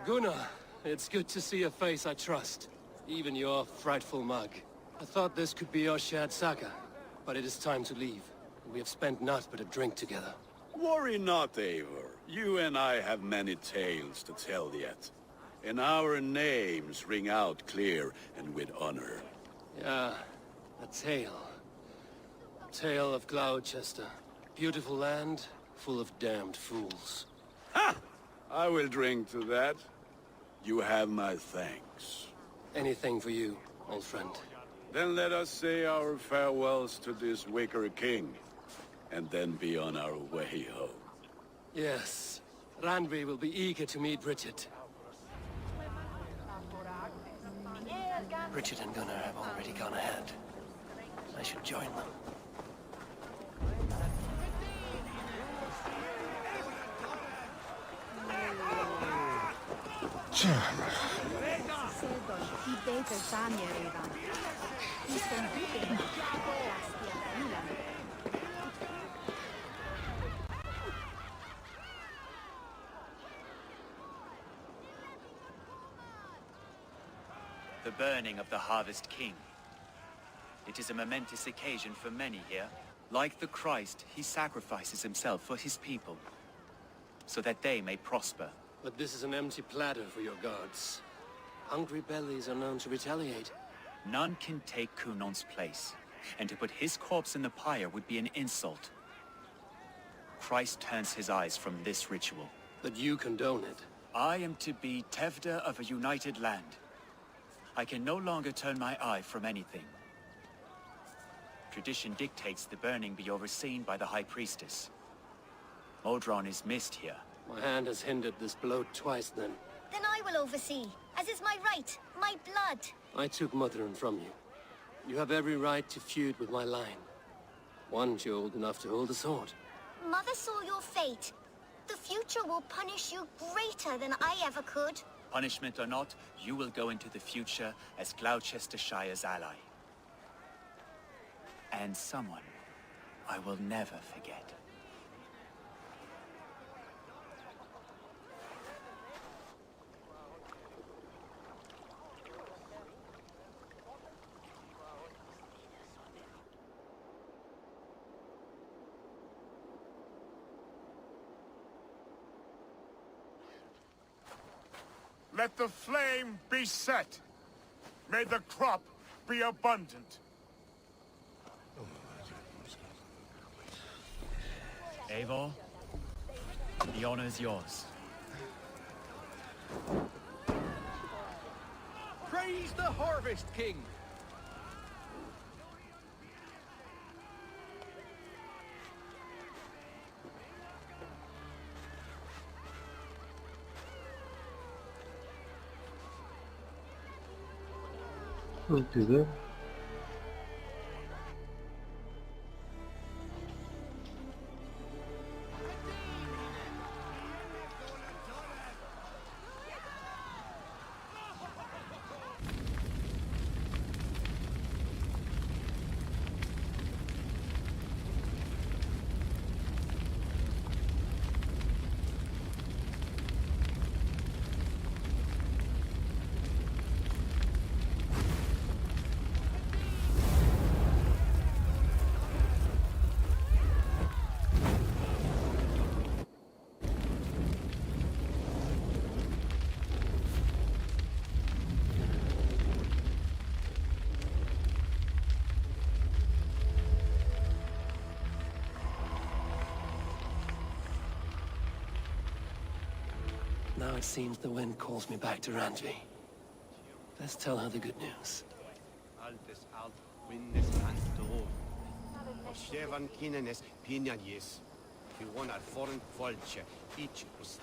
Gunnar, it's good to see a face I trust. Even your frightful mug. I thought this could be our shared saga, but it is time to leave. We have spent naught but a drink together. Worry not, Eivor. You and I have many tales to tell yet. And our names ring out clear and with honor. Yeah, a tale. Tale of Gloucester. Beautiful land, full of damned fools. Ha! I will drink to that. You have my thanks. Anything for you, old friend. Then let us say our farewells to this wicker king, and then be on our way home. Yes, Randvi will be eager to meet Bridget. Richard and Gunnar have already gone ahead. I should join them. The burning of the Harvest King. It is a momentous occasion for many here. Like the Christ, he sacrifices himself for his people, so that they may prosper. But this is an empty platter for your gods. Hungry bellies are known to retaliate. None can take Kunon's place, and to put his corpse in the pyre would be an insult. Christ turns his eyes from this ritual. But you condone it. I am to be Tevda of a united land. I can no longer turn my eye from anything. Tradition dictates the burning be overseen by the High Priestess. Modron is missed here. My hand has hindered this blow twice then. Then I will oversee, as is my right, my blood. I took Mother'in from you. You have every right to feud with my line. Once you're old enough to hold a sword. Mother saw your fate. The future will punish you greater than I ever could. Punishment or not, you will go into the future as Gloucestershire's ally. And someone I will never forget. Let the flame be set. May the crop be abundant. Eivor, the honor is yours. Praise the Harvest King! Çok güzel. Now it seems the wind calls me back to Randvi. Let's tell her the good news. Altes alt, windes antor. Og Shevan Kinenes Pinagis. He won at foreign vulture, each was.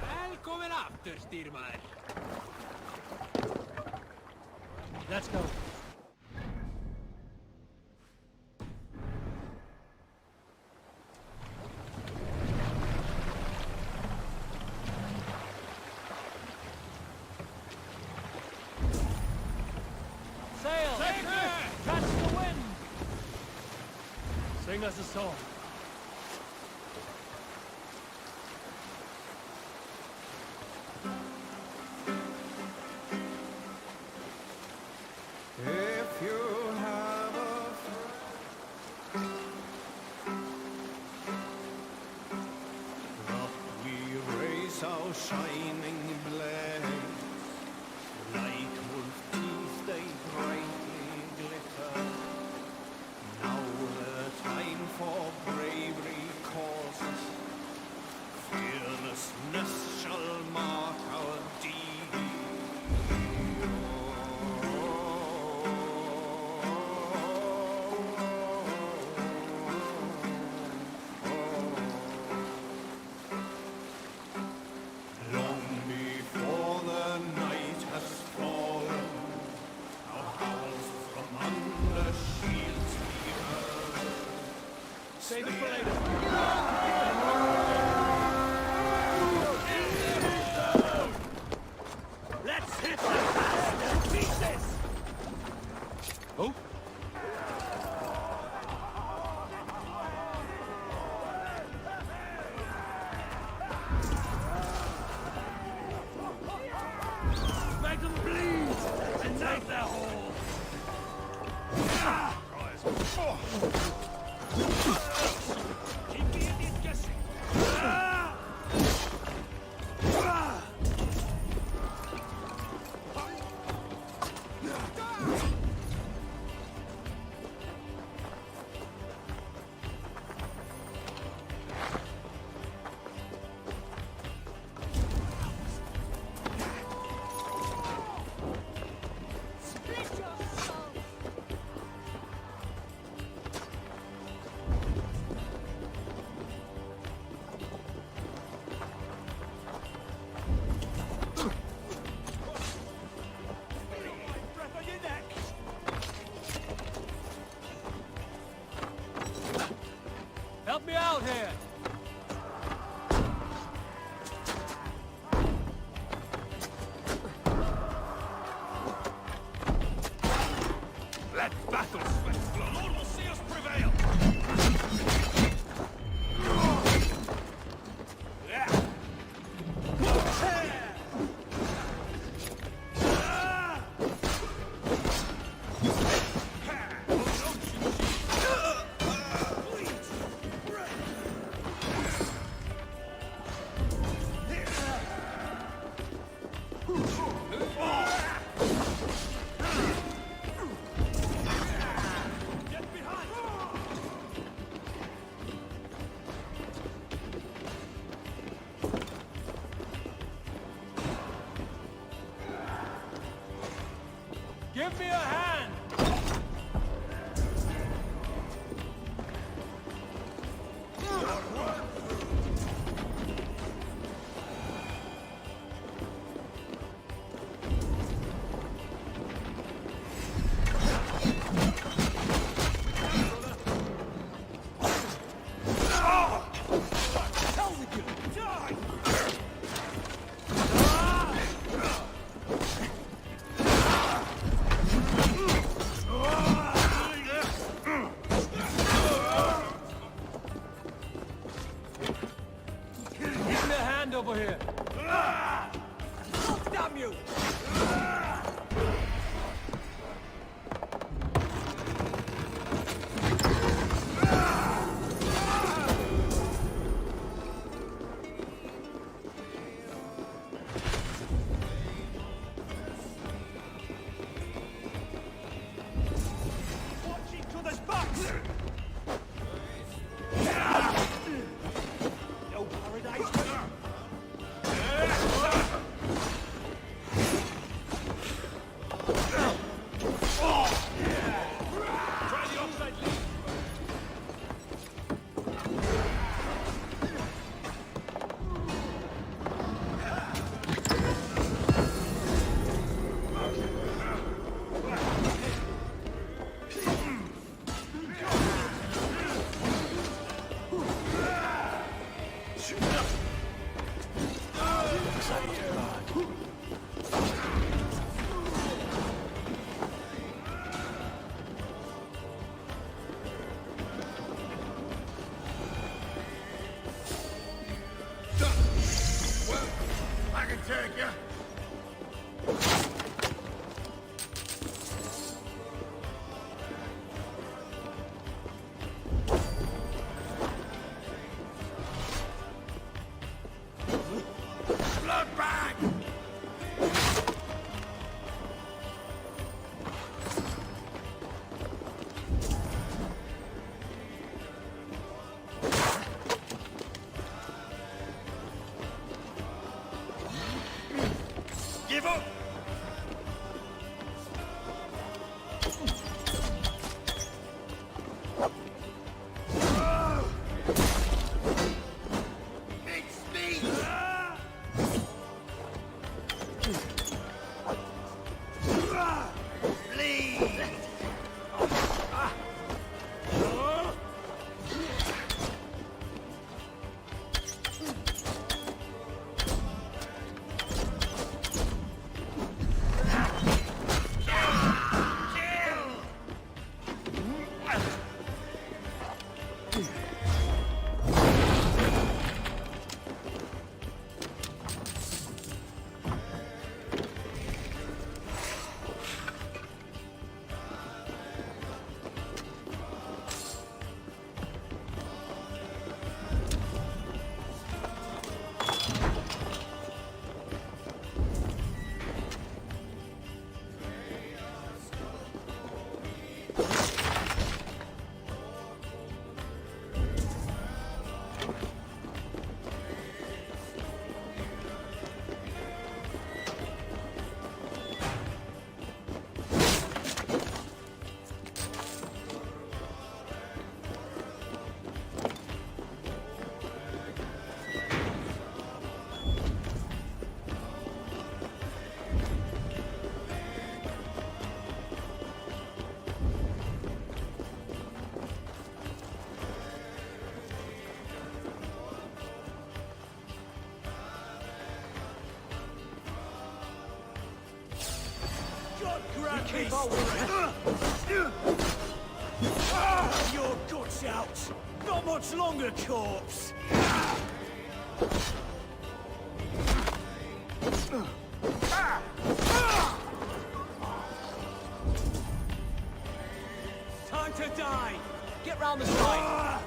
Välkommen after, styrmaður. Let's go. Sail! Catch the wind! Sing us a song. If you have a up we raise our shining blades, like wolf teeth they brightly glitter. Now the time for bravery calls us, fearlessness shall mark our deed. Long before the night has fallen, our howls from under shields we heard. Save it for later. Let's hit the bastard pieces! Oh? Make them bleed and take their hold! Keep the Indians guessing! Help me out here! Let battle sweat flow! Lord will see us prevail! Give me a hand! Over here. Damn you! Watch each other's backs! No paradise for you! take you. Blood bag! Give up! It's me! Bleed! Keep your guts out! Not much longer, corpse! Time to die! Get round the side!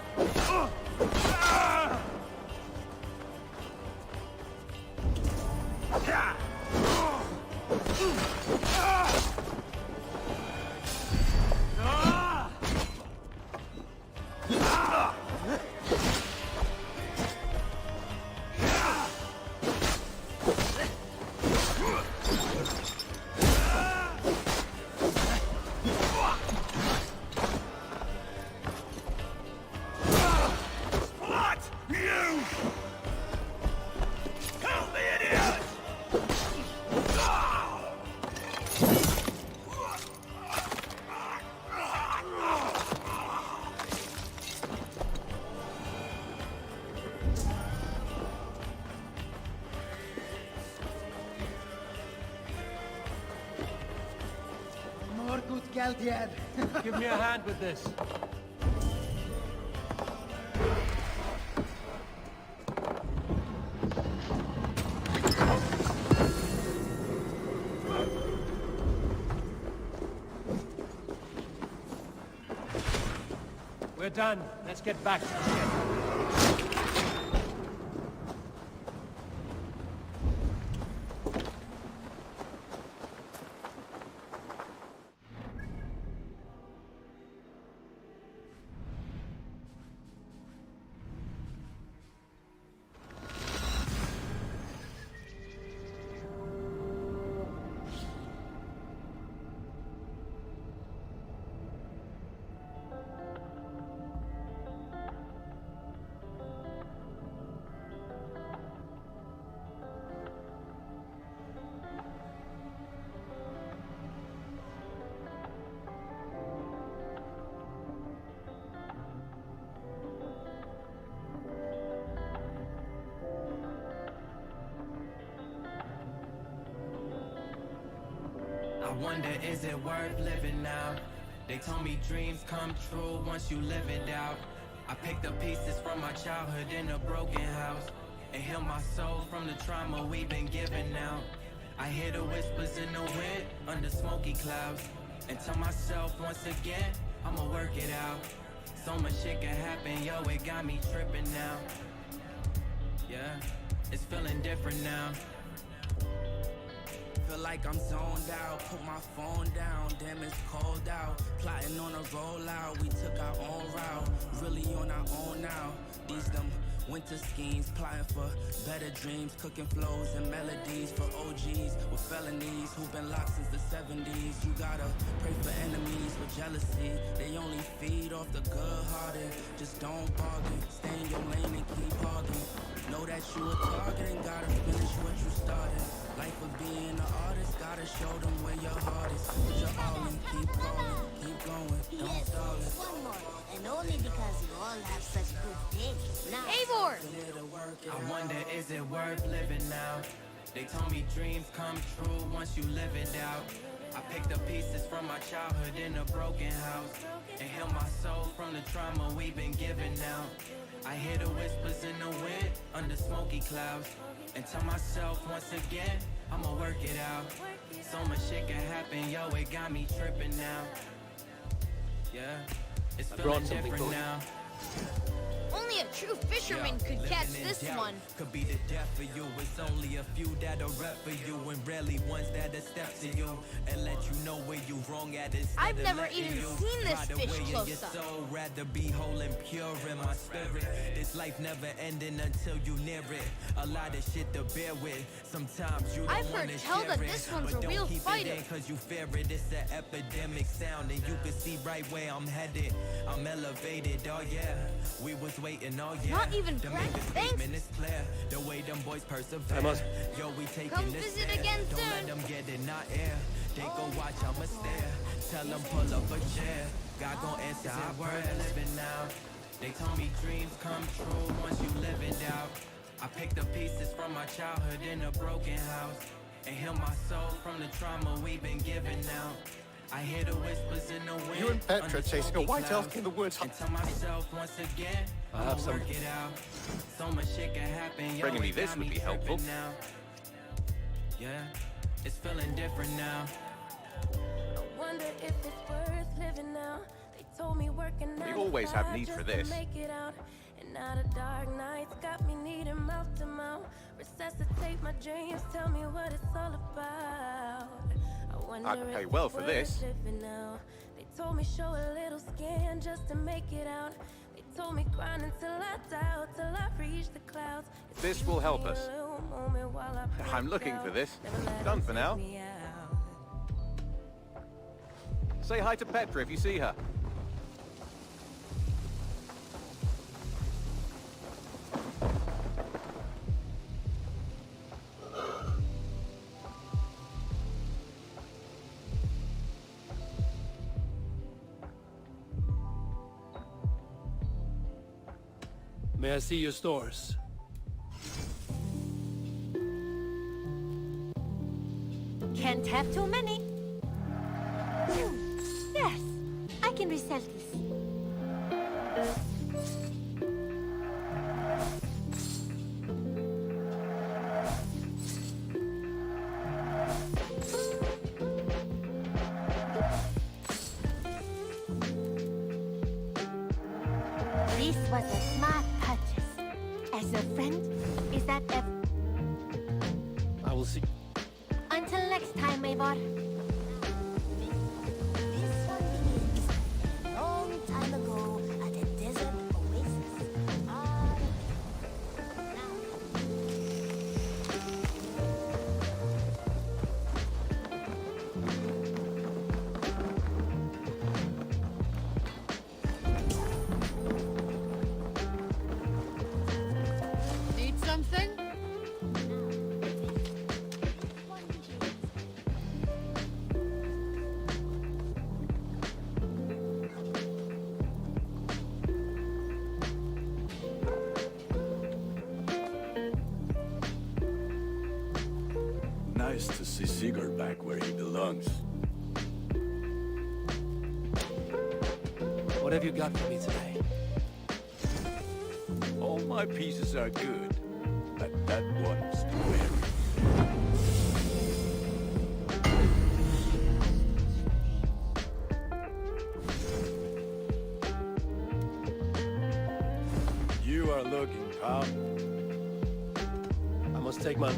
Give me a hand with this. We're done. Let's get back to the ship. I wonder, is it worth living now? They told me dreams come true once you live it out. I picked up pieces from my childhood in a broken house. and heal my soul from the trauma we've been given now. I hear the whispers in the wind under smoky clouds, and tell myself once again, I'ma work it out. So much shit can happen, yo, it got me tripping now. Yeah, it's feeling different now. Feel like I'm zoned out, put my phone down, damn it's cold out. Plotting on a rollout, we took our own route, really on our own now. These them winter schemes, plotting for better dreams, cooking flows and melodies for OGs with felonies who've been locked since the 70s. You gotta pray for enemies with jealousy, they only feed off the good-hearted. Just don't bargain, stay in your lane and keep hogging. Know that you a target and gotta finish what you started. Life of being an artist, gotta show them where your heart is. Put your all in, keep calling, keep going, don't stall it. One more, and only because you all have such good taste. Now, Eivor! I wonder, is it worth living now? They told me dreams come true once you live it out. I picked up pieces from my childhood in a broken house, and heal my soul from the trauma we've been given now. I hear the whispers in the wind under smoky clouds, and tell myself once again, I'ma work it out. So much shit can happen, yo, it got me tripping now. Yeah, it's feeling different now. Only a true fisherman could catch this one. Could be the death for you. It's only a few that'll rep for you, and rarely ones that'll step to you and let you know where you wrong at. I've never even seen this fish close up. So rather be whole and pure in my spirit. This life never ending until you near it. A lot of shit to bear with. Sometimes you don't I've heard wanna tell share that it, this one's but a real don't keep fighter. it in 'cause you fear it. It's an epidemic sound, and you can see right where I'm headed. I'm elevated, oh yeah. We was waiting, oh yeah. Not even to Frank, make a thanks. statement is clear. The way them boys persevere. I must. Yo, we taking Come this visit stare. again Don't soon. let them get in our air. They go watch, I'ma stare. Tell them pull up a chair. God gon' answer our prayer. Living now. They told me dreams come true once you live it out. I picked up pieces from my childhood in a broken house, and heal my soul from the trauma we've been given now. I hear the whispers in the wind. You and Petra under chasing a smoky white elf clouds, in the woods. and tell myself once again, I have I'ma some. work it out. So much shit can happen. Yo, Bringing me it this got would me be helpful. tripping now. Yeah, it's feeling different now. I wonder if it's worth living now. They told me working We've out always had need for this. make it out. And now the dark nights got me needing mouth to mouth. Resuscitate my dreams, tell me what it's all about. I wonder I'd pay if well it's for worth this. living now. They told me show a little skin just to make it out. They told me grind until I die, till I reach the clouds. It's This will help us. a little moment while I I'm break looking out. for this. Never let Done them for take now. me out. Say hi to Petra if you see her. May I see your stores? Can't have too many. Yes, I can resell this. This was a smart purchase. As a friend, is that I will see. Until next time, Eivor. This one begins a long time ago at a desert oasis. Need something? Nice to see Sigurd back where he belongs. What have you got for me today? All my pieces are good. Let that one beware. You are looking calm. I must take my...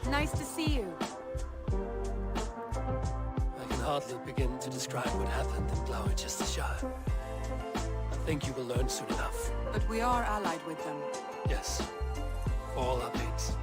Nice to see you. I can hardly begin to describe what happened in Gloucestershire. I think you will learn soon enough. But we are allied with them. Yes. For all our pains.